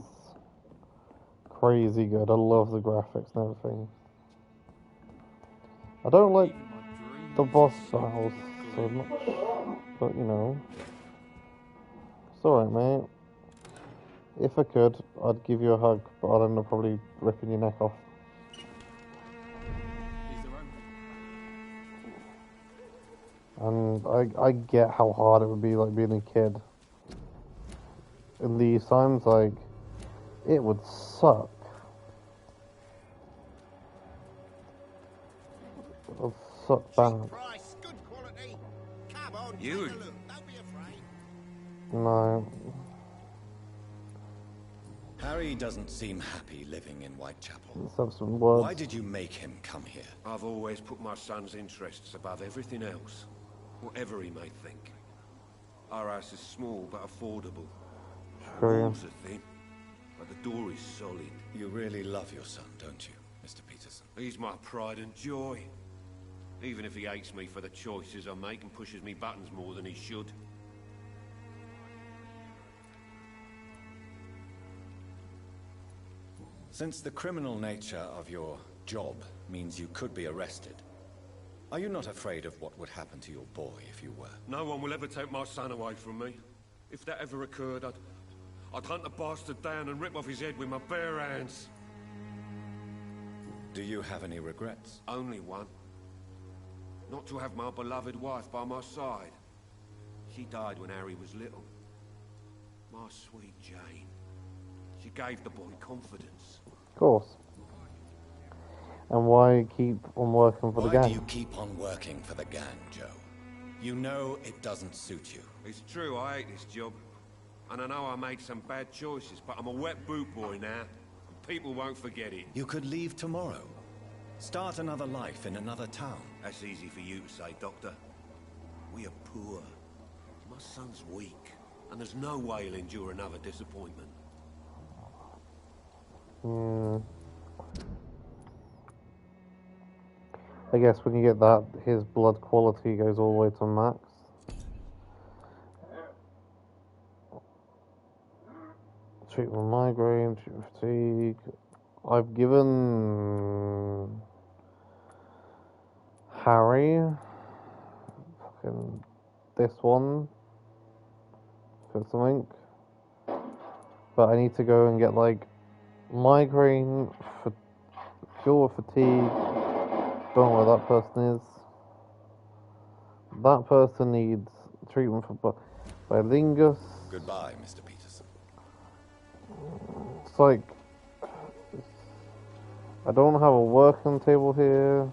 crazy good. I love the graphics and everything. I don't like the boss battles so much, but you know, it's alright, mate. If I could, I'd give you a hug, but I'd end up probably ripping your neck off. And I get how hard it would be, like, being a kid. In these times, like, it would suck. It would suck bad. You? No. Harry doesn't seem happy living in Whitechapel. Let's have some words. Why did you make him come here? I've always put my son's interests above everything else. Whatever he may think. Our house is small but affordable. The walls are thin, but the door is solid. You really love your son, don't you, Mr. Peterson? He's my pride and joy. Even if he hates me for the choices I make and pushes me buttons more than he should. Since the criminal nature of your job means you could be arrested, are you not afraid of what would happen to your boy if you were? No one will ever take my son away from me. If that ever occurred, I'd hunt the bastard down and rip off his head with my bare hands. Do you have any regrets? Only one. Not to have my beloved wife by my side. She died when Harry was little. My sweet Jane. She gave the boy confidence. Of course. And why keep on working for the gang? Why do you keep on working for the gang, Joe? You know it doesn't suit you. It's true, I hate this job. And I know I made some bad choices, but I'm a wet boot boy now. And people won't forget it. You could leave tomorrow. Start another life in another town. That's easy for you to say, Doctor. We are poor. My son's weak. And there's no way he'll endure another disappointment. I guess when you get that, his blood quality goes all the way to max. Treatment of migraine, treatment of fatigue. I've given Harry fucking this one for something, but I need to go and get like migraine, cure fatigue. Don't know where that person is. That person needs treatment for bilingus. Goodbye, Mr. Peterson. It's like I don't have a working table here.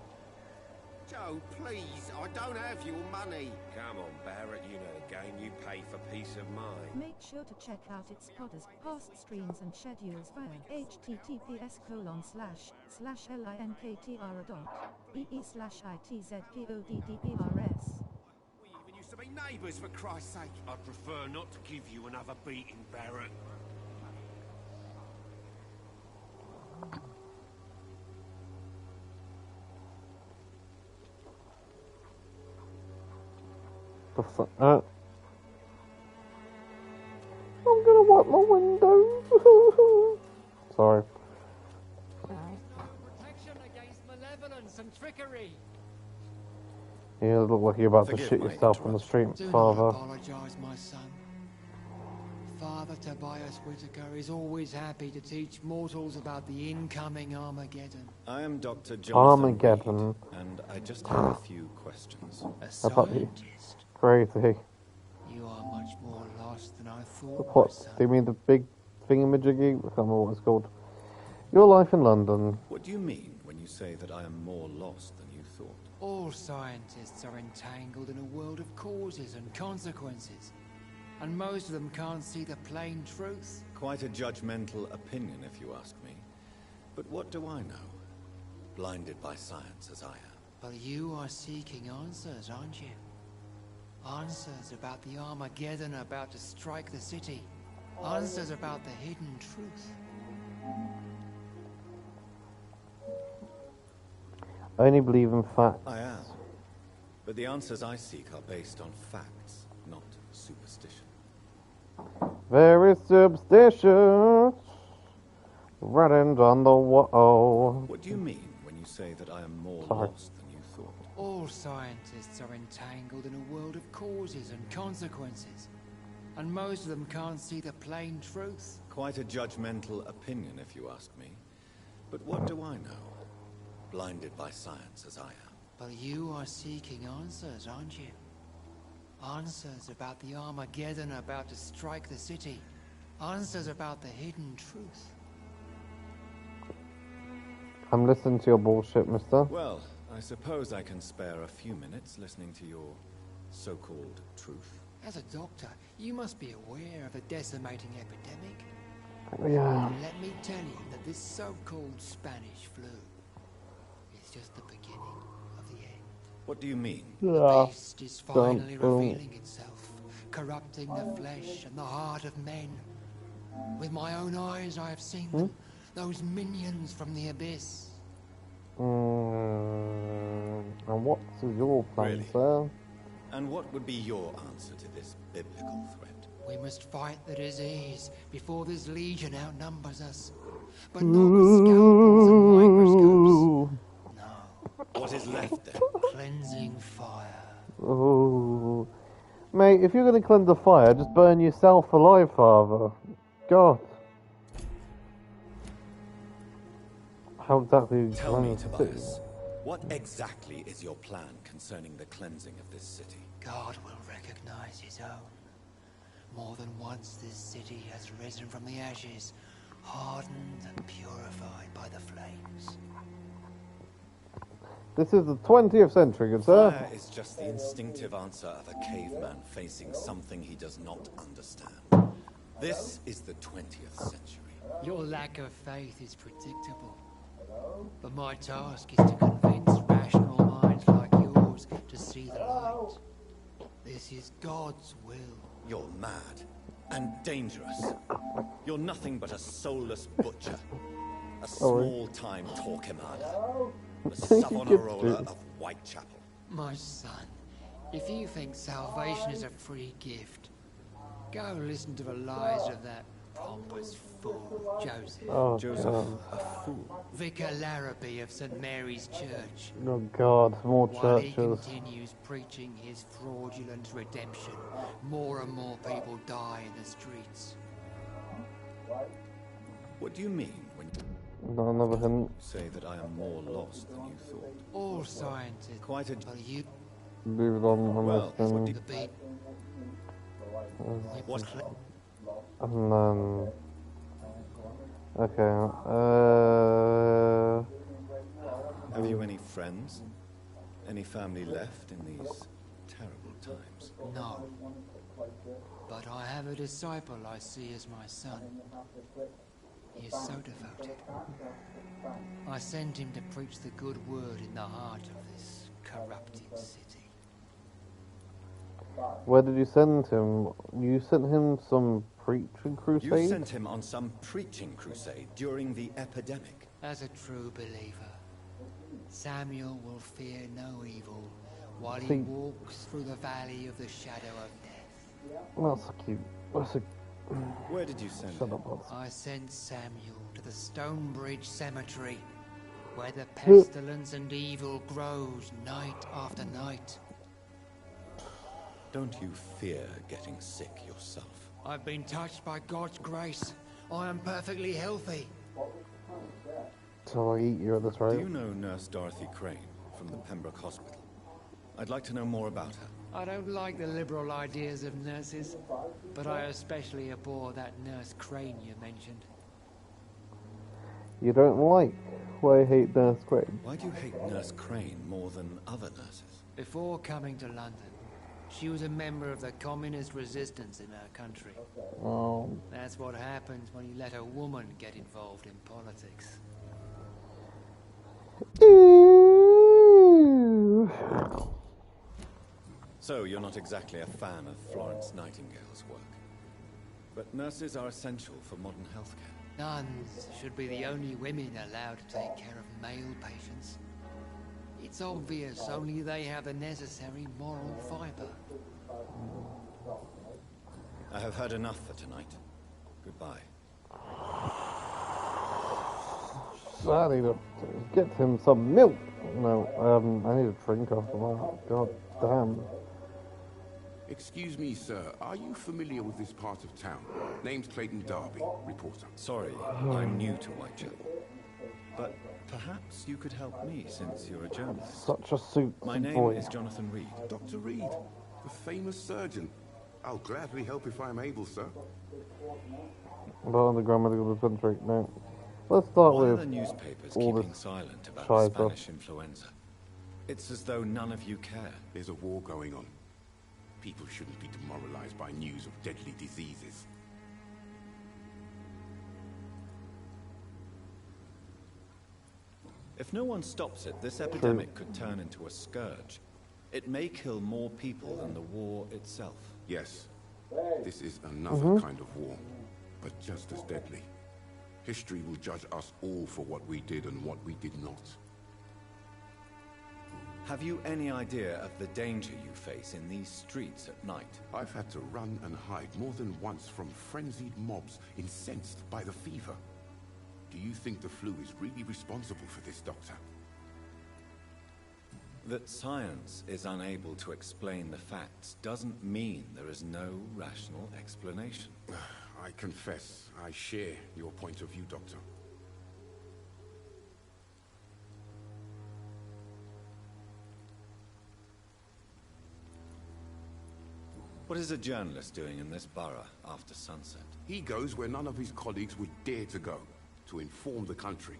Joe, please, I don't have your money. Come on, Barrett, you know the game. You pay for peace of mind. Make sure to check out its podders, past streams and schedules via https://linktr.ee/itzpoddprs. neighbours, for Christ's sake. I'd prefer not to give you another beating, Barrett. I'm gonna wipe my windows. Sorry. Protection against malevolence and trickery. You look like you're about to Forgive shit my yourself on the street, Do not Father. apologize, my son. Father Tobias Whitaker is always happy to teach mortals about the incoming Armageddon. I am Dr. Jonathan Armageddon. Reed, and I just have a few questions. A About you. scientist? Crazy. You are much more lost than I thought, my What? son. Do you mean the big thingamajiggy? I can't remember what it's called. Your life in London. What do you mean when you say that I am more lost than you thought? All scientists are entangled in a world of causes and consequences, and most of them can't see the plain truth. Quite a judgmental opinion, if you ask me. But what do I know? Blinded by science as I am. But you are seeking answers, aren't you? Answers about the Armageddon about to strike the city. Answers about the hidden truth. I only believe in facts. I am. But the answers I seek are based on facts, not superstition. Very superstitious. Writing on the wall. What do you mean when you say that I am more Sorry. lost than you thought? All scientists are entangled in a world of causes and consequences, and most of them can't see the plain truth. Quite a judgmental opinion, if you ask me. But what do I know? Blinded by science as I am. But you are seeking answers, aren't you? Answers about the Armageddon about to strike the city. Answers about the hidden truth. I'm listening to your bullshit, mister. Well, I suppose I can spare a few minutes listening to your so-called truth. As a doctor, you must be aware of a decimating epidemic. Yeah. Let me tell you that this so-called Spanish flu is just the beginning of the end. What do you mean? The beast is finally revealing itself, corrupting the flesh and the heart of men. With my own eyes I have seen them, those minions from the abyss. And what's your plan, Really? sir? And what would be your answer to this biblical threat? We must fight the disease before this legion outnumbers us. But not with scalpels and microscopes. No. What is left then? Cleansing fire. Oh. Mate, if you're going to cleanse the fire, just burn yourself alive, Father. God. How exactly do you Tell me, cleanse the city? Tobias, what exactly is your plan concerning the cleansing of this city? God will recognize his own. More than once this city has risen from the ashes, hardened and purified by the flames. This is the 20th century, good sir. Fire is just the instinctive answer of a caveman facing something he does not understand. This is the 20th century. Your lack of faith is predictable. But my task is to convince rational minds like yours to see the light. This is God's will. You're mad and dangerous. You're nothing but a soulless butcher. A small-time Torquemada. The Savonarola of Whitechapel. My son, if you think salvation is a free gift, go listen to the lies of that pompous fool, Joseph. Oh, Joseph, God. a fool. Vicar Larrabee of St. Mary's Church. Oh, God, more While he churches. continues preaching his fraudulent redemption, more and more people die in the streets. What do you mean when Not another hint. you say that I am more lost than you thought? All scientists. Quite a... But you... Move on, I'm Well, listening. The beat... What? And then... Okay, Have you any friends? Any family left in these terrible times? No. But I have a disciple I see as my son. He is so devoted. I sent him to preach the good word in the heart of this corrupted city. Where did you send him? You sent him some preaching crusade? You sent him on some preaching crusade during the epidemic. As a true believer, Samuel will fear no evil while he walks through the valley of the shadow of death. That's cute. That's a... Where did you send him? I sent Samuel to the Stonebridge Cemetery, where the pestilence and evil grows night after night. Don't you fear getting sick yourself? I've been touched by God's grace. I am perfectly healthy. So I eat you at this rate. Do you know Nurse Dorothy Crane from the Pembroke Hospital? I'd like to know more about her. I don't like the liberal ideas of nurses, but I especially abhor that Nurse Crane you mentioned. You don't like why I hate Nurse Crane? Why do you hate Nurse Crane more than other nurses? Before coming to London, she was a member of the communist resistance in her country. Oh. That's what happens when you let a woman get involved in politics. So, you're not exactly a fan of Florence Nightingale's work. But nurses are essential for modern healthcare. Nuns should be the only women allowed to take care of male patients. It's obvious only they have the necessary moral fiber. I have heard enough for tonight. Goodbye. I need to get him some milk. No, I need a drink after that. God damn. Excuse me, sir. Are you familiar with this part of town? Name's Clayton Darby, reporter. Sorry, I'm new to Whitechapel. But perhaps you could help me since you're a journalist. Such a suit. My name is Jonathan Reed. Dr. Reed, the famous surgeon. I'll gladly help if I'm able, sir. About underground medical dispensary. No. Let's start Why with are the newspapers all keeping this silent about Shiza. the Spanish influenza? It's as though none of you care. There's a war going on. People shouldn't be demoralized by news of deadly diseases. If no one stops it, this epidemic could turn into a scourge. It may kill more people than the war itself. Yes, this is another kind of war, but just as deadly. History will judge us all for what we did and what we did not. Have you any idea of the danger you face in these streets at night? I've had to run and hide more than once from frenzied mobs incensed by the fever. Do you think the flu is really responsible for this, Doctor? That science is unable to explain the facts doesn't mean there is no rational explanation. I confess, I share your point of view, Doctor. What is a journalist doing in this borough after sunset? He goes where none of his colleagues would dare to go, to inform the country.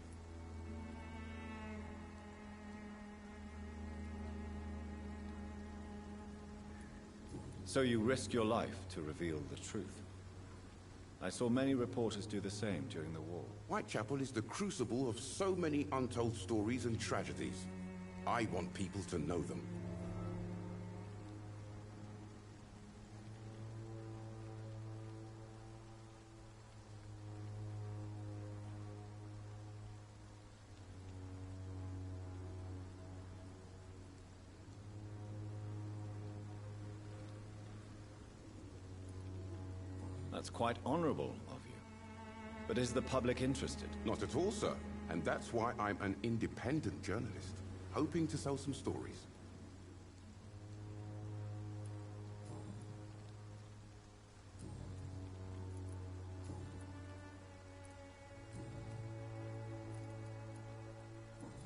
So you risk your life to reveal the truth. I saw many reporters do the same during the war. Whitechapel is the crucible of so many untold stories and tragedies. I want people to know them. That's quite honorable of you. But is the public interested? Not at all, sir. And that's why I'm an independent journalist, hoping to sell some stories.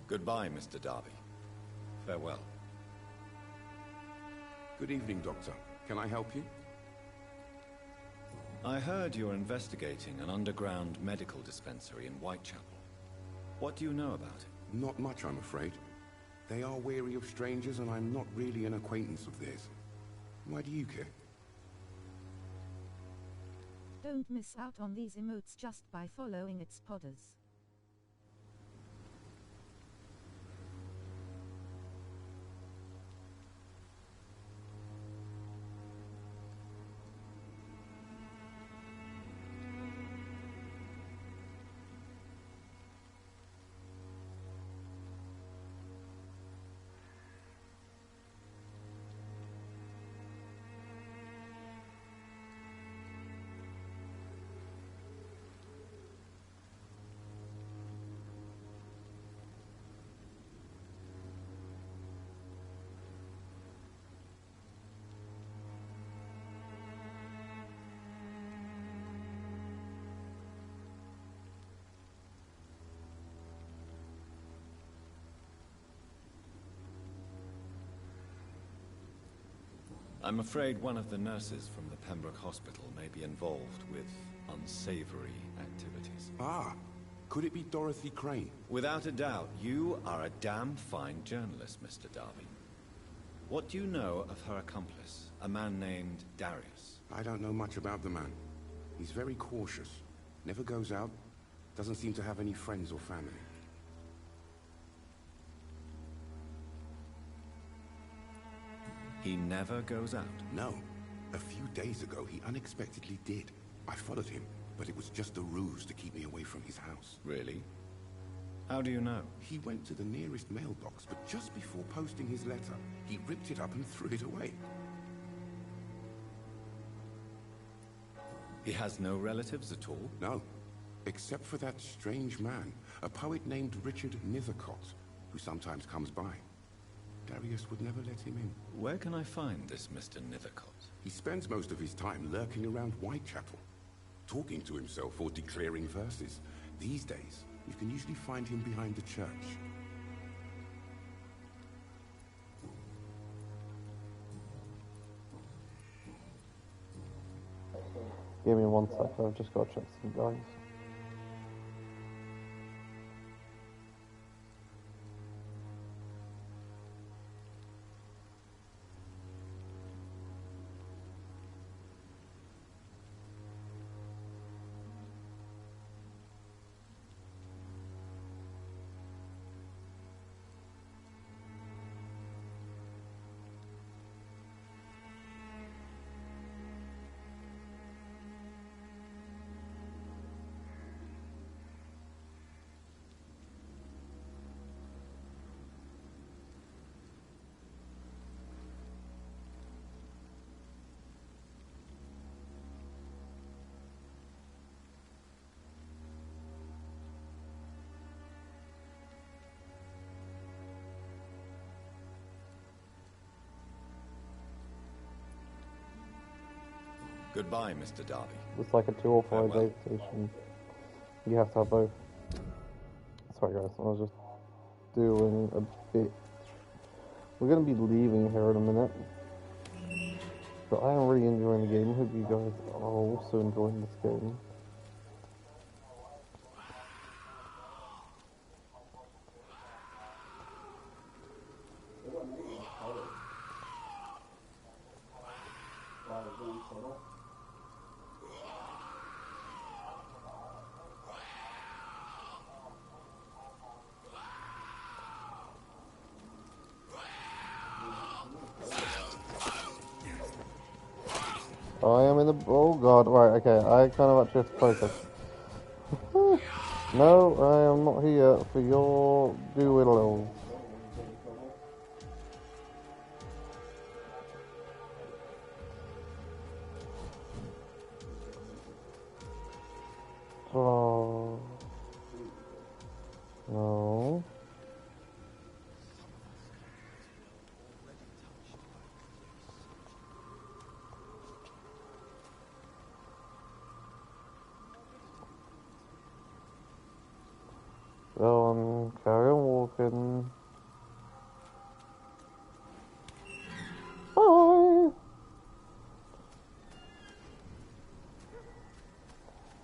Goodbye, Mr. Darby. Farewell. Good evening, Doctor. Can I help you? I heard you're investigating an underground medical dispensary in Whitechapel. What do you know about it? Not much, I'm afraid. They are wary of strangers, and I'm not really an acquaintance of theirs. Why do you care? Don't miss out on these emotes just by following its podders. I'm afraid one of the nurses from the Pembroke Hospital may be involved with unsavory activities. Ah, could it be Dorothy Crane? Without a doubt, you are a damn fine journalist, Mr. Darby. What do you know of her accomplice, a man named Darius? I don't know much about the man. He's very cautious. Never goes out. Doesn't seem to have any friends or family. He never goes out? No. A few days ago, he unexpectedly did. I followed him, but it was just a ruse to keep me away from his house. Really? How do you know? He went to the nearest mailbox, but just before posting his letter, he ripped it up and threw it away. He has no relatives at all? No. Except for that strange man, a poet named Richard Nethercott, who sometimes comes by. Darius would never let him in. Where can I find this Mr. Nethercott? He spends most of his time lurking around Whitechapel, talking to himself or declaring verses. These days, you can usually find him behind the church. Give me 1 sec, I've just got to check some guys. Goodbye, Mr. Darby. It's like a 2 authorization. You have to have both. Sorry guys, I was just doing a bit. We're going to be leaving here in a minute. But I am really enjoying the game. Hope you guys are also enjoying this game. I am in the... Oh god, right, okay, I kind of actually have to focus. No, I am not here for your do-it-alls. Oh... No... Go on, carry on walking. Bye!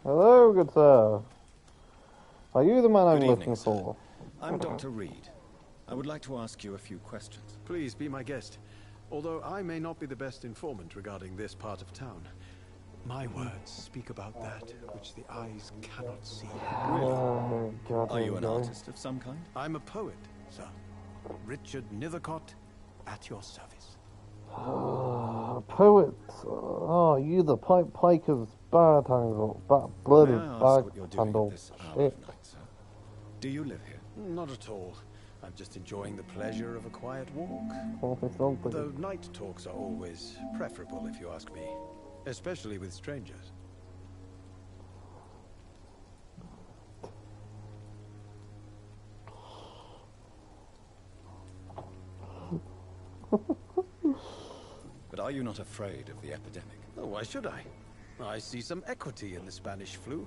Hello, good sir. Are you the man I'm looking for? I'm Dr. Reed. I would like to ask you a few questions. Please be my guest. Although I may not be the best informant regarding this part of town, my words speak about that which the eyes cannot see. Oh, God, Are you an artist of some kind? I'm a poet, sir. Richard Nethercott, at your service. Poet. Oh, you the Piker's bad handle. Bloody May I ask bag what you're doing handle. at this hour Shit. of night, sir? Do you live here? Not at all. I'm just enjoying the pleasure of a quiet walk. Something. Though night talks are always preferable, if you ask me. Especially with strangers. But are you not afraid of the epidemic? Oh, why should I? I see some equity in the Spanish flu.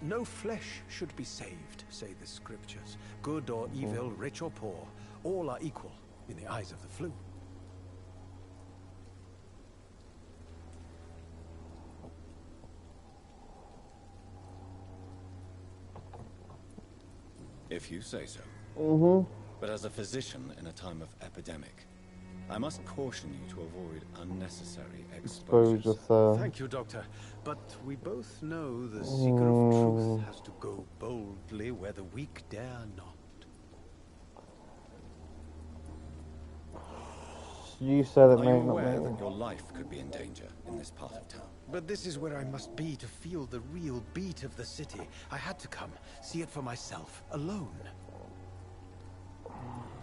No flesh should be saved, say the scriptures. Good or evil, rich or poor, all are equal in the eyes of the flu. If you say so. Mm-hmm. But as a physician in a time of epidemic, I must caution you to avoid unnecessary exposures. Thank you, Doctor. But we both know the seeker of truth has to go boldly where the weak dare not. You said it, Are mate, you not aware me. that your life could be in danger in this part of town? But this is where I must be to feel the real beat of the city. I had to come, see it for myself, alone.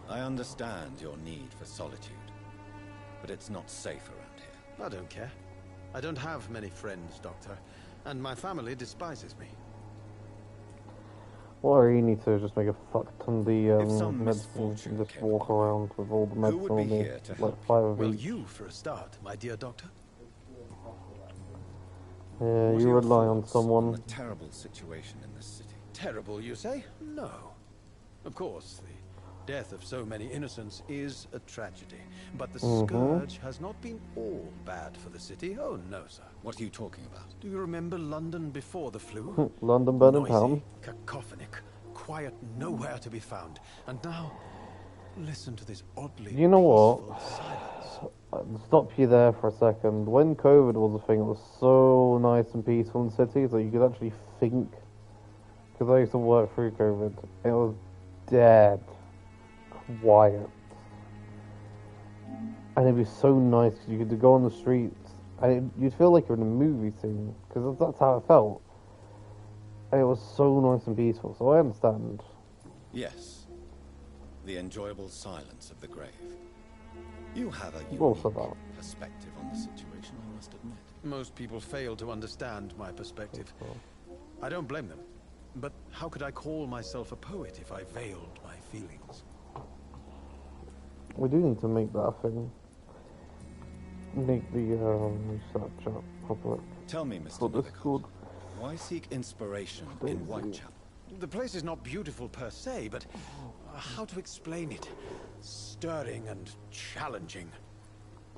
I understand your need for solitude, but it's not safe around here. I don't care. I don't have many friends, Doctor, and my family despises me. Or you need to just make a fuck ton of the some medicine and just walk around with all the medicine on me, like 5 of Well, each. you for a start, my dear Doctor. Yeah, What you are your rely on thoughts someone. on the terrible situation in this city? Terrible, you say? No. Of course, the death of so many innocents is a tragedy. But the scourge has not been all bad for the city. Oh, no, sir. What are you talking about? Do you remember London before the flu? London burning Noisy, town. cacophonic, quiet nowhere to be found. And now, listen to this oddly You know peaceful what? silence. I'll stop you there for a second. When COVID was a thing, it was so nice and peaceful in cities that you could actually think. Because I used to work through COVID. It was dead quiet. And it'd be so nice because you could go on the streets and you'd feel like you're in a movie scene. Because that's how it felt. And it was so nice and peaceful. So I understand. Yes. The enjoyable silence of the grave. You have a Also unique that. perspective on the situation, I must admit. Most people fail to understand my perspective. I don't blame them. But how could I call myself a poet if I veiled my feelings? We do need to make that a thing. Make the research up public. Tell me, Mr. What this Livicott, called? why seek inspiration in Whitechapel? The place is not beautiful per se, but how to explain it? Stirring and challenging.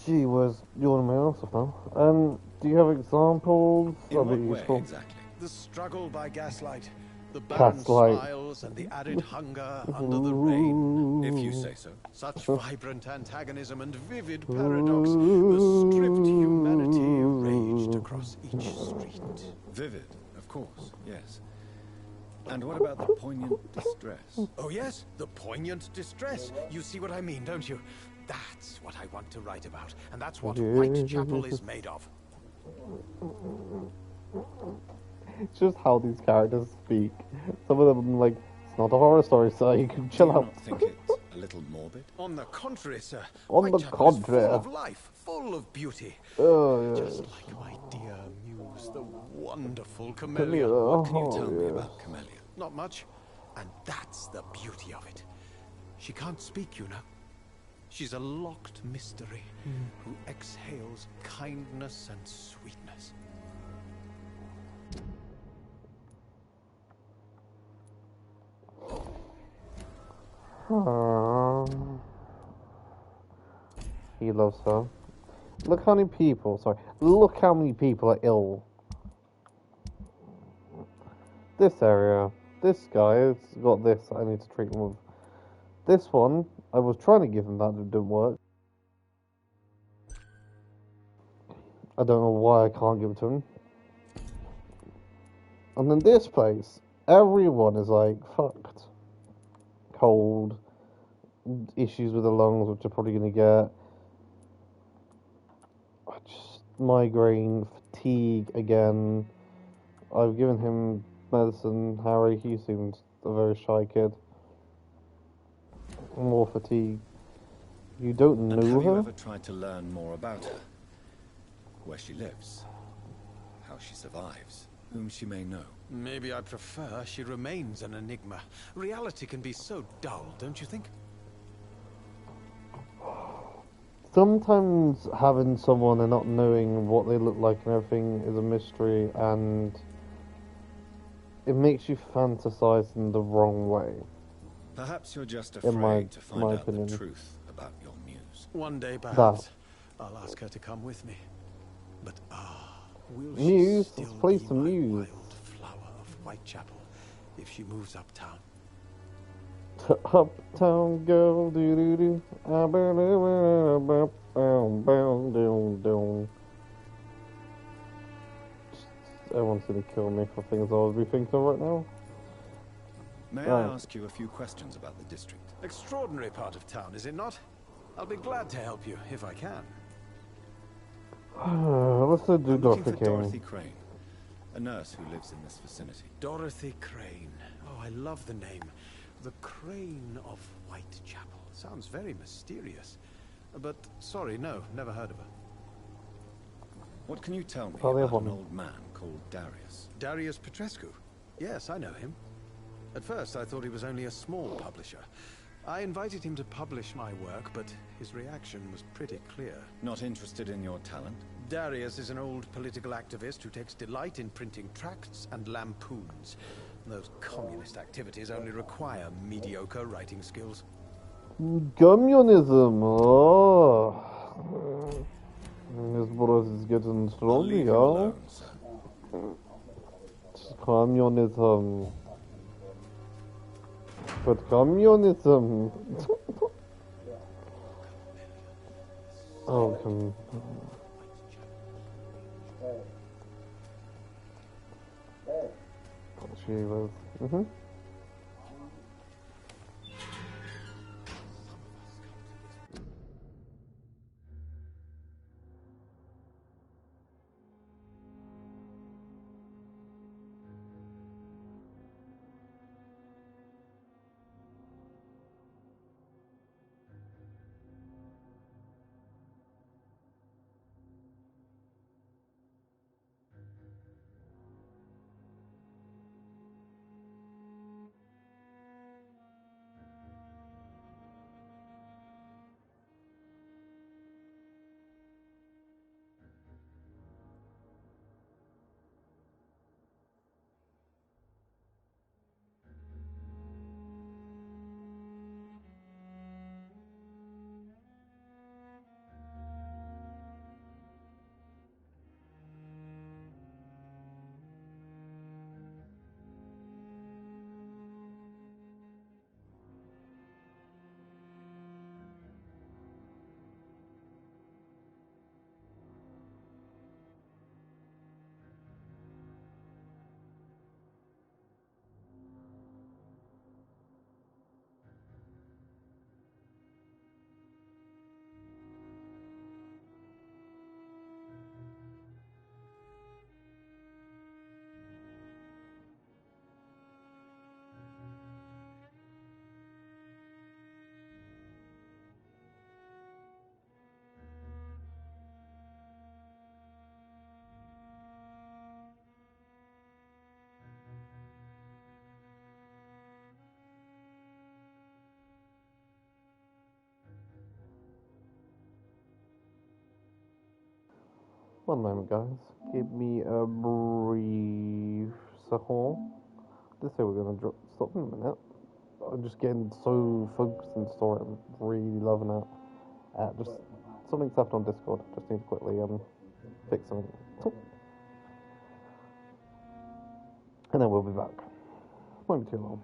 Gee whiz, you want to make answer now? Do you have examples? In That'd what be way useful. exactly? The struggle by gaslight, the barren Gaslight. smiles and the added hunger under the rain. If you say so. Such vibrant antagonism and vivid paradox, the stripped humanity raged across each street. Vivid, of course, yes. And what about the poignant distress? Oh yes, the poignant distress. You see what I mean, don't you? That's what I want to write about, and that's what Whitechapel is made of. It's just how these characters speak. Some of them, like, it's not a horror story, so you can chill out. Do you not think it a little morbid? On the contrary, sir. On the Whitechapel is contrary. full of life, full of beauty. Oh, yeah. Just like my dear muse, the wonderful Camellia. What Can you tell me about Camellia? Not much, and that's the beauty of it. She can't speak, you know. She's a locked mystery who exhales kindness and sweetness. He loves her. Look how many people, look how many people are ill. This area, this guy has got this, I need to treat him with. This one, I was trying to give him that, it didn't work. I don't know why I can't give it to him. And then this place, everyone is like fucked. Cold, issues with the lungs, which are probably going to get. Just migraine, fatigue again. I've given him medicine. Harry, he seems a very shy kid. More fatigue. You don't know Have her? you ever tried to learn more about her? Where she lives? How she survives? Whom she may know? Maybe I prefer she remains an enigma. Reality can be so dull, don't you think? Sometimes having someone and not knowing what they look like and everything is a mystery, and it makes you fantasize in the wrong way. Perhaps you're just In my- afraid to find my out opinion. the truth about your muse. One day, perhaps, I'll ask her to come with me. But will she Muse, still let's play be some my Muse. wild flower of Whitechapel if she moves uptown? Uptown girl, do do do. Everyone's gonna kill me for things I would be thinking right now. May I ask you a few questions about the district? Extraordinary part of town, is it not? I'll be glad to help you, if I can. Let's do I'm looking Dorothy for King. Dorothy Crane, a nurse who lives in this vicinity. Dorothy Crane. Oh, I love the name. The Crane of Whitechapel. Sounds very mysterious. But, sorry, no, never heard of her. What can you tell me Oh, they have about an one. old man called Darius? Darius Petrescu? Yes, I know him. At first, I thought he was only a small publisher. I invited him to publish my work, but his reaction was pretty clear. Not interested in your talent? Darius is an old political activist who takes delight in printing tracts and lampoons. Those communist activities only require mediocre writing skills. Communism. Oh. His brother is getting strong, y'all. Communism. But communism. Oh, she was. One moment, guys. Give me a brief second. Let's say we're gonna stop in a minute. I'm just getting so focused in the story. I'm really loving it. Just something's happened on Discord. Just need to quickly fix something. And then we'll be back. Won't be too long.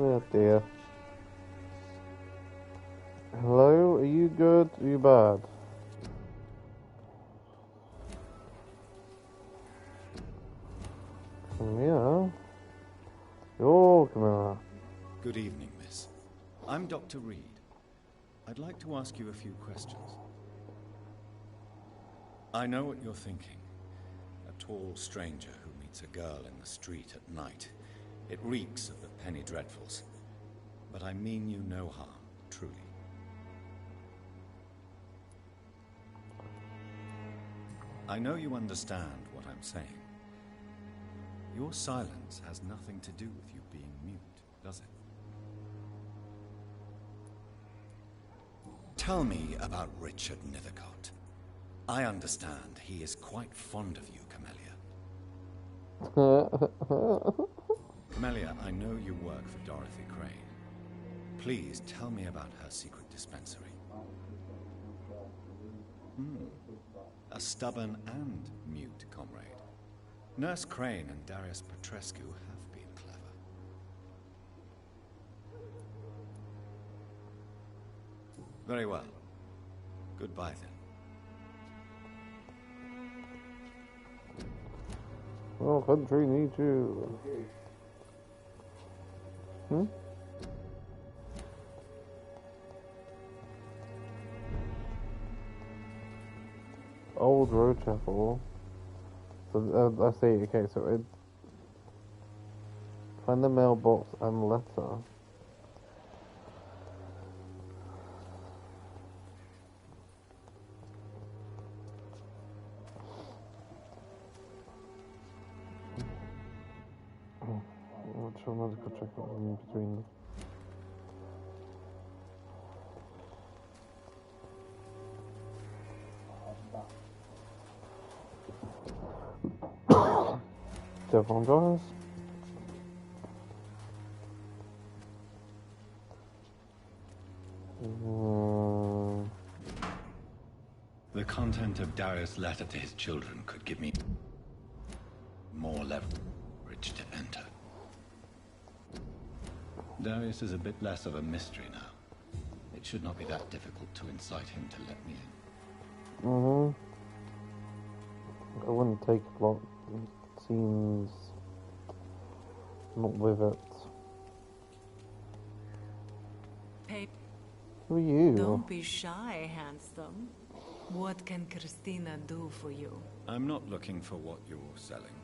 Oh dear. Hello, are you good? Are you bad? Come here. Oh, come here. Good evening, miss. I'm Dr. Reed. I'd like to ask you a few questions. I know what you're thinking. A tall stranger who meets a girl in the street at night. It reeks of the penny dreadfuls. But I mean you no harm, truly. I know you understand what I'm saying. Your silence has nothing to do with you being mute, does it? Tell me about Richard Nethercott. I understand he is quite fond of you, Camellia. Camellia, I know you work for Dorothy Crane. Please tell me about her secret dispensary. A stubborn and mute comrade. Nurse Crane and Darius Petrescu have been clever. Very well. Goodbye then. Oh, country needs you. Old Road Chapel. So I see. Okay, so it find the mailbox and letter. Which one could check out in between? Devon Jones. The content of Darius' letter to his children could give me more leverage to enter. Darius is a bit less of a mystery now. It should not be that difficult to incite him to let me in. I wouldn't take a lot. It seems not with it. Hey, Who are you? don't be shy, handsome. What can Christina do for you? I'm not looking for what you're selling.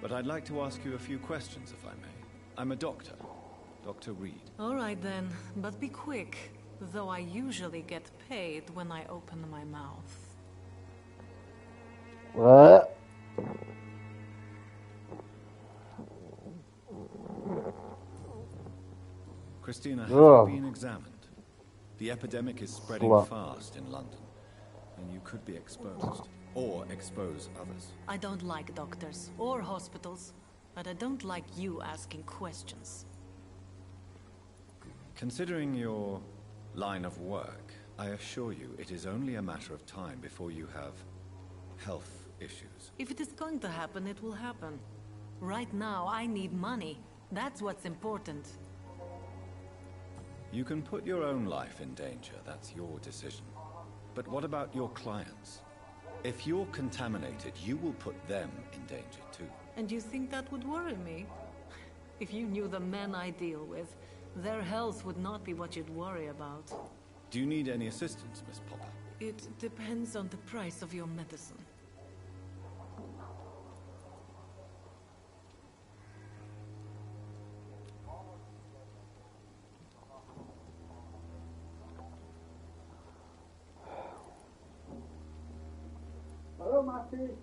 But I'd like to ask you a few questions, if I may. I'm a doctor. Dr. Reed. All right then, but be quick, though I usually get paid when I open my mouth. What? Christina, have you been examined? The epidemic is spreading fast in London, and you could be exposed, or expose others. I don't like doctors or hospitals, but I don't like you asking questions. Considering your line of work, I assure you it is only a matter of time before you have health issues. If it is going to happen, it will happen. Right now, I need money. That's what's important. You can put your own life in danger, that's your decision. But what about your clients? If you're contaminated, you will put them in danger too. And you think that would worry me? If you knew the men I deal with, their health would not be what you'd worry about. Do you need any assistance, Miss Popper? It depends on the price of your medicine. Hello, Matthew.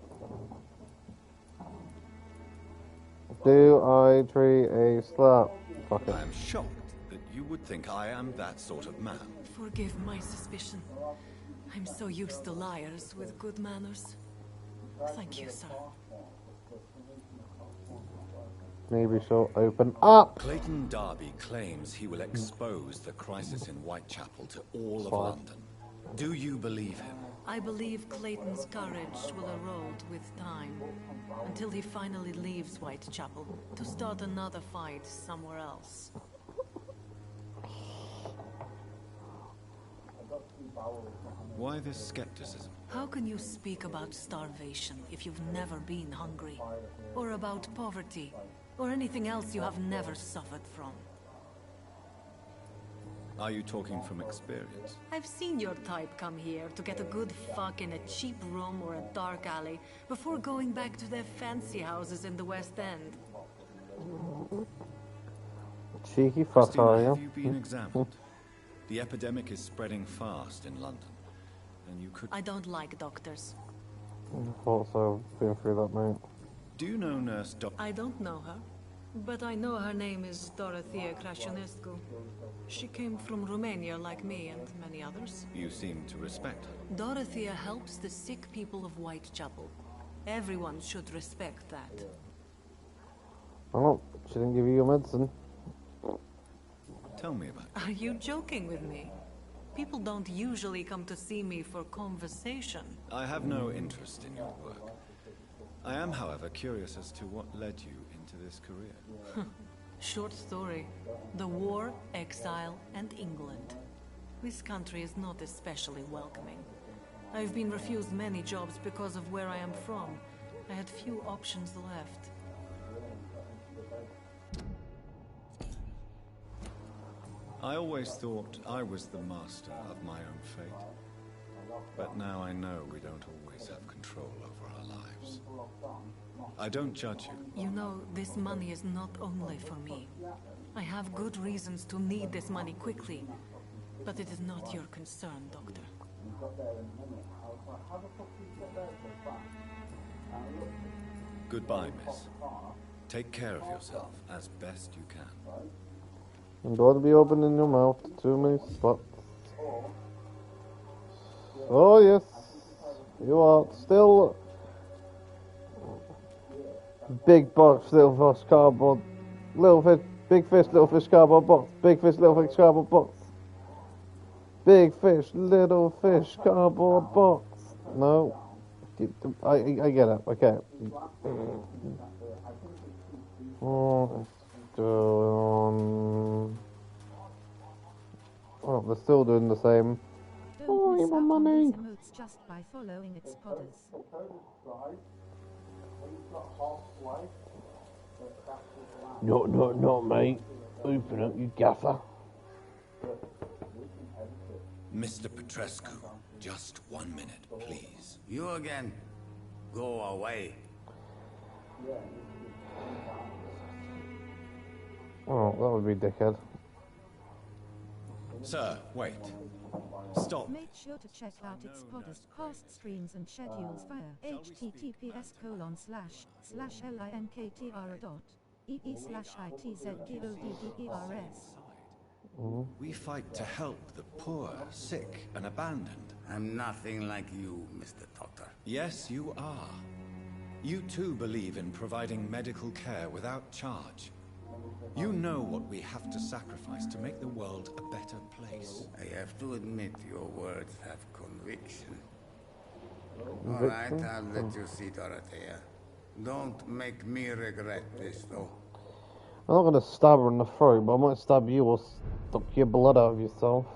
Do I treat a slap? Fuck it. I am shocked that you would think I am that sort of man. Forgive my suspicion. I'm so used to liars with good manners. Thank you, sir. Maybe she'll open up. Clayton Darby claims he will expose the crisis in Whitechapel to all of London. Do you believe him? I believe Clayton's courage will erode with time, until he finally leaves Whitechapel to start another fight somewhere else. Why this skepticism? How can you speak about starvation if you've never been hungry? Or about poverty? Or anything else you have never suffered from? Are you talking from experience? I've seen your type come here to get a good fuck in a cheap room or a dark alley before going back to their fancy houses in the West End. Cheeky fuck, are Christina, have you? you been examined? The epidemic is spreading fast in London, and you could... I don't like doctors. I thought so. Been through that, mate. Do you know Nurse I don't know her, but I know her name is Dorothea Crasionescu. She came from Romania like me and many others. You seem to respect her. Dorothea helps the sick people of Whitechapel. Everyone should respect that. Oh, she didn't give you your medicine. Tell me about it. Are you joking with me? People don't usually come to see me for conversation. I have no interest in your work. I am, however, curious as to what led you into this career. Short story. The war, exile, and England. This country is not especially welcoming. I've been refused many jobs because of where I am from. I had few options left. I always thought I was the master of my own fate. But now I know we don't always have control over our lives. I don't judge you. You know, this money is not only for me. I have good reasons to need this money quickly. But it is not your concern, Doctor. Goodbye, miss. Take care of yourself as best you can. And don't be opening your mouth to too many spots. Oh yes, you are still big box, little fish, cardboard, little fish, big fish, little fish, cardboard box, big fish, little fish, cardboard box, big fish, little fish, cardboard box. No, I get it. Okay. Oh, they're still doing the same. Don't miss out on these emotes just by following its podders. No, mate. Open up, you gaffer. Mr. Petrescu, just 1 minute, please. You again? Go away. Oh, that would be dickhead. Sir, wait. Stop. Make sure to check out its podcast streams and schedules via https://linktr.ee/itzgodders. We fight to help the poor, sick, and abandoned. I'm nothing like you, Mr. Doctor. Yes, you are. You too believe in providing medical care without charge. You know what we have to sacrifice to make the world a better place. I have to admit your words have conviction. All right, I'll let you see, Dorothea. Don't make me regret this, though. I'm not going to stab her in the throat, but I might stab you or suck your blood out of yourself.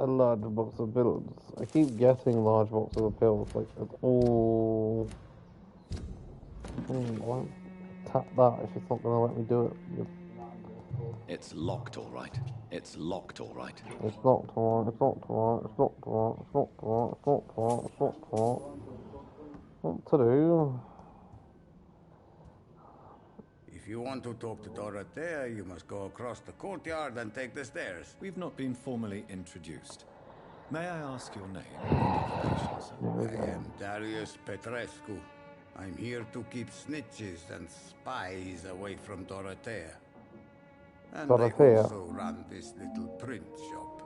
A large box of pills. I keep getting large boxes of pills, like, it's all... Why tap that if it's not going to let me do it? It's locked, all right. It's locked, all right. It's locked, all right. It's locked, all right. It's locked, all right. It's locked, all right. It's locked, all right. It's locked, all right. What to do? If you want to talk to Dorothea, you must go across the courtyard and take the stairs. We've not been formally introduced. May I ask your name and occupation, sir? I am Darius Petrescu. I'm here to keep snitches and spies away from Dorothea. And Dorothea? I also run this little print shop.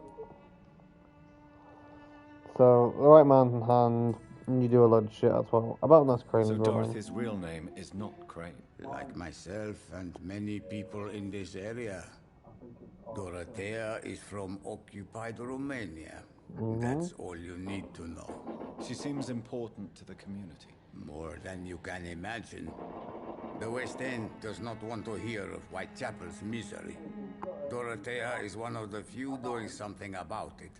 So, the right man in hand, and you do a lot of shit as well. About Nurse Crane So as well. Dorothy's real name is not Crane. Like myself and many people in this area, Dorothea is from occupied Romania. That's all you need to know. She seems important to the community. More than you can imagine. The West End does not want to hear of Whitechapel's misery. Dorothea is one of the few doing something about it.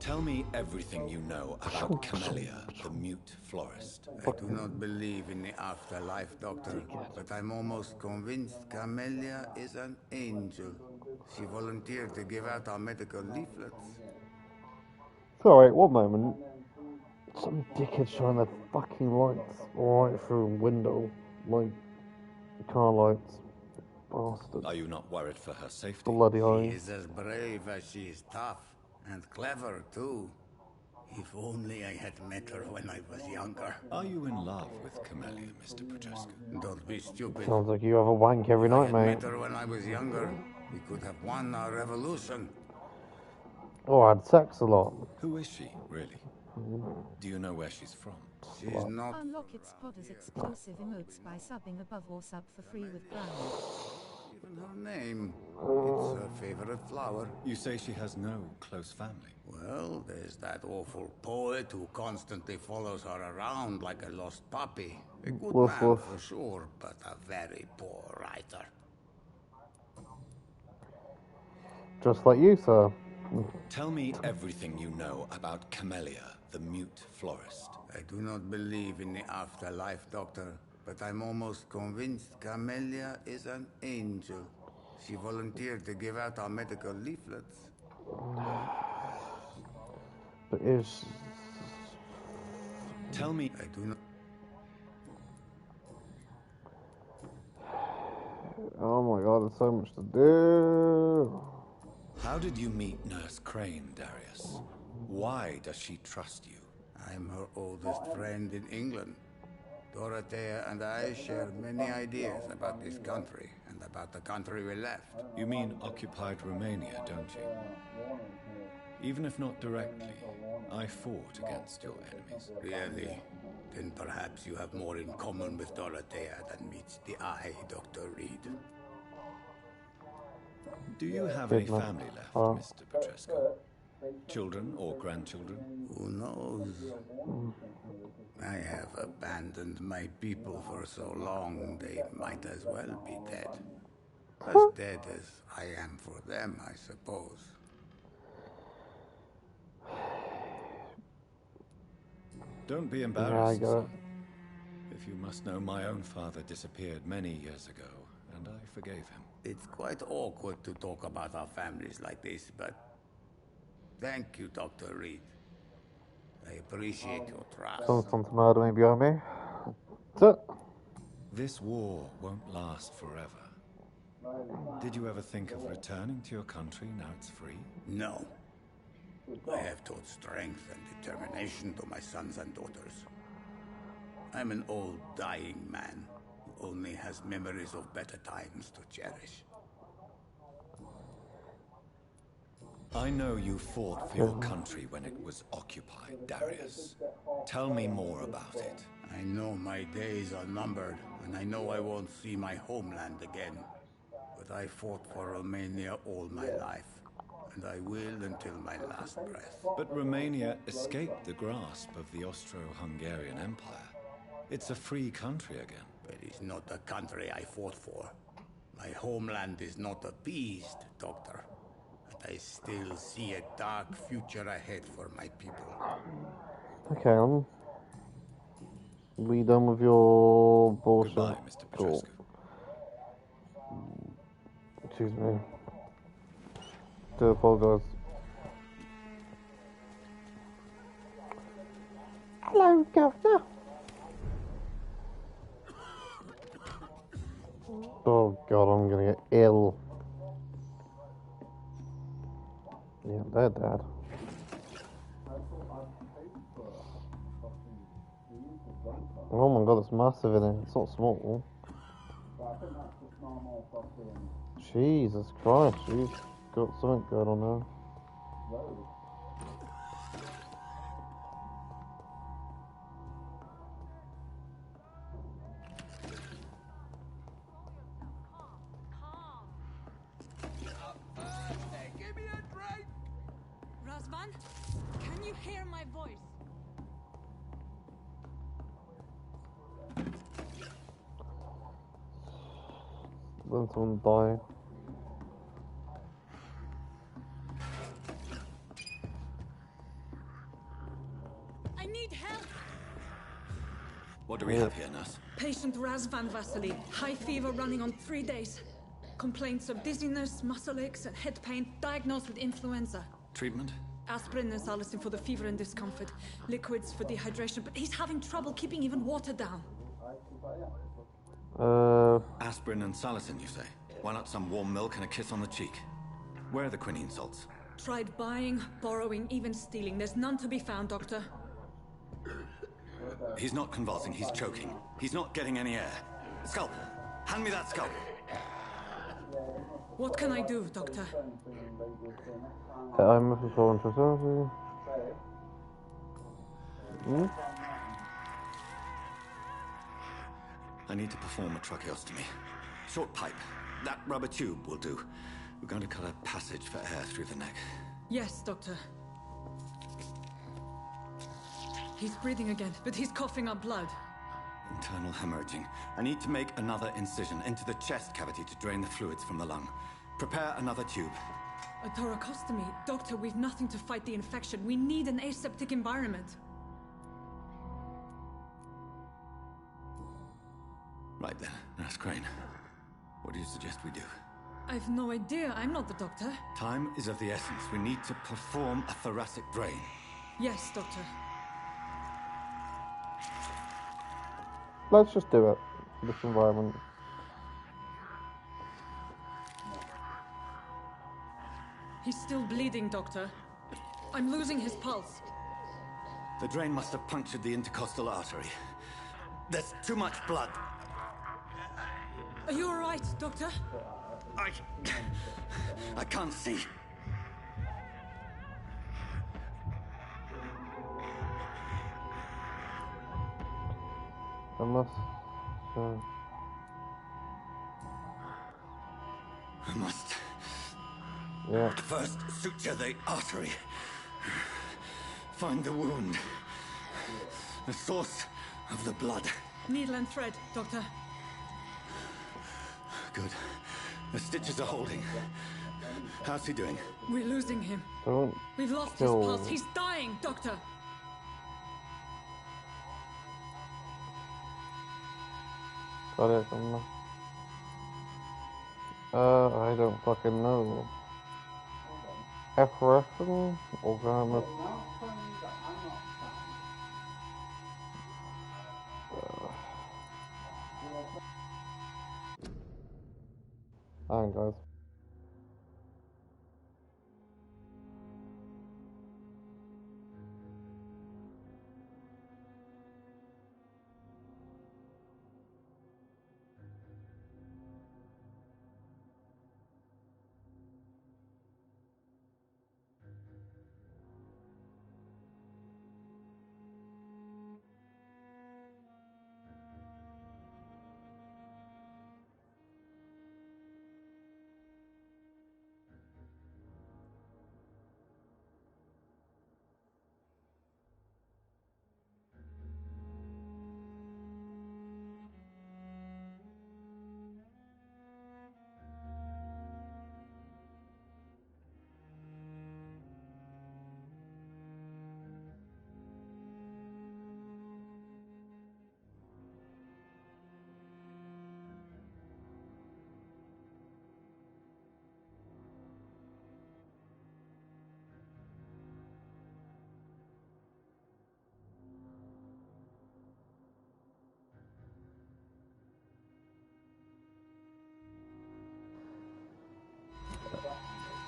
Tell me everything you know about Camellia, the mute florist. I do not believe in the afterlife, Doctor, but I'm almost convinced Camellia is an angel. She volunteered to give out our medical leaflets. Sorry, one moment. Some dickhead shine their fucking lights right through a window. Like, car lights. Bastard. Are you not worried for her safety? Bloody She eyes. is as brave as she is tough, and clever, too. If only I had met her when I was younger. Are you in love with Camellia, Mr. Petrescu? Don't be stupid. Sounds like you have a wank every night, If I mate. had met her when I was younger, we could have won our revolution. Oh, I had sex a lot. Who is she, really? Do you know where she's from? She's not. Unlock its Podder's exclusive emotes by subbing above or sub for free with Brown. Even her name. It's her favorite flower. You say she has no close family. Well, there's that awful poet who constantly follows her around like a lost puppy. A good Woof, man woof. for sure, but a very poor writer. Just like you, sir. Tell me everything you know about Camellia, the mute florist. I do not believe in the afterlife, Doctor, but I'm almost convinced Camellia is an angel. She volunteered to give out our medical leaflets. But is... Tell me... I do not... Oh my god, there's so much to do. How did you meet Nurse Crane, Darius? Why does she trust you? I'm her oldest friend in England. Dorothea and I share many ideas about this country and about the country we left. You mean occupied Romania, don't you? Even if not directly, I fought against your enemies. Really? Then perhaps you have more in common with Dorothea than meets the eye, Dr. Reed. Do you have any family left, Mr. Petrescu? Children or grandchildren? Who knows? I have abandoned my people for so long, they might as well be dead. As dead as I am for them, I suppose. Don't be embarrassed, son. If you must know, my own father disappeared many years ago, and I forgave him. It's quite awkward to talk about our families like this, but thank you, Dr. Reed. I appreciate your trust. Someone's come to murder me behind me. That's it. This war won't last forever. Did you ever think of returning to your country now it's free? No. I have taught strength and determination to my sons and daughters. I'm an old, dying man who only has memories of better times to cherish. I know you fought for your country when it was occupied, Darius. Tell me more about it. I know my days are numbered, and I know I won't see my homeland again. But I fought for Romania all my life, and I will until my last breath. But Romania escaped the grasp of the Austro-Hungarian Empire. It's a free country again. It is not the country I fought for. My homeland is not appeased, Doctor. But I still see a dark future ahead for my people. Okay, we done with your bullshit? Goodbye, Mr. Petrescu. Excuse me. Do apologize. Hello, Governor. Oh god, I'm gonna get ill. Yeah, they're dead. Oh my god, it's massive in it. It's not small. Jesus Christ, she's got something going on there. Razvan, can you hear my voice? Then someone die. I need help! What do we have here, nurse? Patient Raz Van Vasily. High fever running on 3 days. Complaints of dizziness, muscle aches, and head pain. Diagnosed with influenza. Treatment? Aspirin and salicin for the fever and discomfort. Liquids for dehydration, but he's having trouble keeping even water down. Aspirin and salicin, you say? Why not some warm milk and a kiss on the cheek? Where are the quinine salts? Tried buying, borrowing, even stealing. There's none to be found, Doctor. He's not convulsing, he's choking. He's not getting any air. Scalpel! Hand me that scalpel! What can I do, Doctor? I'm looking for infertility. I need to perform a tracheostomy. Short pipe. That rubber tube will do. We're going to cut a passage for air through the neck. Yes, Doctor. He's breathing again, but he's coughing up blood. Internal hemorrhaging. I need to make another incision into the chest cavity to drain the fluids from the lung. Prepare another tube. A thoracostomy? Doctor, we've nothing to fight the infection. We need an aseptic environment. Right then, Nurse Crane. What do you suggest we do? I've no idea. I'm not the doctor. Time is of the essence. We need to perform a thoracic drain. Yes, Doctor. Let's just do it. This environment. He's still bleeding, Doctor. I'm losing his pulse. The drain must have punctured the intercostal artery. There's too much blood. Are you all right, Doctor? I can't see. I must. I must. Yeah. First, suture the artery. Find the wound. The source of the blood. Needle and thread, Doctor. Good. The stitches are holding. How's he doing? We're losing him. Don't We've lost kill. his pulse. He's dying, Doctor. Got it. I don't fucking know. Epinephrine or Gamma. Hang on, guys.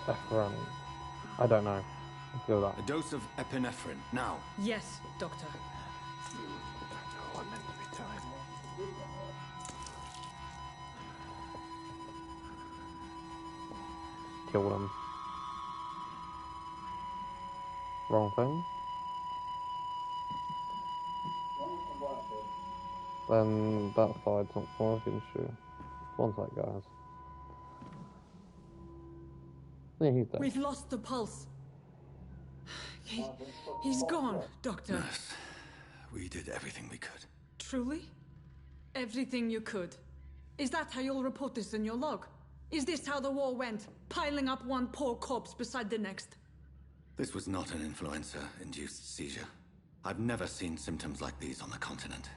Epinephrine. I don't know. Let's do that. A dose of epinephrine, now. Yes, Doctor. Kill them. Wrong thing. Then that side's not working, sure. One side, guys. Yeah, he's dead. We've lost the pulse. He's gone, Doctor. Nurse, we did everything we could. Truly? Everything you could. Is that how you'll report this in your log? Is this how the war went? Piling up one poor corpse beside the next? This was not an influenza-induced seizure. I've never seen symptoms like these on the continent.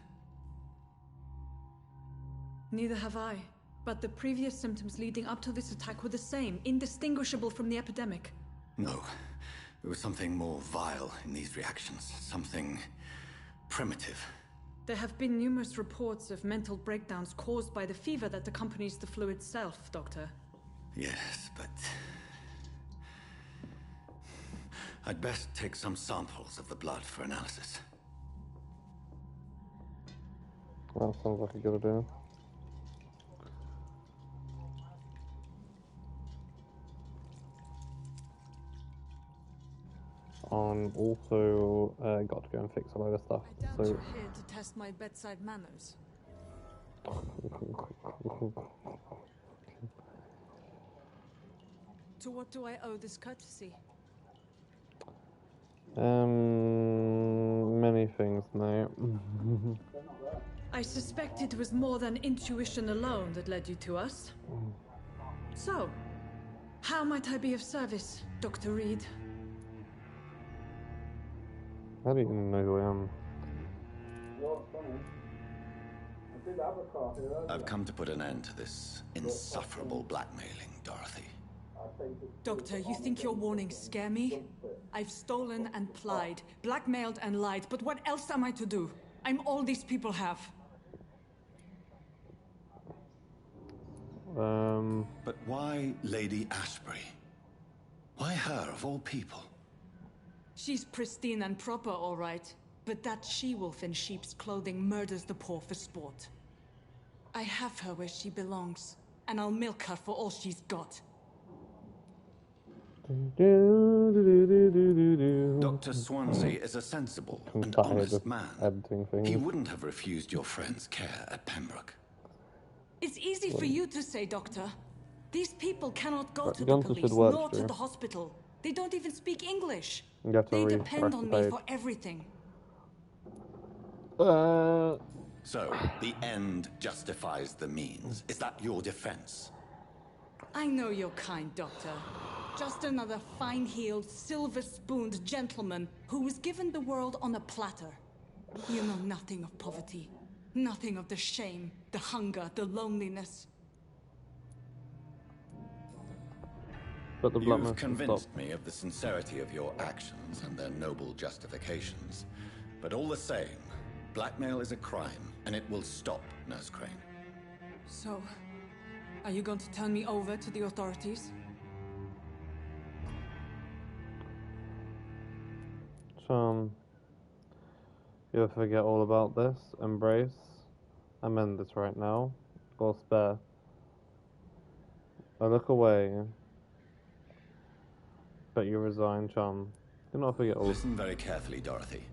Neither have I. But the previous symptoms leading up to this attack were the same, indistinguishable from the epidemic. No. There was something more vile in these reactions. Something primitive. There have been numerous reports of mental breakdowns caused by the fever that accompanies the flu itself, Doctor. Yes, but... I'd best take some samples of the blood for analysis. That sounds like a good idea. I'm also got to go and fix a load of stuff. I doubt So you're here to test my bedside manners. To what do I owe this courtesy? Many things, mate. I suspect it was more than intuition alone that led you to us. So, how might I be of service, Dr. Reed? How do you even know who I am? I've come to put an end to this insufferable blackmailing, Dorothy. Doctor, you think your warnings scare me? I've stolen and plied, blackmailed and lied, but what else am I to do? I'm all these people have. But why Lady Ashbury? Why her, of all people? She's pristine and proper, all right. But that she-wolf in sheep's clothing murders the poor for sport. I have her where she belongs, and I'll milk her for all she's got. Dr. Swansea is a sensible and honest man. He wouldn't have refused your friend's care at Pembroke. It's easy for you to say, Doctor. These people cannot go to the Johnson police, should work, nor to Stu. the hospital. They don't even speak English. You have to They read depend the on rest me of the for everything. So, the end justifies the means. Is that your defense? I know you're kind, Doctor. Just another fine-heeled, silver-spooned gentleman who was given the world on a platter. You know nothing of poverty. Nothing of the shame, the hunger, the loneliness. But the You've convinced me of the sincerity of your actions and their noble justifications. But all the same, blackmail is a crime, and it will stop, Nurse Crane. So, are you going to turn me over to the authorities? You ever forget all about this? Embrace. Amend this right now. Or spare. I look away. But you resign, chum. Do not forget all. Listen very carefully, Dorothy.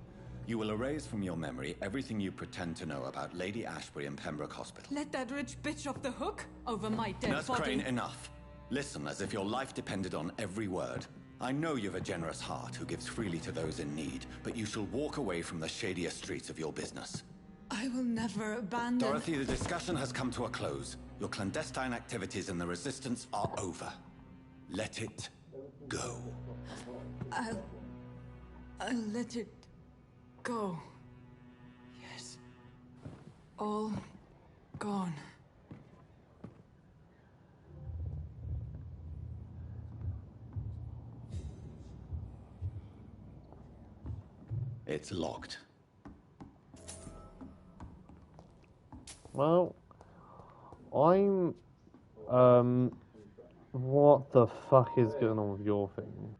You will erase from your memory everything you pretend to know about Lady Ashbury and Pembroke Hospital. Let that rich bitch off the hook over my dead Nurse body. Crane, enough. Listen as if your life depended on every word. I know you've a generous heart who gives freely to those in need, but you shall walk away from the shadier streets of your business. I will never abandon... Dorothy, the discussion has come to a close. Your clandestine activities in the Resistance are over. Let it go. I'll let it go. Yes. All gone. It's locked. Well, I'm... What the fuck is going on with your thing?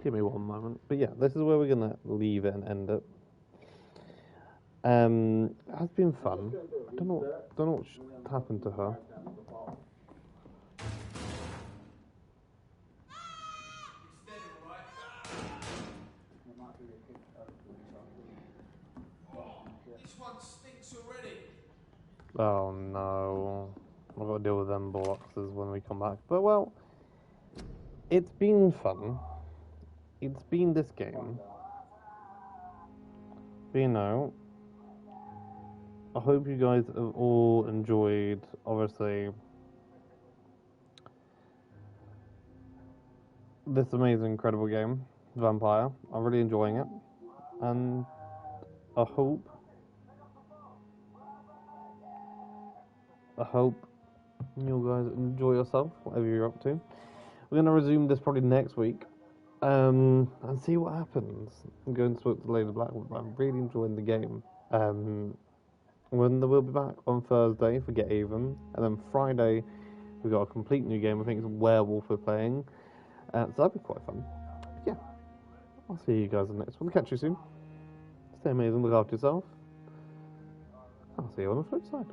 Give me one moment. But yeah, this is where we're gonna leave it and end it. It has been fun. I don't know what happened to her. This one stinks already. Oh no. I've got to deal with them boxes when we come back. But well, it's been fun. It's been this game. But you know, I hope you guys have all enjoyed, obviously, this amazing, incredible game, Vampyr. I'm really enjoying it. And I hope you guys enjoy yourself, whatever you're up to. We're going to resume this probably next week, and see what happens. I'm going to talk to Lady Blackwood, but I'm really enjoying the game. When we'll be back on Thursday for Get Even, and then Friday we've got a complete new game. I think it's Werewolf we're playing, so that'll be quite fun. But yeah, I'll see you guys in the next one. Catch you soon. Stay amazing, look after yourself. I'll see you on the flip side.